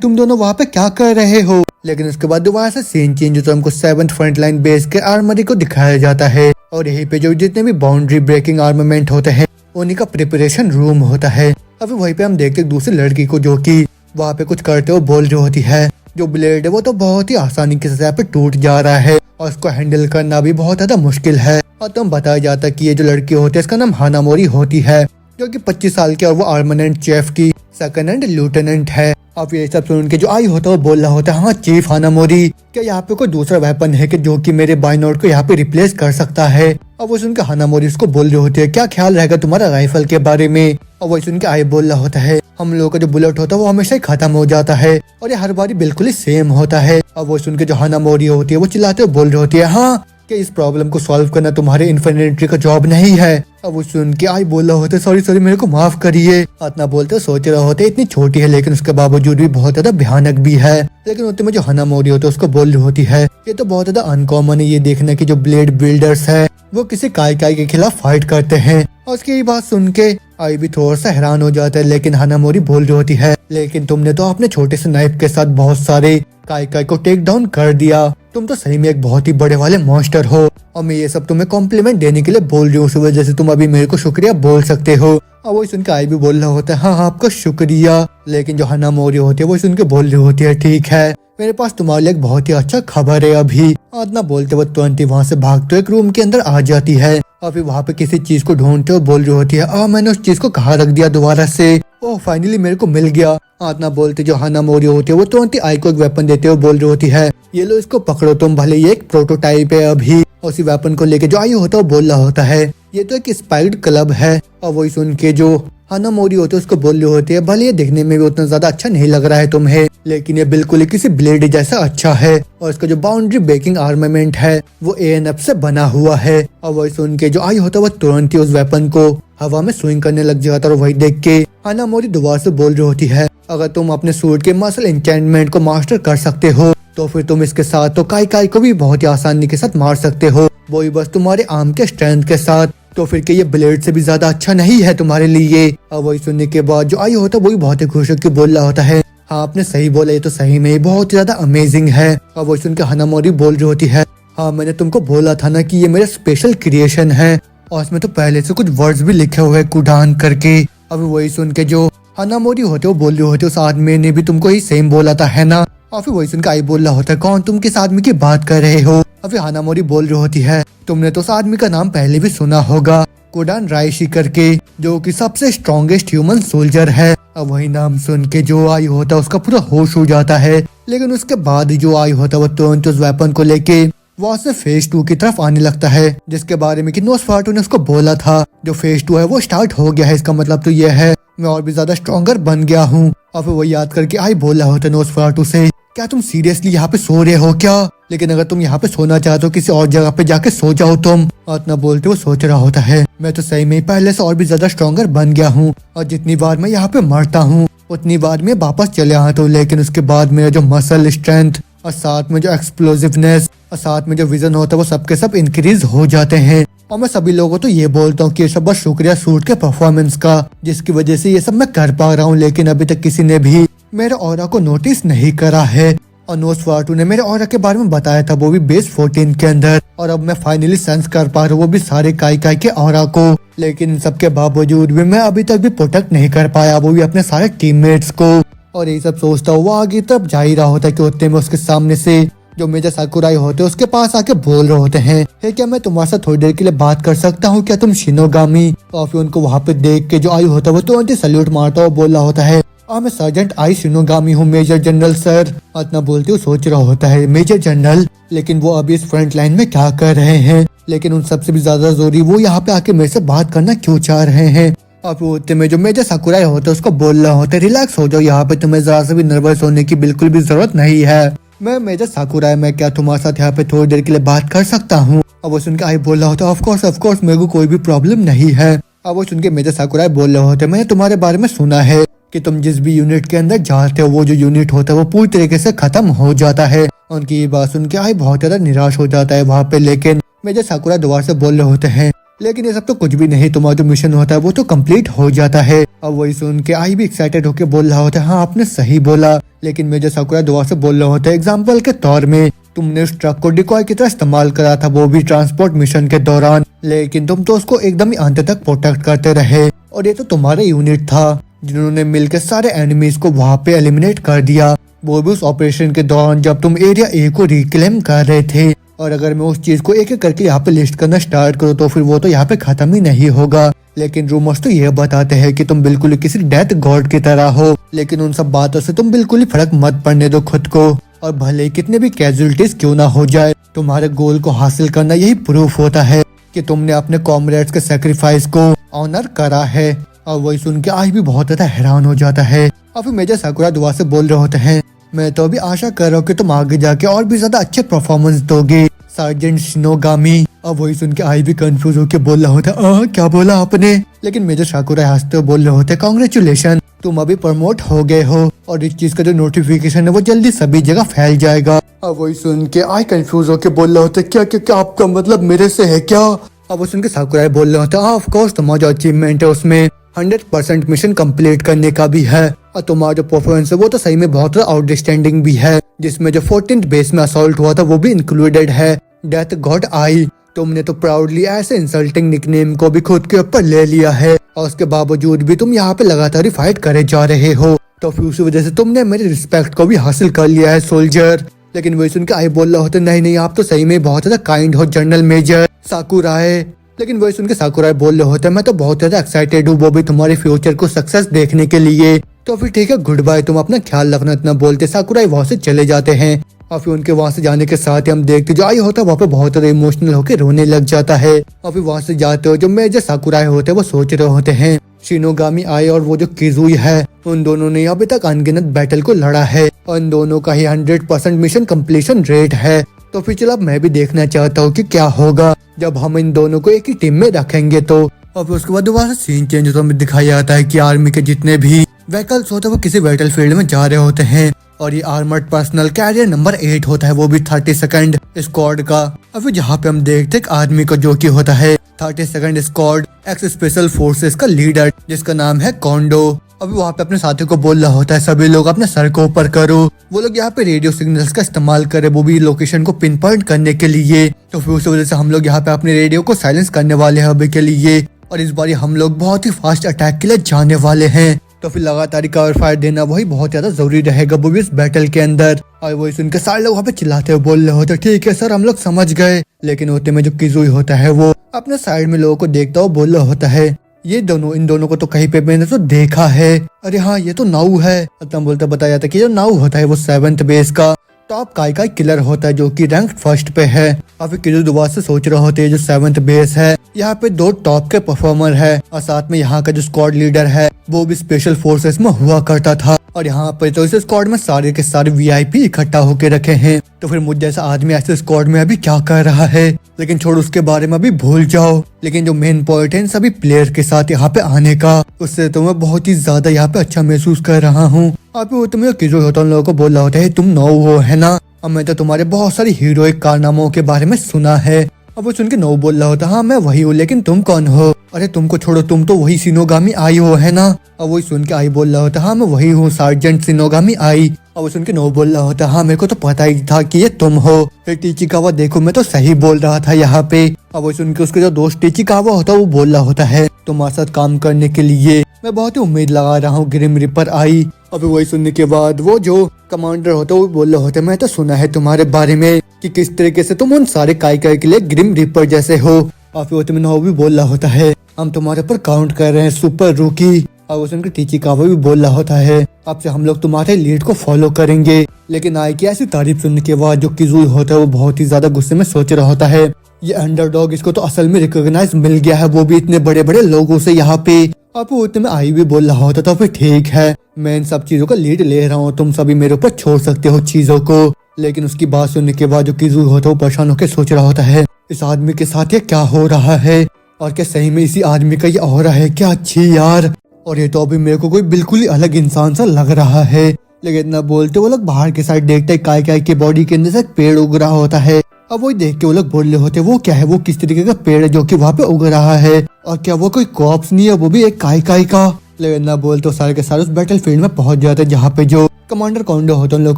S1: तुम दोनों वहाँ पे क्या कर रहे हो? लेकिन उसके बाद दोबारा से सीन चेंज होता है, हमको 7th फ्रंटलाइन बेस के आर्मरी को दिखाया जाता है, और यहीं पे जो जितने भी बाउंड्री ब्रेकिंग आर्मामेंट होते हैं उन्हीं का प्रिपरेशन रूम होता है। अभी वहीं पे हम देखते दूसरी लड़की को जो कि वहाँ पे कुछ करते हुए बोल रही होती है जो ब्लेड है वो तो बहुत ही आसानी के साथ पे टूट जा रहा है और उसको हैंडल करना भी बहुत ज्यादा मुश्किल है। और तो हम बताया जाता है कि ये जो लड़की होती है इसका नाम हानामोरी होती है, जो कि 25 साल की, और वो आर्मामेंट चीफ की सेकंड हैंड लेफ्टिनेंट है। अब ये सब सुन के जो आई होता है वो बोल रहा होता है हाँ चीफ हानामोरी, क्या यहाँ पे कोई दूसरा वेपन है कि जो कि मेरे बाय नोट को यहाँ पे रिप्लेस कर सकता है? और वो सुन के हानामोरी उसको बोल रही होती है क्या ख्याल रहेगा तुम्हारा राइफल के बारे में? और वो सुन के आई बोल रहा होता है हम लोगों का जो बुलेट होता है वो हमेशा ही खत्म हो जाता है और ये हर बारी बिल्कुल ही सेम होता है। और वो सुन के जो हानामोरी होती है वो चिल्लाते हुए बोल रही होती है हाँ कि इस प्रॉब्लम को सॉल्व करना तुम्हारे इन्फिनिटी का जॉब नहीं है। अब वो सुन के आई बोल रहा होता है सॉरी मेरे को माफ करिए। इतना बोलते सोच रहे होते इतनी छोटी है लेकिन उसके बावजूद भी बहुत ज्यादा भयानक भी है। लेकिन उतने में जो हानामोरी होती है उसको बोल रही होती है ये तो बहुत ज्यादा अनकॉमन है ये देखना कि जो ब्लेड बिल्डर्स है वो किसी काय के खिलाफ फाइट करते हैं। और उसकी ये बात सुन के आई भी थोड़ा सा हैरान हो जाता है, लेकिन हानामोरी बोल रही होती है लेकिन तुमने तो अपने छोटे से नाइफ के साथ बहुत सारे काय को टेक डाउन कर दिया, तुम तो सही में एक बहुत ही बड़े वाले मॉन्स्टर हो और मैं ये सब तुम्हें कॉम्प्लीमेंट देने के लिए बोल रही हूँ, उस वजह से तुम अभी मेरे को शुक्रिया बोल सकते हो। और वो सुन के आई भी बोल रहा होता है हाँ आपका शुक्रिया। लेकिन जो हानामोरी होती है वो सुन के बोल रही होती है ठीक है मेरे पास तुम्हारे लिए एक बहुत ही अच्छा खबर है अभी। इतना बोलते वक्त तुरंत ही वहाँ से भागते एक रूम के अंदर आ जाती है और फिर वहाँ पे किसी चीज को ढूंढते हुए बोल रही होती है मैंने उस चीज को कहाँ रख दिया दोबारा से, ओह फाइनली मेरे को मिल गया। इतना बोलते जो हानामोरी होती है वो तुरंत ही आई को एक वेपन देते हुए बोल रही होती है ये लो इसको पकड़ो तुम, भले ये एक प्रोटोटाइप है अभी। उसी वेपन को लेके जो आई होता है वो बोल रहा होता है ये तो एक स्पाइक्ड क्लब है। और वही सुन के जो हानामोरी होती है उसको बोल रही होती है भले ये दिखने में भी उतना ज्यादा अच्छा नहीं लग रहा है तुम्हें, लेकिन ये बिल्कुल ही किसी ब्लेड जैसा अच्छा है और इसका जो बाउंड्री ब्रेकिंग आर्मामेंट है वो ANF से बना हुआ है। और वही सुन के जो आई होता है वो तुरंत ही उस वेपन को हवा में स्विंग करने लग जाता है और वही देख के हानामोरी दोबारा से बोल रही होती है अगर तुम अपने सूट के मसल एन्चेंटमेंट को मास्टर कर सकते हो तो फिर तुम इसके साथ तो काय को भी बहुत ही आसानी के साथ मार सकते हो, वही बस तुम्हारे आर्म के स्ट्रेंथ के साथ। तो फिर क्या ये ब्लेड से भी ज्यादा अच्छा नहीं है तुम्हारे लिए? और वही सुनने के बाद जो आई होता है वो भी बहुत ही खुश होकर बोल रहा होता है, हाँ आपने सही बोला, ये तो सही में बहुत ज्यादा अमेजिंग है। और वही सुन के हनामोरी बोल रही होती है, हाँ मैंने तुमको बोला था ना कि ये मेरा स्पेशल क्रिएशन है, और इसमें तो पहले से कुछ वर्ड्स भी लिखे हुए हैं कुडान करके। अब वही सुन के जो हनामोरी होते वो बोल रहे होते, उस आदमी ने भी तुमको ही सेम बोला था है ना? और फिर वही सुन के आई बोल रहा होता है, कौन, तुम किस आदमी की बात कर रहे हो? और फिर हनामोरी बोल रही होती है, तुमने तो उस आदमी का नाम पहले भी सुना होगा, कुडान राइशी करके, जो कि सबसे स्ट्रॉन्गेस्ट ह्यूमन सोल्जर है। अब वही नाम सुन के जो आई होता है उसका पूरा होश हो जाता है। लेकिन उसके बाद जो आई होता है वो तुरंत उस वेपन को लेके वहाँ से फेज 2 की तरफ आने लगता है, जिसके बारे में कि नोस्फेरातु ने उसको बोला था जो फेज 2 है वो स्टार्ट हो गया है, इसका मतलब तो यह है मैं और भी ज्यादा स्ट्रॉन्गर बन गया हूँ। और फिर वो याद करके आई बोल रहा होता है नोस्फेरातु से, क्या तुम सीरियसली यहाँ पे सो रहे हो क्या? लेकिन अगर तुम यहाँ पे सोना चाहते हो किसी और जगह पे जाके सो जाओ तुम। और इतना बोलते वो सोच रहा होता है, मैं तो सही में पहले से और भी ज्यादा स्ट्रॉन्गर बन गया हूँ, और जितनी बार मैं यहाँ पे मरता हूँ उतनी बार मैं वापस चले आता हूँ। लेकिन उसके बाद मेरा जो मसल स्ट्रेंथ और साथ में जो एक्सप्लोसिवनेस और साथ में जो विजन होता है वो सबके सब इंक्रीज हो जाते हैं। और मैं सभी लोगों तो ये बोलता हूँ कि ये सब बस शुक्रिया सूट के परफॉर्मेंस का, जिसकी वजह से ये सब मैं कर पा रहा हूँ। लेकिन अभी तक किसी ने भी मेरे ऑरा को नोटिस नहीं करा है, और नोस्फेरातु ने मेरे ऑरा के बारे में बताया था, वो भी बेस 14 के अंदर। और अब मैं फाइनली सेंस कर पा रहा हूँ वो भी सारे काई के ऑरा को। लेकिन इन सबके बावजूद भी मैं अभी तक भी प्रोटेक्ट नहीं कर पाया, वो भी अपने सारे टीममेट्स को। और ये सब सोचता हुआ वो आगे तरफ जा ही रहा होता है कि उतने में उसके सामने से जो मेजर साकुराई होते हैं उसके पास आके बोल रहे होते हैं, हे क्या मैं तुम्हारे साथ थोड़ी देर के लिए बात कर सकता हूँ, क्या तुम शिनोगामी? और फिर उनको वहाँ पे देख के जो आई होता है वो तुरंत ही सल्यूट मारता हुआ बोल रहा होता है, मैं सर्जेंट आई शिनोगामी हूँ मेजर जनरल सर। इतना बोलते हुए सोच रहा होता है मेजर जनरल, लेकिन वो अभी इस फ्रंट लाइन में क्या कर रहे हैं? लेकिन उन सबसे भी ज्यादा जरूरी वो यहाँ पे आके मेरे से बात करना क्यों चाह रहे हैं? और उतने में जो मेजर साकुराई होता है उसको बोल रहा होता है, रिलैक्स हो जाओ, यहाँ पे तुम्हें जरा से भी नर्वस होने की बिल्कुल भी जरूरत नहीं है। मैं मेजर साकुराई, मैं क्या तुम्हारे साथ यहाँ पे थोड़ी देर के लिए बात कर सकता हूँ? अब वो सुन के आई बोल रहा होता है, ऑफ कोर्स मेरे को कोई भी प्रॉब्लम नहीं है। अब वो सुन के मेजर साकुराई बोल रहे होते, मैंने तुम्हारे बारे में सुना है कि तुम जिस भी यूनिट के अंदर जाते हो वो जो यूनिट होता है वो पूरी तरीके से खत्म हो जाता है। उनकी ये बात सुन के आई बहुत ज्यादा निराश हो जाता है वहाँ पे। लेकिन मेजर साकुराई दोबारा से बोल रहे होते हैं, लेकिन ये सब तो कुछ भी नहीं, तुम्हारा जो मिशन होता है वो तो कंप्लीट हो जाता है। अब वही सुन के आई भी एक्साइटेड होकर बोल रहा होता है, हाँ आपने सही बोला। लेकिन मेजर साकुराई दोबारा से बोल रहा होता है, एग्जाम्पल के तौर में तुमने उस ट्रक को डिकॉय की तरह इस्तेमाल करा था, वो भी ट्रांसपोर्ट मिशन के दौरान, लेकिन तुम तो उसको एकदम ही अंत तक प्रोटेक्ट करते रहे। और ये तो तुम्हारा यूनिट था जिन्होंने मिलकर सारे एनिमीज को वहाँ पे एलिमिनेट कर दिया, वो भी उस ऑपरेशन के दौरान जब तुम एरिया ए को रिक्लेम कर रहे थे। और अगर मैं उस चीज को एक एक करके यहाँ पे लिस्ट करना स्टार्ट करूँ तो फिर वो तो यहाँ पे खत्म ही नहीं होगा। लेकिन रूमर्स तो ये बताते हैं कि तुम बिल्कुल ही किसी डेथ गॉड की तरह हो, लेकिन उन सब बातों से तुम बिल्कुल ही फर्क मत पड़ने दो खुद को। और भले ही कितने भी कैजुअलिटीज क्यों ना हो जाए, तुम्हारे गोल को हासिल करना यही प्रूफ होता है कि तुमने अपने कॉमरेड्स के सेक्रीफाइस को ऑनर करा है। और वही सुन के आज भी बहुत ज्यादा हैरान हो जाता है। और फिर मेजर साकुरा दुआ से बोल रहे होते हैं, मैं तो अभी आशा कर रहा हूँ कि तुम आगे जाके और भी ज्यादा अच्छे परफॉर्मेंस दोगे सार्जेंट शिनोगामी। अब वही सुन के आई भी कंफ्यूज होकर बोल रहा होता है, क्या बोला आपने? लेकिन मेजर साकुरा हंसते हुए बोल रहे होते, कांग्रेचुलेशन, तुम अभी प्रमोट हो गए हो और इस चीज का जो नोटिफिकेशन है वो जल्दी सभी जगह फैल जाएगा। अब वही सुन के आई कंफ्यूज होकर बोल रहे होते, क्या क्या क्या आपका मतलब मेरे से है क्या? अब वो सुन के साकुरा बोल रहे होते, ऑफ कोर्स तुम्हारा जो अचीवमेंट है उसमें 100% मिशन कंप्लीट करने का भी है, और तुम्हारा जो परफॉर्मेंस है वो तो सही में बहुत आउटस्टैंडिंग भी है, जिसमें जो 14th बेस में असॉल्ट हुआ था वो भी इंक्लूडेड है। डेथ गॉड आई, तुमने तो प्राउडली ऐसे इंसल्टिंग निकनेम को भी खुद के ऊपर ले लिया है, और उसके बावजूद भी तुम यहाँ पे लगातार फाइट करे जा रहे हो, तो फिर उसी वजह से तुमने मेरी रिस्पेक्ट को भी हासिल कर लिया है सोल्जर। लेकिन वही सुन के आई बोल रहा होता, नहीं नहीं आप तो सही में बहुत ज्यादा काइंड हो जनरल मेजर साकुराई। लेकिन वही सुन के साकुराई बोल रहे होते, मैं तो बहुत ज्यादा एक्साइटेड हूँ, वो भी तुम्हारे फ्यूचर को सक्सेस देखने के लिए। तो फिर ठीक है, गुड बाय, तुम अपना ख्याल रखना। इतना बोलते साकुराई वहाँ से चले जाते हैं। और फिर उनके वहाँ से जाने के साथ ही हम देखते जो आई होता है वहाँ पे बहुत ज्यादा इमोशनल होकर रोने लग जाता है। और फिर वहाँ से जाते हो जो मेजर साकुराई होते हैं वो सोच रहे होते हैं, शिनोगामी आई और वो जो किजुई है उन दोनों ने अभी तक अनगिनत बैटल को लड़ा है, और इन दोनों का ही 100% मिशन कम्प्लीशन रेट है। तो फिर चलो अब मैं भी देखना चाहता हूँ कि क्या होगा जब हम इन दोनों को एक ही टीम में रखेंगे। तो और फिर उसके बाद दोबारा सीन चेंज होता हमें दिखाया जाता है कि आर्मी के जितने भी व्हीकल्स होते हैं वो किसी बैटल फील्ड में जा रहे होते हैं, और ये आर्मर्ड पर्सनल कैरियर नंबर 8 होता है, वो भी 32nd स्क्वाड का। और फिर जहाँ पे हम देखते एक आदमी को जो कि होता है 32nd squad x special forces का लीडर जिसका नाम है कॉन्डो। अभी वहाँ पे अपने साथियों को बोल रहा होता है सभी लोग अपने सर को ऊपर करो। वो लोग यहाँ पे रेडियो सिग्नल्स का इस्तेमाल करे, वो भी लोकेशन को पिन पॉइंट करने के लिए। तो फिर उस वजह से हम लोग यहाँ पे अपने रेडियो को साइलेंस करने वाले हैं अभी के लिए, और इस बार हम लोग बहुत ही फास्ट अटैक के लिए जाने वाले हैं। तो फिर लगातार कवर फायर देना वही बहुत ज्यादा जरूरी रहेगा, वो भी इस बैटल के अंदर। और वही सुनकर सारे लोग वहाँ पे चिल्लाते हुए बोल रहे होते ठीक है सर हम लोग समझ गए। लेकिन होते में जो किजुई होता है वो अपने साइड में लोगों को देखता हुआ बोल रहा होता है इन दोनों को तो कहीं पे मैंने तो देखा है, अरे हाँ ये तो नाउ है। तब बोलते बताया जाता है कि जो नाउ होता है वो 7th बेस का टॉप काई किलर होता है जो कि रैंक फर्स्ट पे है। और फिर किजू दोबारा से सोच रहे होते हैं जो 7th बेस है यहाँ पे 2 टॉप के परफॉर्मर है, और साथ में यहाँ का जो स्क्वाड लीडर है वो भी स्पेशल फोर्सेस में हुआ करता था। और यहाँ पे तो इस स्क्वाड में सारे के सारे VIP इकट्ठा होके रखे हैं। तो फिर मुझ जैसा आदमी ऐसे स्क्वाड में अभी क्या कर रहा है, लेकिन छोड़ उसके बारे में अभी भूल जाओ। लेकिन जो मेन पॉइंट है इन सभी प्लेयर के साथ यहाँ पे आने का, उससे तो मैं बहुत ही ज्यादा यहाँ पे अच्छा महसूस कर रहा हूँ। अभी वो तुम्हें किजो होता उन लोगों को बोल रहा होता है तुम नो हो है ना, अब मैं तो तुम्हारे बहुत सारी हीरोइक कारनामों के बारे में सुना है। अब वो सुन के नो बोल रहा होता हाँ मैं वही हूँ, लेकिन तुम कौन हो, अरे तुमको छोड़ो तुम तो वही सिनोगामी आई हो है ना। अब वही सुन के आई बोल रहा होता हाँ मैं वही हूँ सार्जेंट सिनोगामी आई। अब वो सुन के नो बोल रहा होता हाँ मेरे को तो पता ही था कि ये तुम हो। फिर टीचिकावा देखो मैं तो सही बोल रहा था यहाँ पे। अब वो सुन के उसके जो दोस्त टीचिकावा होता है वो बोल रहा होता है तुम्हारे साथ काम करने के लिए मैं बहुत ही उम्मीद लगा रहा हूँ ग्रिम रिपर आई। अभी वही सुनने के बाद वो जो कमांडर होता है वो बोल रहा होता है मैं तो सुना है तुम्हारे बारे में कि किस तरीके से तुम उन सारे काई के लिए ग्रिम रिपर जैसे हो। और फिर वो भी बोल रहा होता है हम तुम्हारे पर काउंट कर रहे हैं सुपर रूकी। और वो सुनकर टीचिकावा भी बोल रहा होता है अब से हम लोग तुम्हारे लीड को फॉलो करेंगे। लेकिन आई की ऐसी तारीफ सुनने के बाद जो किजुई होता है वो बहुत ही ज्यादा गुस्से में सोच रहा होता है ये अंडरडॉग इसको तो असल में रिकॉग्नाइज मिल गया है, वो भी इतने बड़े बड़े लोगों से यहाँ पे। अब वो उतने में आई भी बोल रहा होता तो फिर ठीक है मैं इन सब चीजों का लीड ले रहा हूँ, तुम सभी मेरे ऊपर छोड़ सकते हो चीजों को। लेकिन उसकी बात सुनने के बाद जो किजुई होता है वो परेशान होकर सोच रहा होता है इस आदमी के साथ ये क्या हो रहा है, और क्या सही में इसी आदमी का ये ऑरा है क्या, अच्छी यार। और ये तो अभी मेरे को कोई बिल्कुल ही अलग इंसान सा लग रहा है। लेकिन इतना बोलते वो लोग बाहर के साइड देखते हैं काय के बॉडी के अंदर से पेड़ उग रहा होता है। अब वही देख के वो लोग बोल रहे होते वो क्या है, वो किस तरीके का पेड़ है जो कि वहाँ पे उग रहा है, और क्या वो कोई कॉप्स नहीं है, वो भी एक काय का। लेकिन ना बोलते सारे के सारे उस बैटल फील्ड में पहुंच जाते हैं जहाँ पे जो कमांडर कॉन्डो होते हैं उन लोगों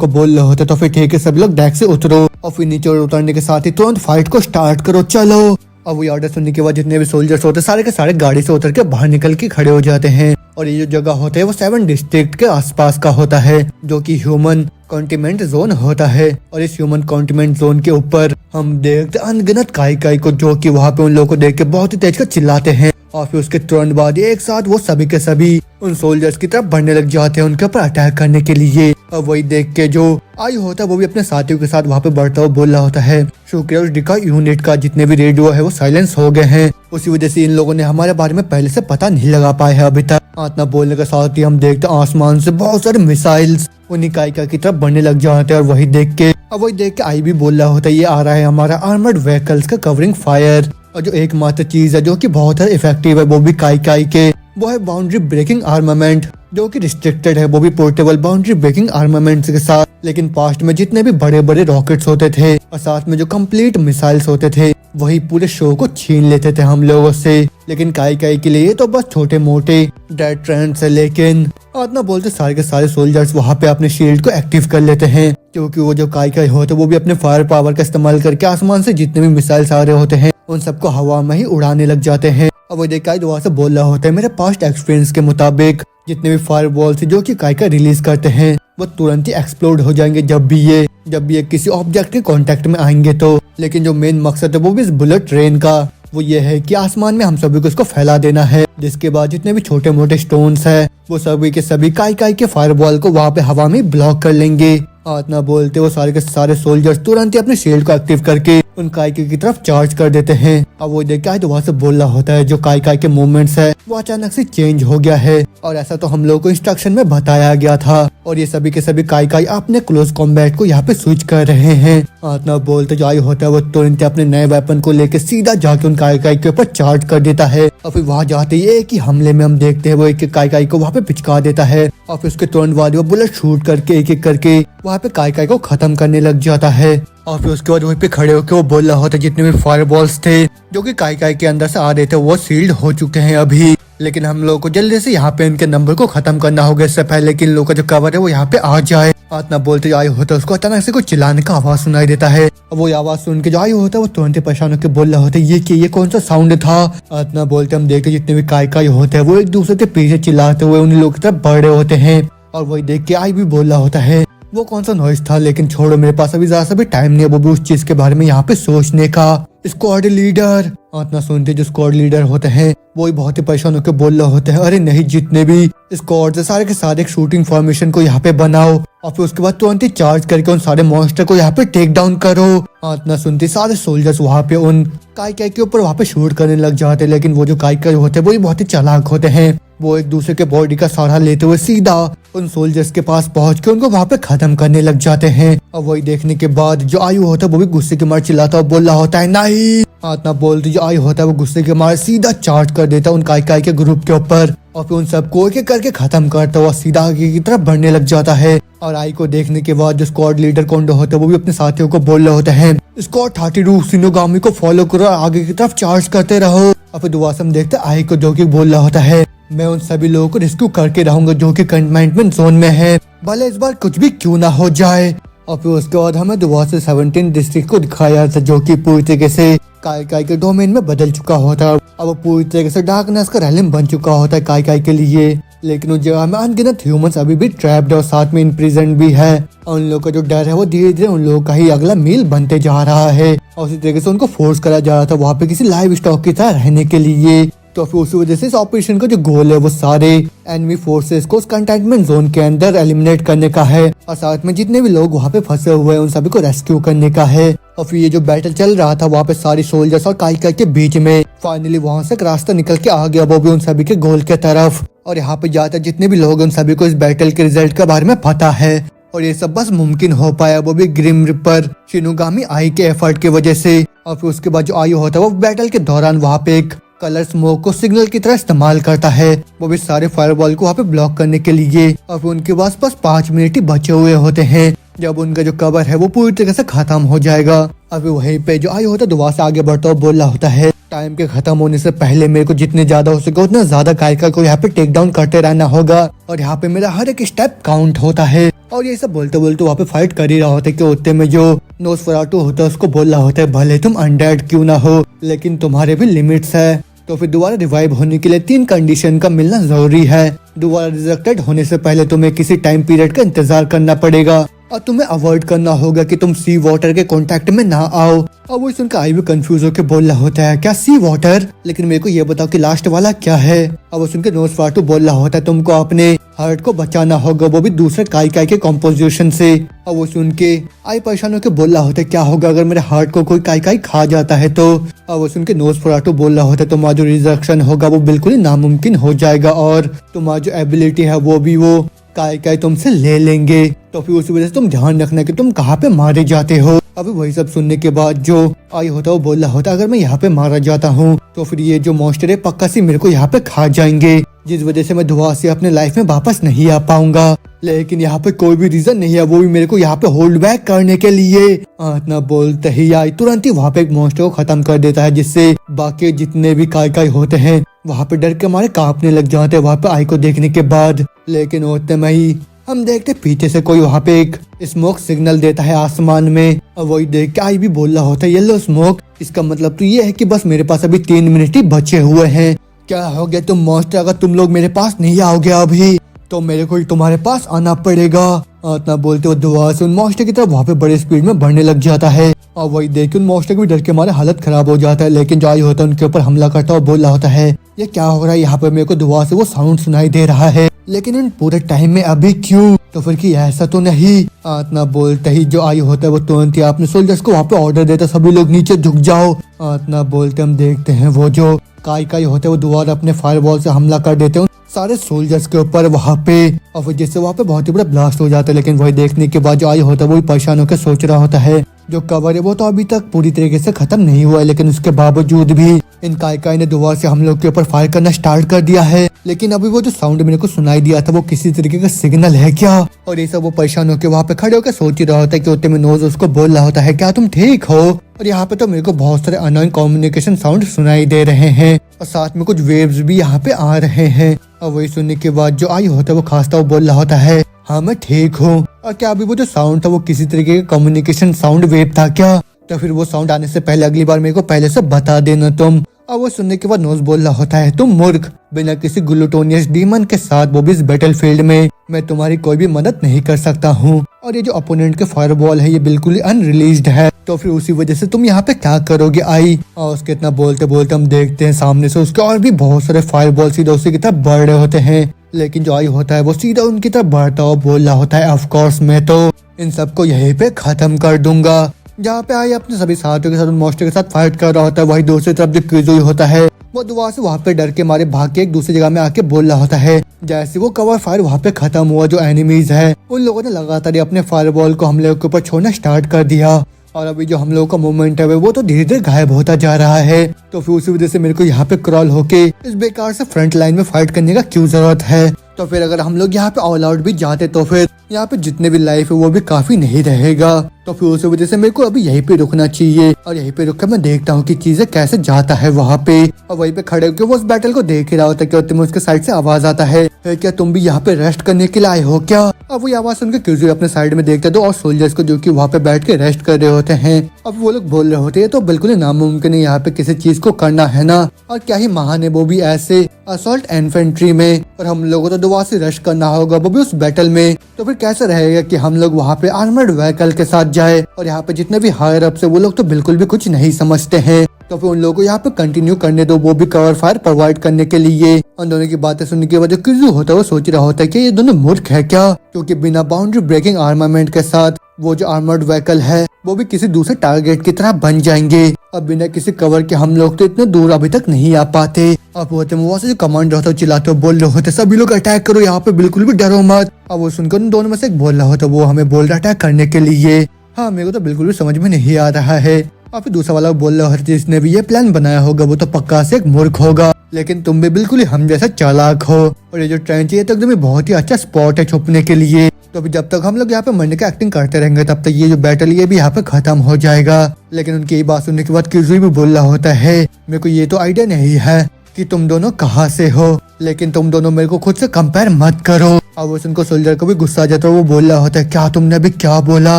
S1: को बोल रहे होते तो फिर ठीक है सभी लोग डेक से उतरो, और फिर नीचे उतरने के साथ ही तुरंत फाइट को स्टार्ट करो चलो। अब वो ऑर्डर सुनने के बाद जितने भी सोल्जर्स होते हैं सारे के सारे गाड़ी से उतर के बाहर निकल के खड़े हो जाते हैं। और ये जो जगह होता है वो 7 डिस्ट्रिक्ट के आसपास का होता है जो कि ह्यूमन कॉन्टिनेंट जोन होता है। और इस ह्यूमन कॉन्टिनेंट जोन के ऊपर हम देखते अनगिनत काई को जो कि वहाँ पे उन लोगों को देख के बहुत ही तेज कर चिल्लाते हैं। और फिर उसके तुरंत बाद एक साथ वो सभी के सभी उन सोल्जर्स की तरफ बढ़ने लग जाते हैं उनके ऊपर अटैक करने के लिए। और वही देख के जो आई होता है वो भी अपने साथियों के साथ वहाँ पे बढ़ता हुआ बोल रहा होता है शुक्रिया उस डिका यूनिट का, जितने भी रेडियो है वो साइलेंस हो गए हैं, उसी वजह से इन लोगों ने हमारे बारे में पहले से पता नहीं लगा पाए है अभी तक। इतना बोलने के साथ ही हम देखते आसमान से बहुत सारे मिसाइल्स उन्हीं काइका की तरफ बढ़ने लग जाते हैं। और वही देख के आई भी बोल रहा होता है ये आ रहा है हमारा आर्मर्ड व्हीकल्स का कवरिंग फायर। और जो एकमात्र चीज है जो कि बहुत इफेक्टिव है वो भी काई के वो है बाउंड्री ब्रेकिंग आर्मामेंट, जो कि रिस्ट्रिक्टेड है, वो भी पोर्टेबल बाउंड्री ब्रेकिंग आर्मामेंट के साथ। लेकिन पास्ट में जितने भी बड़े बड़े रॉकेट्स होते थे और साथ में जो कंप्लीट मिसाइल्स होते थे वही पूरे शो को छीन लेते थे हम लोगों से। लेकिन काई के लिए तो बस छोटे मोटे डेड ट्रेंड्स है। लेकिन इतना बोलते सारे के सारे सोल्जर्स वहाँ पे अपने शील्ड को एक्टिव कर लेते हैं, क्योंकि वो जो काई होते वो भी अपने फायर पावर का इस्तेमाल करके आसमान से जितने भी मिसाइल्स आ रहे होते हैं उन सबको हवा में ही उड़ाने लग जाते हैं। अब वो काई दोबारा से बोल रहा होता है मेरे पास्ट एक्सपीरियंस के मुताबिक जितने भी फायर बॉल्स जो कि काई रिलीज करते हैं वो तुरंत ही एक्सप्लोड हो जाएंगे जब भी ये किसी ऑब्जेक्ट के कांटेक्ट में आएंगे तो। लेकिन जो मेन मकसद है वो भी इस बुलेट ट्रेन का वो ये है कि आसमान में हम सभी को इसको फैला देना है, जिसके बाद जितने भी छोटे मोटे स्टोन्स है वो सभी के सभी काई के फायरबॉल को वहाँ पे हवा में ब्लॉक कर लेंगे। इतना बोलते वो सारे के सारे सोल्जर्स तुरंत ही अपने शील्ड को एक्टिव करके उन काई की तरफ चार्ज कर देते हैं। अब वो देख के दोबारा से बोल रहा होता है जो काई के मूवमेंट्स है वो अचानक से चेंज हो गया है, और ऐसा तो हम लोगों को इंस्ट्रक्शन में बताया गया था। और ये सभी के सभी काई अपने क्लोज कॉम्बैट को यहाँ पे स्विच कर रहे हैं। इतना बोलते जो आई होता है वो तुरंत अपने नए वेपन को लेके सीधा जाके उन काई के ऊपर चार्ज कर देता है। और फिर वहाँ जाते ही एक ही हमले में हम देखते हैं वो एक काई को वहाँ पे पिचका देता है। और फिर उसके तुरंत बाद वो बुलेट शूट करके एक एक करके वहाँ वहाँ पे काई को खत्म करने लग जाता है। और फिर उसके बाद वहीं पे खड़े होकर वो बोल रहा होता है जितने भी फायरबॉल्स थे जो कि काई के अंदर से आ रहे थे वो सील्ड हो चुके हैं अभी, लेकिन हम लोगों को जल्दी से यहाँ पे इनके नंबर को खत्म करना होगा इससे पहले कि इन लोगों का जो कवर है वो यहाँ पे आ जाए। आतना बोलते आयु होता है उसको अचानक से कुछ चिल्लाने का आवाज सुनाई देता है। वो आवाज सुन के जो आयु होता है वो तुरंत परेशान होकर बोल रहा होता है ये कौन सा साउंड था। आतना बोलते हम देखते जितने भी काई होते हैं वो एक दूसरे के पीछे चिल्लाते हुए उन लोगों की तरफ बढ़ रहे होते हैं। और वही देख के आई भी बोल रहा होता है वो कौन सा नॉइज था, लेकिन छोड़ो मेरे पास अभी ज्यादा सा भी टाइम नहीं है वो भी उस चीज के बारे में यहाँ पे सोचने का। स्क्वाड लीडर इतना सुनते जो स्क्वाड लीडर होते हैं वो ही बहुत ही परेशान होकर बोल रहे होते हैं अरे नहीं, जितने भी स्क्वाड है सारे के सारे एक शूटिंग फॉर्मेशन को यहाँ पे बनाओ और फिर उसके बाद तुरंत ही चार्ज करके उन सारे मॉन्स्टर को यहाँ पे टेक डाउन करो। इतना सुनते सारे सोल्जर्स वहाँ पे उन काई के ऊपर वहाँ पे शूट करने लग जाते हैं, लेकिन वो जो काई होते हैं वो ही बहुत ही चालाक होते हैं। वो एक दूसरे के बॉडी का सहारा लेते हुए सीधा उन सोल्जर्स के पास पहुंच के उनको वहाँ पे खत्म करने लग जाते हैं। और वही देखने के बाद जो आयु होता है वो भी गुस्से के मार चिल्लाता और बोल रहा होता है नहीं। इतना बोलते जो आयु होता है वो गुस्से के मार सीधा चार्ज कर देता उन काई के ग्रुप के ऊपर और फिर उन सबको एक एक करके खत्म करता हुआ सीधा आगे की तरफ बढ़ने लग जाता है। और आई को देखने के बाद जो स्क्वाड लीडर कोंडो होता है वो भी अपने साथियों को बोल रहे होते हैं स्क्वाड 32 शिनोगामी को फॉलो करो और आगे की तरफ चार्ज करते रहो। और फिर दुआ से हम देखते आई को जो कि बोल रहा होता है मैं उन सभी लोगों को रेस्क्यू करके रहूंगा जो कि कंटेनमेंट जोन में है, भले इस बार कुछ भी क्यों ना हो जाए। और फिर उसके बाद हमें दोबारा से 17 डिस्ट्रिक्ट को दिखाया था जो कि पूरी तरीके से काई के डोमेन में बदल चुका होता है। अब वो पूरी तरीके से डार्कनेस का रैलिम बन चुका होता है काई के लिए, लेकिन उस जगह में अनगिनत ह्यूमंस अभी भी ट्रैप्ड और साथ में इम्प्रिजन भी है। और उन लोगों का जो डर है वो धीरे धीरे उन लोगों का ही अगला मील बनते जा रहा है और उसी तरीके से उनको फोर्स करा जा रहा था वहाँ पे किसी लाइव स्टॉक की तरह रहने के लिए। तो फिर उसी वजह से इस ऑपरेशन का जो गोल है वो सारे एनिमी फोर्सेस को उस कंटेनमेंट जोन के अंदर एलिमिनेट करने का है और साथ में जितने भी लोग वहाँ पे फंसे हुए हैं उन सभी को रेस्क्यू करने का है। और फिर ये जो बैटल चल रहा था वहाँ पे सारी सोल्जर्स और काई के बीच में फाइनली वहाँ से एक रास्ता निकल के आ गया वो भी उन सभी के गोल के तरफ। और यहाँ पे जाकर जितने भी लोग उन सभी को इस बैटल के रिजल्ट के बारे में पता है और ये सब बस मुमकिन हो पाया वो भी ग्रिम रिपर शिनोगामी आई के एफर्ट की वजह से। और फिर उसके बाद जो आयु होता है वो बैटल के दौरान वहाँ पे एक कलर स्मोक को सिग्नल की तरह इस्तेमाल करता है वो भी सारे फायरबॉल को वहाँ पे ब्लॉक करने के लिए। और फिर उनके पास बस 5 मिनट ही बचे हुए होते हैं जब उनका जो कवर है वो पूरी तरीके से खत्म हो जाएगा। अभी वहीं पे जो आयु होता है दोबारा से आगे बढ़ता हुआ बोल रहा होता है टाइम के खत्म होने से पहले मेरे को जितने ज्यादा हो सके उतना ज्यादा काइका को यहाँ पे टेक डाउन करते रहना होगा और यहाँ पे मेरा हर एक स्टेप काउंट होता है। और ये सब बोलते बोलते वहाँ पे फाइट कर ही रहा होता है कि उतने में जो नोसफेराटू होता है उसको बोल रहा होता है भले तुम अनडेड क्यों ना हो लेकिन तुम्हारे भी लिमिट्स है। तो फिर दोबारा रिवाइव होने के लिए 3 कंडीशन का मिलना जरूरी है। दोबारा रिजेक्टेड होने से पहले तुम्हें किसी टाइम पीरियड का इंतजार करना पड़ेगा और तुम्हें अवॉइड करना होगा कि तुम सी वाटर के कांटेक्ट में ना आओ। और वो सुनकर आई भी कंफ्यूज होकर बोल रहा होता है क्या सी वाटर, लेकिन मेरे को ये बताओ कि लास्ट वाला क्या है। और वो सुनकर नोसफेराटू बोल रहा होता है तुमको अपने हार्ट को बचाना होगा वो भी दूसरे काई के कॉम्पोजिशन से। और वो सुन के आई परेशान होकर बोल रहा होता है क्या होगा अगर मेरे हार्ट को कोई काई खा जाता है तो। और वो सुन के नोसफेराटू बोल रहा होता है तुम्हारा जो रिजर्वेशन होगा वो बिल्कुल ही नामुमकिन हो जाएगा और तुम्हारी जो एबिलिटी है वो भी वो काई तुमसे ले लेंगे। तो फिर उसी वजह से तुम ध्यान रखना कि तुम कहाँ पे मारे जाते हो। अभी वही सब सुनने के बाद जो आई होता है वो बोल रहा होता है अगर मैं यहाँ पे मारा जाता हूँ तो फिर ये जो मॉन्स्टर है पक्का सी मेरे को यहाँ पे खा जाएंगे जिस वजह से मैं दोबारा से अपने लाइफ में वापस नहीं आ पाऊंगा। लेकिन यहाँ पे कोई भी रीजन नहीं है वो भी मेरे को यहाँ पे होल्ड बैक करने के लिए। इतना बोलते ही आई तुरंत ही वहाँ पे एक मॉन्स्टर को खत्म कर देता है जिससे बाकी जितने भी काई होते हैं वहाँ पे डर के मारे कांपने लग जाते हैं वहाँ पे आई को देखने के बाद। लेकिन उतने में ही हम देखते पीछे से कोई वहाँ पे एक स्मोक सिग्नल देता है आसमान में और वही देख के आई भी बोल रहा होता है येलो स्मोक, इसका मतलब तो ये है कि बस मेरे पास अभी 3 मिनट ही बचे हुए हैं। क्या हो गया तुम मॉन्स्टर, अगर तुम लोग मेरे पास नहीं आओगे अभी तो मेरे को तुम्हारे पास आना पड़ेगा। इतना बोलते हुए दोबारा से उन मॉन्स्टर की तरफ वहाँ पे बड़े स्पीड में बढ़ने लग जाता है और वही देख के उन मॉन्स्टर के भी डर के मारे हालत खराब हो जाता है। लेकिन जो आई होता है उनके ऊपर हमला करता और बोल रहा होता है ये क्या हो रहा है, यहाँ पे मेरे को दोबारा से वो साउंड सुनाई दे रहा है लेकिन इन पूरे टाइम में अभी क्यों, तो फिर कि ऐसा तो नहीं। इतना बोलते ही जो आई होता है वो तुरंत ही अपने सोल्जर्स को वहाँ पे ऑर्डर देता सभी लोग नीचे झुक जाओ। इतना बोलते हम देखते हैं वो जो काई होते हैं वो दोबारा अपने फायरबॉल से हमला कर देते हैं सारे सोल्जर्स के ऊपर वहाँ पे, और फिर जिससे वहाँ पे बहुत ही बड़ा ब्लास्ट हो जाता है। लेकिन वही देखने के बाद जो आई होता है वो भी परेशान होकर सोच रहा होता है जो कवर है वो तो अभी तक पूरी तरीके से खत्म नहीं हुआ है, लेकिन उसके बावजूद भी इन काइकाई ने दोबारा से हम लोग के ऊपर फायर करना स्टार्ट कर दिया है। लेकिन अभी वो जो साउंड मेरे को सुनाई दिया था वो किसी तरीके का सिग्नल है क्या? और ये सब वो परेशान होकर वहाँ पे खड़े होकर सोच ही रहा होता है कि उतने में नोज उसको बोल रहा होता है क्या तुम ठीक हो? और यहाँ पे तो मेरे को बहुत सारे अननोन कम्युनिकेशन साउंड सुनाई दे रहे हैं और साथ में कुछ वेव्स भी यहाँ पे आ रहे हैं। और वही सुनने के बाद जो आई होता है वो खांसता हुआ बोल रहा होता है हाँ मैं ठीक हूँ। और क्या अभी वो जो साउंड था वो किसी तरीके का कम्युनिकेशन साउंड वेव था क्या? तो फिर वो साउंड आने से पहले अगली बार मेरे को पहले से बता देना तुम। और वो सुनने के बाद नोज बोल रहा होता है तुम मूर्ख, बिना किसी ग्लूटोनियस डीमन के साथ वो भी इस बैटलफील्ड में मैं तुम्हारी कोई भी मदद नहीं कर सकता हूँ। और ये जो अपोनेंट के फायरबॉल है ये बिल्कुल ही अनरिलीज्ड है, तो फिर उसी वजह से तुम यहाँ पे क्या करोगे आई? और उसके इतना बोलते बोलते हम देखते हैं सामने से उसके और भी बहुत सारे फायरबॉल सीधा उसी की तरफ बढ़ रहे होते हैं। लेकिन जो आई होता है वो सीधा उनकी तरफ बढ़ता हुआ बोल रहा होता है ऑफ कोर्स मैं तो इन सबको यहीं पे खत्म कर दूंगा। जहाँ पे आई अपने सभी साथियों के साथ मॉन्स्टर के साथ फाइट कर रहा होता है, वही दूसरी तरफ जो किजुई होता है वो दुआ से वहाँ पे डर के मारे भाग के एक दूसरी जगह में आके बोल रहा होता है। जैसे वो कवर फायर वहाँ पे खत्म हुआ जो एनिमीज है उन लोगों ने लगातार ही अपने फायरबॉल को हम लोगों के ऊपर छोड़ना स्टार्ट कर दिया। और अभी जो हम लोगों का मूवमेंट है वो तो धीरे धीरे गायब होता जा रहा है। तो फिर उसी वजह से मेरे को यहाँ पे क्रॉल होके इस बेकार से फ्रंट लाइन में फाइट करने का क्यों जरूरत है? तो फिर अगर हम लोग यहाँ पे ऑल आउट भी जाते तो फिर यहाँ पे जितने भी लाइफ है वो भी काफी नहीं रहेगा। तो फिर उसी वजह से मेरे को अभी यहीं पे रुकना चाहिए और यहीं पे रुक कर मैं देखता हूँ कि चीजें कैसे जाता है वहाँ पे। और वहीं पे खड़े होकर वो उस बैटल को देख ही रहा होता है कि उतने में उसके साइड से आवाज आता है क्या तुम भी यहाँ पे रेस्ट करने के लिए आए हो क्या? अब वो आवाज सुनकर किजुई अपने साइड में देखते तो और सोल्जर्स को जो कि वहाँ पे बैठ के रेस्ट कर रहे होते हैं। अब वो लोग बोल रहे होते हैं तो बिल्कुल ही नामुमकिन है यहाँ पे किसी चीज को करना है ना, और क्या ही महान है वो भी ऐसे असॉल्ट इन्फेंट्री में, और हम लोगों को तो दोबारा से रश करना होगा वो भी उस बैटल में। तो फिर कैसे रहेगा कि हम लोग वहाँ पे आर्मर्ड व्हीकल के साथ जाए? और यहाँ पे जितने भी हायर अप है वो लोग तो बिल्कुल भी कुछ नहीं समझते हैं। तो फिर उन लोगों को यहाँ पे कंटिन्यू करने दो, वो भी कवर फायर प्रोवाइड करने के लिए। उन दोनों की बातें सुनने के बाद जो किजू होता है वो सोच रहा होता है कि ये दोनों मूर्ख है क्या, क्योंकि बिना बाउंड्री ब्रेकिंग आर्मामेंट के साथ वो जो आर्मर्ड व्हीकल है वो भी किसी दूसरे टारगेट की तरह बन जाएंगे। अब बिना किसी कवर के हम लोग तो इतने दूर अभी तक नहीं आ पाते। अब वो वहाँ से जो कमांडर होता है चिल्लाते बोल रहे होते सभी लोग अटैक करो यहाँ पे, बिल्कुल भी डरो मत। अब वो सुनकर उन दोनों में से एक बोल रहा होता वो हमें बोल रहा अटैक करने के लिए। हाँ मेरे को तो बिल्कुल भी समझ में नहीं आ रहा है। और फिर दूसरा वाला बोल रहा है जिसने भी ये प्लान बनाया होगा वो तो पक्का से एक मूर्ख होगा, लेकिन तुम भी बिल्कुल ही हम जैसा चालाक हो। और ये जो ट्रेन चाहिए तो एकदम बहुत ही अच्छा स्पॉट है छुपने के लिए। तो अभी जब तक हम लोग यहाँ पे मरने की एक्टिंग करते रहेंगे तब तक ये जो बैटल ये भी यहाँ पे खत्म हो जाएगा। लेकिन उनकी ये बात सुनने के बाद किजुई भी बोल रहा होता है मेरे को ये तो आइडिया नहीं है कि तुम दोनों कहाँ से हो, लेकिन तुम दोनों मेरे को खुद से कंपेयर मत करो। अब वो सुनकर सोल्जर को भी गुस्सा आ जाता है, वो बोल रहा होता है क्या तुमने अभी क्या बोला?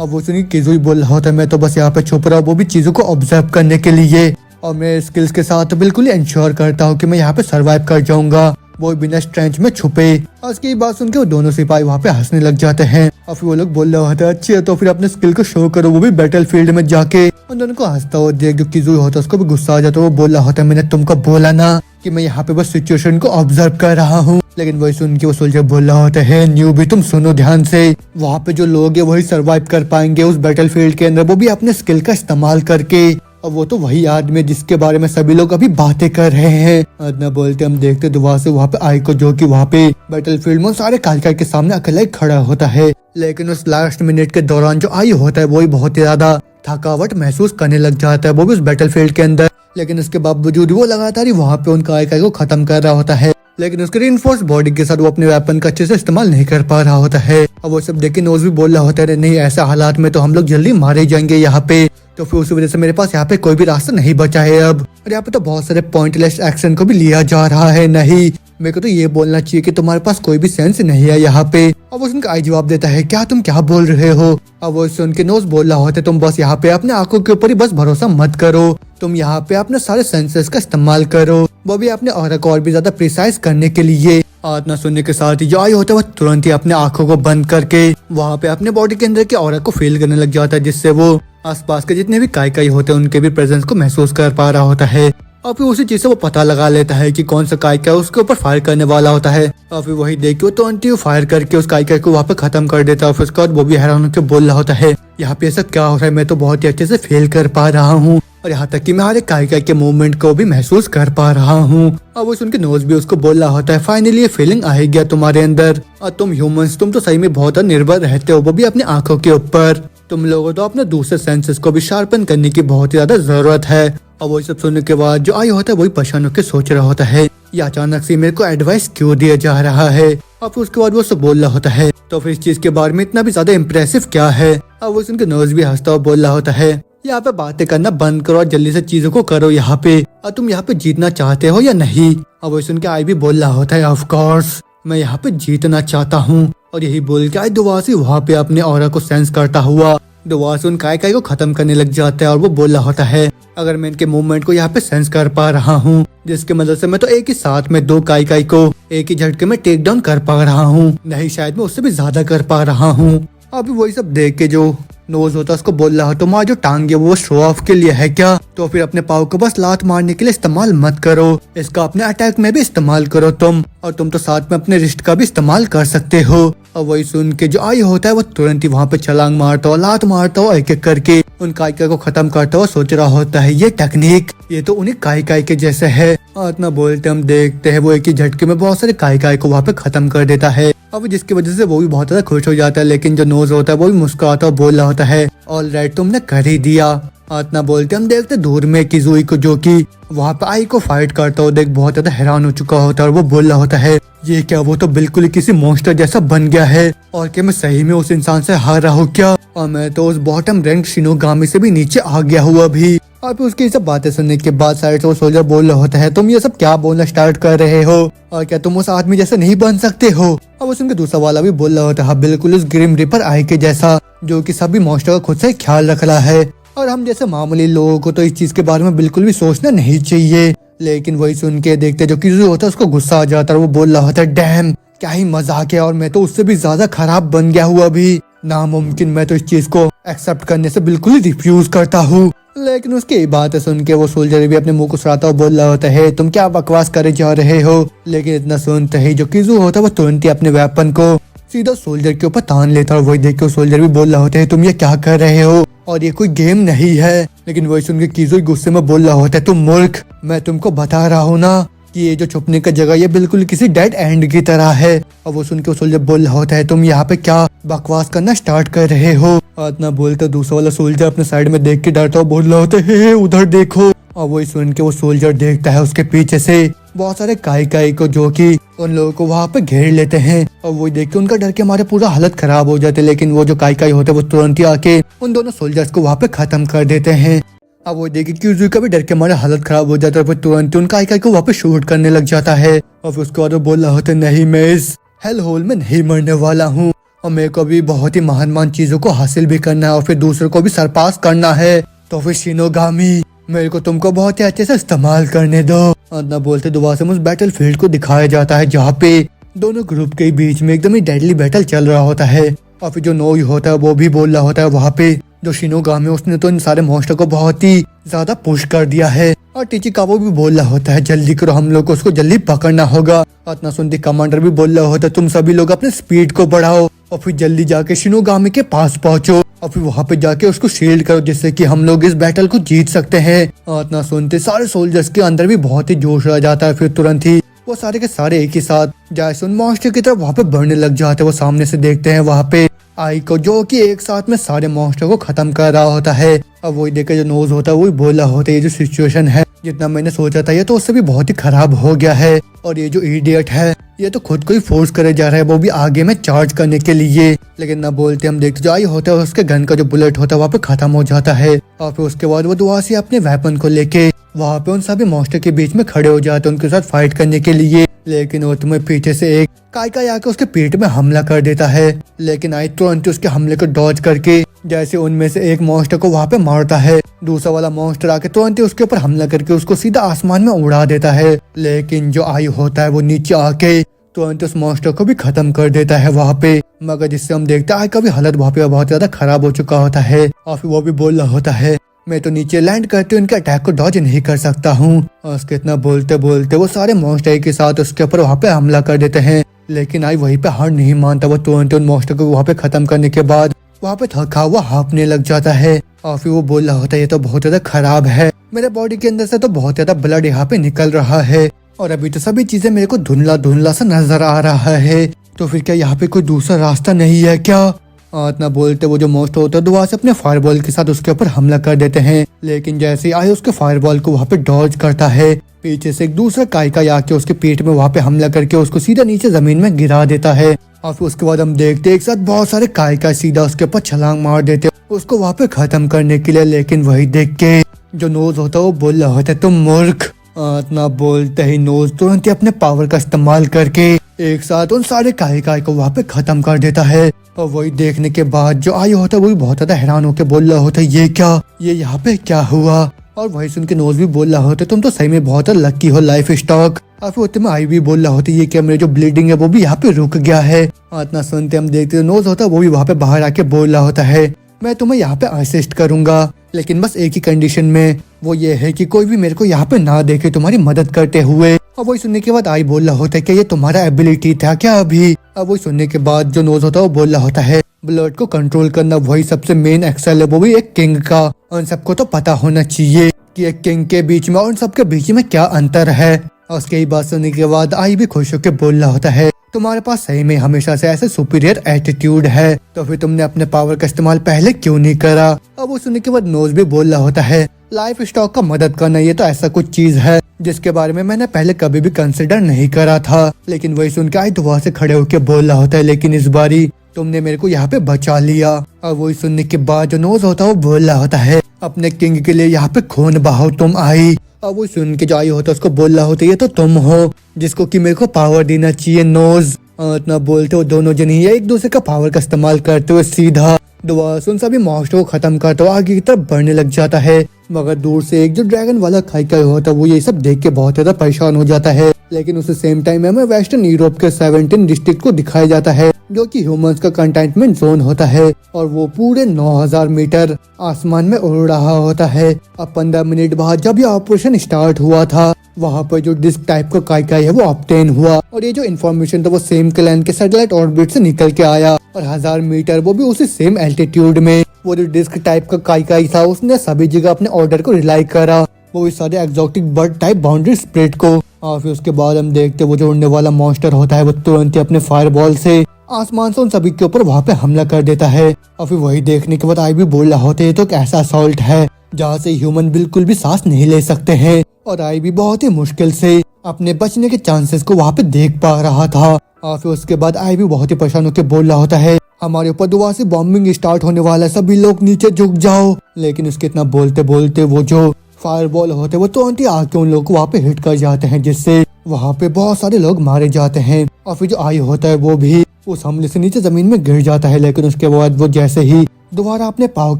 S1: अब वो सुनिए किजुई बोल रहा होता है मैं तो बस यहाँ पे छुप रहा हूँ वो भी चीजों को ऑब्जर्व करने के लिए, और मैं स्किल्स के साथ बिल्कुल इंश्योर करता हूँ कि मैं यहाँ पे सरवाइव कर जाऊंगा वो बिना स्ट्रेंथ में छुपे। और उसकी बात सुन के वो दोनों सिपाही वहाँ पे हंसने लग जाते हैं। और फिर वो लोग बोल रहे होते हैं अच्छी तो फिर अपने स्किल को शो करो, वो भी बैटल फील्ड में जाके। उन दोनों को हंसता हुआ देख जो किजुई होता है उसको भी गुस्सा आ जाता है, वो बोल रहा होता है मैंने तुमको बोला ना कि मैं यहाँ पे बस सिचुएशन को ऑब्जर्व कर रहा हूँ। लेकिन वही सुन के वो सोल्जर बोल रहा होता है न्यू भी तुम सुनो ध्यान से, वहाँ पे जो लोग है वही सरवाइव कर पाएंगे उस बैटल फील्ड के अंदर, वो भी अपने स्किल का इस्तेमाल करके। और वो तो वही आदमी जिसके बारे में सभी लोग अभी बातें कर रहे हैं। इतना बोलते हम देखते दोबारा से वहाँ पे आई को जो कि वहाँ पे बैटल फील्ड में सारे कालकाई के सामने अकेला ही खड़ा होता है। लेकिन उस लास्ट मिनट के दौरान जो आई होता है वो ही बहुत ही ज्यादा थकावट महसूस करने लग जाता है, वो भी उस बैटल फील्ड के अंदर। लेकिन उसके बावजूद वो लगातार ही वहाँ पे उन कालकाई को खत्म कर रहा होता है। लेकिन उसके रिइंफोर्स बॉडी के साथ वो अपने वेपन का अच्छे से इस्तेमाल नहीं कर पा रहा होता है। और वो सब देख के नोज भी बोल रहा होता है नहीं ऐसा हालात में तो हम लोग जल्दी मारे जाएंगे यहाँ पे। तो फिर उसी वजह से मेरे पास यहाँ पे कोई भी रास्ता नहीं बचा है अब। और यहाँ पे तो बहुत सारे पॉइंटलेस एक्शन को भी लिया जा रहा है। नहीं मेरे को तो ये बोलना चाहिए कि तुम्हारे पास कोई भी सेंस नहीं है यहाँ पे। अब वो सुनकर आई जवाब देता है क्या तुम क्या बोल रहे हो? अब वो सुन के नोज बोल रहा होता है तुम बस यहाँ पे अपने आंखों के ऊपर ही बस भरोसा मत करो, तुम यहाँ पे अपने सारे सेंसेस का इस्तेमाल करो, वो भी अपने ऑरा को और भी ज्यादा प्रिसाइज करने के लिए। इतना सुनने के साथ ही जो आई होता है वो तुरंत ही अपने आंखों को बंद करके वहाँ पे अपने बॉडी के अंदर के ऑरा को फील करने लग जाता है, जिससे वो आसपास के जितने भी काई होते हैं उनके भी प्रेजेंस को महसूस कर पा रहा होता है। और फिर उसी चीज से वो पता लगा लेता है कि कौन सा काई उसके ऊपर फायर करने वाला होता है। और फिर वही देख के वो तुरंत ही फायर करके उस काई को वहाँ पे खत्म कर देता है। फिर उसके बाद वो भी हैरान होकर बोल रहा होता है यहाँ पे ऐसा क्या हो रहा है, मैं तो बहुत ही अच्छे से फेल कर पा रहा हूँ। और यहाँ तक कि मैं हर एक काई के मूवमेंट को भी महसूस कर पा रहा हूँ। अब वो सुन के नोज भी उसको बोल रहा होता है, फाइनली ये फीलिंग आ गया तुम्हारे अंदर। और तुम ह्यूमंस, तुम तो सही में बहुत निर्भर रहते हो, वो भी अपनी आंखों के ऊपर। तुम लोगों तो अपने दूसरे सेंसेस को भी शार्पन करने की बहुत ही ज्यादा जरूरत है। और वही सब सुनने के बाद जो आई होता है वही परेशान होकर सोच रहा होता है, ये अचानक से मेरे को एडवाइस क्यों दिया जा रहा है। और फिर उसके बाद वो सब बोल रहा होता है, तो फिर इस चीज के बारे में इतना भी ज्यादा इम्प्रेसिव क्या है। अब वो सुनकर नर्स भी हंसता हुआ बोल रहा होता है, यहाँ पे बातें करना बंद करो और जल्दी से चीजों को करो यहाँ पे। और तुम यहाँ पे जीतना चाहते हो या नहीं। अब वो सुन के आई भी बोल रहा होता है, ऑफ कोर्स मैं यहाँ पे जीतना चाहता हूँ। और यही बोल के आई दोबारा से वहाँ पे अपने ऑरा को सेंस करता हुआ दोबारा से उन काय को खत्म करने लग जाता है। और वो बोल रहा होता है, अगर मैं इनके मूवमेंट को यहाँ पे सेंस कर पा रहा हूँ, जिसके मदद से मैं तो एक ही साथ में दो काई को एक ही झटके में टेक डाउन कर पा रहा हूँ, नहीं शायद मैं उससे भी ज्यादा कर पा रहा हूँ। अभी वही सब देख के जो नोज होता है उसको बोल रहा हो, तुम्हारा जो टांग है वो शो ऑफ के लिए है क्या? तो फिर अपने पाव को बस लात मारने के लिए इस्तेमाल मत करो, इसका अपने अटैक में भी इस्तेमाल करो तुम। और तुम तो साथ में अपने रिस्ट का भी इस्तेमाल कर सकते हो। और वही सुन के जो आई होता है वो तुरंत ही वहाँ पे छलांग मारता हो, लात मारता हो, एक एक करके उन काइका को खत्म करता हो। सोच रहा होता है ये टेक्निक ये तो उन्हीं काई के जैसे है। और इतना बोलते हम देखते हैं वो एक ही झटके में बहुत सारे काई को वहाँ पे खत्म कर देता है। अब जिसकी वजह से वो भी बहुत ज्यादा खुश हो जाता है। लेकिन जो नोज होता है वो भी मुस्कुराता और बोल रहा होता है, ऑल राइट तुमने कर ही दिया। इतना बोलते हम देखते दूर में किजुई को जो कि वहाँ पे आई को फाइट करता हो देख बहुत ज्यादा हैरान हो चुका होता है। और वो बोल रहा होता है, ये क्या, वो तो बिल्कुल ही किसी मॉन्स्टर जैसा बन गया है। और क्या मैं सही में उस इंसान से हार रहा हूँ क्या? और मैं तो उस बॉटम रैंक शिनोगामी से भी नीचे आ गया हूँ अभी। और फिर उसकी सब बातें सुनने के बाद साइड से वो सोल्जर बोल रहा होता है, तुम ये सब क्या बोलना स्टार्ट कर रहे हो? और क्या तुम उस आदमी जैसे नहीं बन सकते हो? और उसके दूसरा वाला भी बोल रहा होता है, बिल्कुल उस ग्रिम रिपर आई के जैसा जो कि सभी मॉन्स्टर का खुद से ख्याल रख रहा है। और हम जैसे मामूली लोगों को तो इस चीज के बारे में बिल्कुल भी सोचना नहीं चाहिए। लेकिन वही सुन के देखते जो किजुई होता है उसको गुस्सा आ जाता है। वो बोल रहा होता है, डैम क्या ही मजाक है, और मैं तो उससे भी ज्यादा खराब बन गया हूँ अभी, नामुमकिन, मैं तो इस चीज को एक्सेप्ट करने से बिल्कुल ही रिफ्यूज करता हूँ। लेकिन उसकी बातें सुन के वो सोल्जर भी अपने मुंह को सराता हुआ बोल रहा होता है, तुम क्या बकवास करे जा रहे हो? लेकिन इतना सुनते ही जो किजू होता है वो तुरंत ही अपने वेपन को सीधा सोल्जर के ऊपर तान लेता है। और वही देख के सोल्जर भी बोल रहा होता है, तुम ये क्या कर रहे हो, और ये कोई गेम नहीं है। लेकिन वही सुन के किजू गुस्से में बोल रहा होता है, तुम मूर्ख, मैं तुमको बता रहा हूँ ना कि ये जो छुपने का जगह ये बिल्कुल किसी डेड एंड की तरह है। और वो सुन के सोल्जर बोल रहा होता है, तुम यहाँ पे क्या बकवास करना स्टार्ट कर रहे हो? और इतना बोलते दूसरा वाला सोल्जर अपने साइड में देख के डरता हुआ बोल रहा होता है, उधर देखो। और वही सुन के वो सोल्जर देखता है उसके पीछे से बहुत सारे काई को जो कि उन लोगों को वहाँ पे घेर लेते हैं। और वो देख के उनका डर के हमारे पूरा हालत खराब हो जाते हैं। लेकिन वो जो काई होते हैं वो तुरंत ही आके उन दोनों सोल्जर्स को वहाँ पे खत्म कर देते हैं। अब वो देखे किजुई का भी डर के हमारे हालत खराब हो जाता है। फिर तुरंत उन काई को वहाँ पे शूट करने लग जाता है। और फिर उसके बाद वो बोल रहा होता है, नहीं मैं इस हेल होल में नहीं मरने वाला हूँ, और मेरे को भी बहुत ही महान चीजों को हासिल भी करना है और फिर दूसरों को भी सरपास करना है। तो फिर शिनोगामी मेरे को तुमको बहुत ही अच्छे से इस्तेमाल करने दो। ना बोलते दोबारा से उस बैटल फील्ड को दिखाया जाता है जहाँ पे दोनों ग्रुप के बीच में एकदम ही डेडली बैटल चल रहा होता है। और फिर जो नोई होता है वो भी बोल रहा होता है, वहाँ पे जो शिनोगामी उसने तो इन सारे मॉन्स्टर को बहुत ही ज्यादा पुश कर दिया है। और टीचिकावा भी बोल रहा होता है, जल्दी करो, हम लोग को उसको जल्दी पकड़ना होगा। इतना सुनते कमांडर भी बोल रहा होता है, तुम सभी लोग अपने स्पीड को बढ़ाओ और फिर जल्दी जाके शिनोगामी के पास पहुंचो और फिर वहाँ पे जाके उसको शील्ड करो, जिससे कि हम लोग इस बैटल को जीत सकते हैं। इतना सुनते सारे सोल्जर्स के अंदर भी बहुत ही जोश आ जाता है। फिर तुरंत ही वो सारे के सारे एक ही साथ जैसे उन मॉन्स्टर की तरफ वहाँ पे बढ़ने लग जाते हैं। वो सामने से देखते हैं वहाँ पे आई को जो कि एक साथ में सारे मॉन्स्टर को खत्म कर रहा होता है। अब वही देखे जो नोज होता है वही बोल रहा होता है, ये जो सिचुएशन है जितना मैंने सोचा था ये तो उससे भी बहुत ही खराब हो गया है। और ये जो इडियट है ये तो खुद को ही फोर्स करे जा रहा है वो भी आगे में चार्ज करने के लिए। लेकिन ना बोलते हम देखते जो आई होता है उसके गन का जो बुलेट होता है वहाँ पे खत्म हो जाता है। और फिर उसके बाद वो दुआ से अपने वेपन को लेके वहाँ पे उन सभी मॉन्स्टर के बीच में खड़े हो जाते हैं उनके साथ फाइट करने के लिए। लेकिन वो तुम्हें पीछे से एक काई आके उसके पेट में हमला कर देता है। लेकिन आई तुरंत उसके हमले को डॉज करके जैसे उनमें से एक मॉन्स्टर को वहाँ पे मारता है, दूसरा वाला मॉन्स्टर आके तुरंत उसके ऊपर हमला करके उसको सीधा आसमान में उड़ा देता है। लेकिन जो आई होता है वो नीचे आके तुरंत उस मॉन्स्टर को भी खत्म कर देता है वहाँ पे। मगर जिससे हम देखते हैं आई का भी हालत वहाँ पे बहुत ज्यादा खराब हो चुका होता है। और फिर वो भी बोल रहा होता है, मैं तो नीचे लैंड करते उनके अटैक को डॉज नहीं कर सकता हूँ। और उसके इतना बोलते बोलते वो सारे मॉन्स्टर के साथ उसके ऊपर वहाँ पे हमला कर देते हैं। लेकिन आई वहीं पे हार नहीं मानता, वो तुरंत उन मॉन्स्टर को वहाँ पे खत्म करने के बाद वहाँ पे थका हुआ हाँफने लग जाता है। और फिर वो बोल रहा होता है ये तो बहुत ज्यादा खराब है, मेरे बॉडी के अंदर से तो बहुत ज्यादा ब्लड यहाँ पे निकल रहा है और अभी तो सभी चीजें मेरे को धुंधला धुंधला सा नजर आ रहा है, तो फिर क्या यहाँ पे कोई दूसरा रास्ता नहीं है क्या? इतना बोलते वो जो मोस्ट होता है दुआ से अपने फायरबॉल के साथ उसके ऊपर हमला कर देते हैं, लेकिन जैसे ही आए उसके फायरबॉल को वहाँ पे डॉज करता है, पीछे से एक दूसरा काइकाई आके उसके पेट में वहाँ पे हमला करके उसको सीधा नीचे जमीन में गिरा देता है। और फिर उसके बाद हम देखते एक साथ बहुत सारे काइकाई सीधा उसके ऊपर छलांग मार देते उसको वहाँ पे खत्म करने के लिए, लेकिन वही देख के जो नोज होता है वो बोल रहा होता है तुम मूर्ख। इतना बोलते ही नोज तुरंत ही अपने पावर का इस्तेमाल करके एक साथ उन सारे काइकाई को वहाँ पे खत्म कर देता है। और वही देखने के बाद जो आई होता है वो भी बहुत ज्यादा हैरान होकर बोल रहा होता है ये क्या, ये यहाँ पे क्या हुआ? और वही सुन के नोज भी बोल रहा होता है तुम तो सही में बहुत लक्की हो लाइफ स्टॉक। और फिर उतने में आई भी बोल रहा होता है ये क्या, मेरी जो ब्लीडिंग है वो भी यहाँ पे रुक गया है। इतना सुनते हम देखते नोज होता है वो भी वहाँ पे बाहर आके बोल रहा होता है मैं तुम्हें यहाँ पे असिस्ट करूंगा, लेकिन बस एक ही कंडीशन में, वो ये है कि कोई भी मेरे को यहाँ पे ना देखे तुम्हारी मदद करते हुए। और वही सुनने के बाद आई बोल रहा होता है कि ये तुम्हारा एबिलिटी था क्या अभी? अब वही सुनने के बाद जो नोज होता है वो बोल रहा होता है ब्लड को कंट्रोल करना वही सबसे मेन एक्सेल है, वो भी एक किंग का। उन सबको तो पता होना चाहिए कि एक किंग के बीच में और उन सबके बीच में क्या अंतर है। और उसके ही बात सुनने के बाद आई भी खुश होकर बोल रहा होता है तुम्हारे पास सही में हमेशा से ऐसे सुपीरियर एटीट्यूड है, तो फिर तुमने अपने पावर का इस्तेमाल पहले क्यों नहीं करा? अब वो सुनने के बाद नोज भी बोल रहा होता है लाइफ स्टॉक का मदद करना ये तो ऐसा कुछ चीज है जिसके बारे में मैंने पहले कभी भी कंसिडर नहीं करा था। लेकिन वही सुन के आई दुआ से खड़े होकर बोल रहा होता है लेकिन इस बारी तुमने मेरे को यहाँ पे बचा लिया। और वही सुनने के बाद जो नोज होता है वो बोल रहा होता है अपने किंग के लिए यहाँ पे खून बहाओ तुम आई। और वो सुन के जो आई होता है उसको बोल रहा होता है ये तो तुम हो जिसको कि मेरे को पावर देना चाहिए नोज। इतना बोलते हो दोनों जन ही एक दूसरे का पावर का इस्तेमाल करते हुए सीधा दुआ सुन सभी मॉन्स्टर को खत्म करते हुए आगे की तरफ बढ़ने लग जाता है। मगर दूर से एक जो ड्रैगन वाला काइकाई होता है वो ये सब देख के बहुत ज्यादा परेशान हो जाता है। लेकिन उस सेम टाइम हमें वेस्टर्न यूरोप के 17 डिस्ट्रिक्ट को दिखाया जाता है जो कि ह्यूमंस का कंटेनमेंट जोन होता है और वो पूरे 9000 मीटर आसमान में उड़ रहा होता है। अब 15 मिनट बाद जब ये ऑपरेशन स्टार्ट हुआ था वहाँ पर जो डिस्क टाइप का काइकाई है वो ऑब्टेन हुआ और ये जो इन्फॉर्मेशन था वो सेम क्लैन के सैटेलाइट ऑर्बिट से निकल के आया और 1000 मीटर वो भी उसी सेम एल्टीट्यूड में वो जो डिस्क टाइप का काइकाई था उसने सभी जगह अपने ऑर्डर को रिलाई करा, वो इस सारे exotic bird type boundary spread को। और फिर उसके बाद हम देखते वो जो उड़ने वाला मॉन्स्टर होता है वो तुरंत ही अपने फायरबॉल से आसमान से उन सभी के ऊपर वहाँ पे हमला कर देता है। और फिर वही देखने के बाद आई भी बोल रहा होता है तो एक ऐसा असॉल्ट है जहाँ से ह्यूमन बिल्कुल भी सांस नहीं ले सकते हैं। और आई भी बहुत ही मुश्किल से अपने बचने के चांसेस को वहाँ पे देख पा रहा था। और फिर उसके बाद आई भी बहुत ही परेशान होकर बोल रहा होता है हमारे ऊपर दोबारा से बॉम्बिंग स्टार्ट होने वाला है, सभी लोग नीचे झुक जाओ। लेकिन उसके इतना बोलते बोलते वो जो फायरबॉल होते वो तुरंत ही आके उन लोगों को वहाँ पे हिट कर जाते हैं जिससे वहाँ पे बहुत सारे लोग मारे जाते हैं। और फिर जो आई होता है वो भी उस हमले से नीचे जमीन में गिर जाता है। लेकिन उसके बाद वो जैसे ही दोबारा अपने पाँव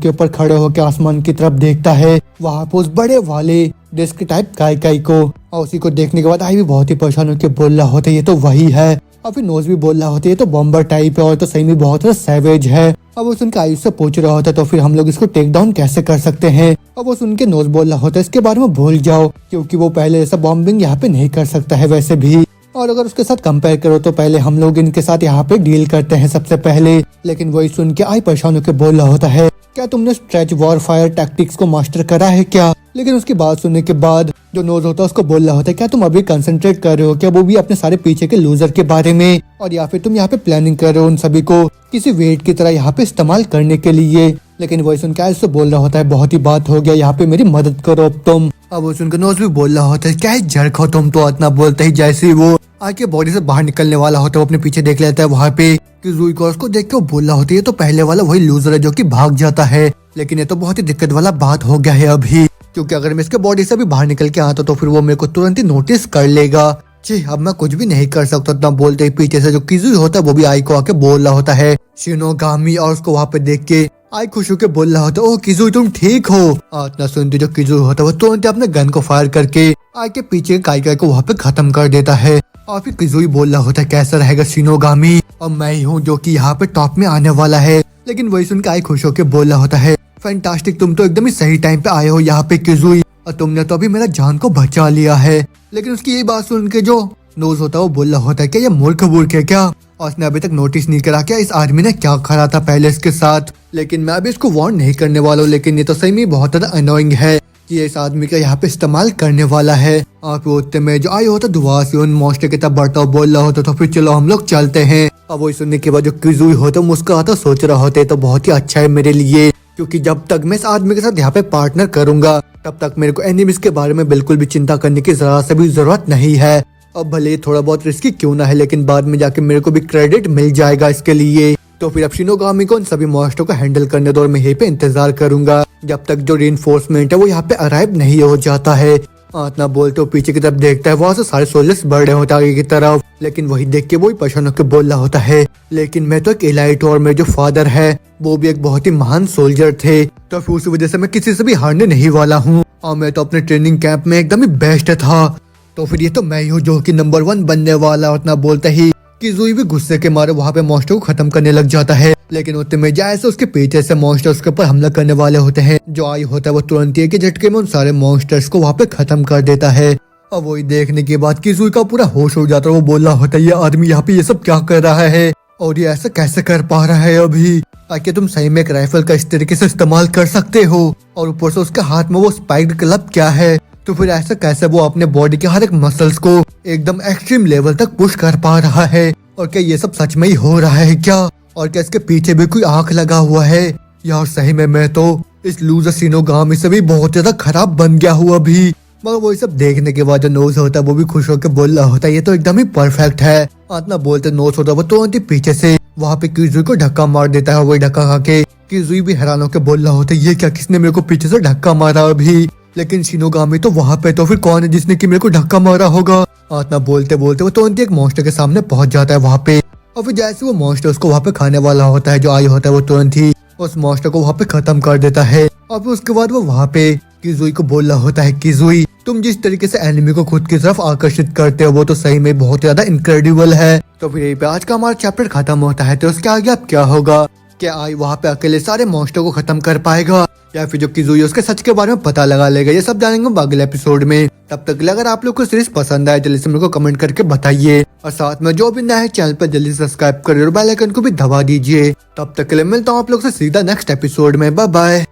S1: के ऊपर खड़े होकर आसमान की तरफ देखता है वहाँ पे उस बड़े वाले डिस्क टाइप काइकाई को, और उसी को देखने के बाद आई भी बहुत ही परेशान होकर बोल रहा होता है ये तो वही है। और फिर नोज भी बोल रहा होता है ये तो बॉम्बर टाइप है और तो सही में बहुत सैवेज है। अब वो सुन के आयुष से पूछ रहा होता है तो फिर हम लोग इसको टेक डाउन कैसे कर सकते हैं। अब वो सुन के नोज बोल रहा होता है इसके बारे में भूल जाओ क्योंकि वो पहले ऐसा बॉम्बिंग यहाँ पे नहीं कर सकता है वैसे भी, और अगर उसके साथ कंपेयर करो तो पहले हम लोग इनके साथ यहाँ पे डील करते हैं सबसे पहले। लेकिन वही सुन के आई परेशान होकर बोल रहा होता है क्या तुमने स्ट्रेच वॉरफायर टैक्टिक्स को मास्टर करा है क्या? लेकिन उसकी बात सुनने के बाद जो नोज होता है उसको बोल रहा होता है क्या तुम अभी कंसंट्रेट कर रहे हो क्या वो भी अपने सारे पीछे के लूजर के बारे में, और या फिर तुम यहाँ पे प्लानिंग कर रहे हो उन सभी को किसी वेट की तरह यहाँ पे इस्तेमाल करने के लिए। लेकिन वही सुन के उससे बोल रहा होता है बहुत ही बात हो गया, यहाँ पे मेरी मदद करो अब तुम। अब वो सुनकर नोज भी बोल रहा होता है क्या जर्क हो तुम, तो इतना बोलते ही जैसे ही वो आके बॉडी से बाहर निकलने वाला होता है वो अपने पीछे देख लेता है वहाँ पे कि जुई को उसको देख के वो बोल रहा होता है ये तो पहले वाला वही लूजर है जो कि भाग जाता है। लेकिन ये तो बहुत ही दिक्कत वाला बात हो गया है अभी, क्योंकि अगर मैं इसके बॉडी से भी बाहर निकल के आता तो फिर वो मेरे को तुरंत ही नोटिस कर लेगा। जी अब मैं कुछ भी नहीं कर सकता। इतना बोलते ही पीछे से जो किजुई होता है वो भी आई को आके बोल रहा होता है शिनोगामी, और उसको वहाँ पे देख के आई खुश होकर बोल रहा होता है ओ किजुई तुम ठीक हो। इतना सुनते जो किजुई होता है वो तुरंत अपने गन को फायर करके आई के पीछे काइकाई को वहाँ पे खत्म कर देता है। और फिर किजुई बोल रहा होता है कैसा रहेगा शिनोगामी, और मैं ही हूँ जो कि यहाँ पे टॉप में आने वाला है। लेकिन वही सुन के आई खुश होकर बोल रहा होता है फैंटास्टिक, तुम तो एकदम ही सही टाइम पे आए हो यहाँ पे किजुई, और तुमने तो अभी मेरा जान को बचा लिया है। लेकिन उसकी यही बात सुन के जो नोज होता है वो बोल रहा होता है क्या ये मूर्ख है क्या, और उसने अभी तक नोटिस नहीं करा क्या इस आदमी ने क्या करा था पहले इसके साथ। लेकिन मैं अभी इसको वार्न नहीं करने वाला हूँ, लेकिन ये तो सही में बहुत ज्यादा अनोइंग है कि इस आदमी का यहाँ पे इस्तेमाल करने वाला है। आप होते में जो आई होता दुआ से उन मॉन्स्टर की तरफ बढ़ता हुआ बोल रहा होता तो फिर चलो हम लोग चलते हैं। अब वही सुनने के बाद जो किजुई होता मुस्कुराता सोच रहा होता तो बहुत ही अच्छा है मेरे लिए, क्योंकि जब तक मैं इस आदमी के साथ यहाँ पे पार्टनर करूंगा तब तक मेरे को एनिमीज के बारे में बिल्कुल भी चिंता करने की जरा से भी जरूरत नहीं है। अब भले ही थोड़ा बहुत रिस्की क्यों ना है, लेकिन बाद में जाके मेरे को भी क्रेडिट मिल जाएगा इसके लिए। तो फिर अब शिनोगामी को इन सभी मॉन्स्टर को हैंडल करने दो और मैं यहीं पे इंतजार करूंगा जब तक जो रीइंफोर्समेंट है वो यहाँ पे अराइव नहीं हो जाता है। इतना बोलते हो पीछे की तरफ देखता है, वहाँ से सारे सोल्जर्स बढ़ रहे होते आगे की तरफ, लेकिन वही देख के वो ही परेशान होकर बोल रहा होता है लेकिन मैं तो एक एलाइट हूँ और मेरे जो फादर है वो भी एक बहुत ही महान सोल्जर थे, तो फिर उसी वजह से मैं किसी से भी हारने नहीं वाला हूँ और मैं तो अपने ट्रेनिंग कैंप में एकदम ही बेस्ट था। तो फिर ये तो मैं ही हूँ जो कि नंबर 1 बनने वाला। उतना बोलते ही किजुई भी गुस्से के मारे वहाँ पे मॉन्स्टर को खत्म करने लग जाता है, लेकिन उतने में जैसे उसके पीछे से मॉन्स्टर उसके ऊपर हमला करने वाले होते हैं, जो आई होता है वो तुरंत एक झटके में उन सारे मॉन्स्टर्स को वहाँ पे खत्म कर देता है। अब वही देखने के बाद किजुई का पूरा होश उड़ जाता है, वो बोल रहा होता है ये आदमी यहाँ पे ये सब क्या कर रहा है और ये ऐसा कैसे कर पा रहा है अभी, ताकि तुम सही में एक राइफल का इस तरीके से इस्तेमाल कर सकते हो और ऊपर से उसके हाथ में वो स्पाइक्ड क्लब क्या है, तो फिर ऐसा कैसे वो अपने बॉडी के हर एक मसल्स को एकदम एक्सट्रीम लेवल तक पुश कर पा रहा है, और क्या ये सब सच में ही हो रहा है क्या, और क्या इसके पीछे भी कोई आंख लगा हुआ है। यार सही में मैं तो इस लूजर शिनोगामी से भी बहुत ज्यादा खराब बन गया हूँ अभी। मगर वो सब देखने के बाद जो नोज होता है वो भी खुश होकर बोल रहा होता है ये तो एकदम ही परफेक्ट है। इतना बोलते नोज होता है वो तुरंत ही पीछे से वहाँ पे किजुई को धक्का मार देता है, वही धक्का खा के किजुई भी हैरान होकर बोल रहा होता है ये क्या, किसने मेरे को पीछे से धक्का मारा अभी, लेकिन शिनोगामी तो वहाँ पे, तो फिर कौन है जिसने कि मेरे को धक्का मारा होगा। इतना बोलते बोलते वो तुरंत एक मॉन्स्टर के सामने पहुंच जाता है वहाँ पे, और फिर जैसे वो मॉन्स्टर उसको वहाँ पे खाने वाला होता है, जो आई होता है वो तुरंत ही उस मॉन्स्टर को वहाँ पे खत्म कर देता है। और फिर उसके बाद वो वहाँ पे किजुई को बोल रहा होता है किजुई तुम जिस तरीके से एनिमी को खुद की तरफ आकर्षित करते हो वो तो सही में बहुत ज्यादा इनक्रेडिबल है। तो फिर यहीं पे आज का हमारा चैप्टर खत्म होता है, तो उसके आगे अब क्या होगा, क्या आई वहाँ पे अकेले सारे मॉन्स्टर को खत्म कर पाएगा या फिर जो किजुई उसके सच के बारे में पता लगा लेगा, ये सब जानेंगे अगले एपिसोड में। तब तक के लिए अगर आप लोग को सीरीज पसंद आए जल्दी से मेरे को कमेंट करके बताइए, और साथ में जो भी नया है चैनल पर जल्दी सब्सक्राइब करिए और बेल आइकन को भी दबा दीजिए। तब तक के लिए मिलता हूँ आप लोग से सीधा नेक्स्ट एपिसोड में, बाय बाय।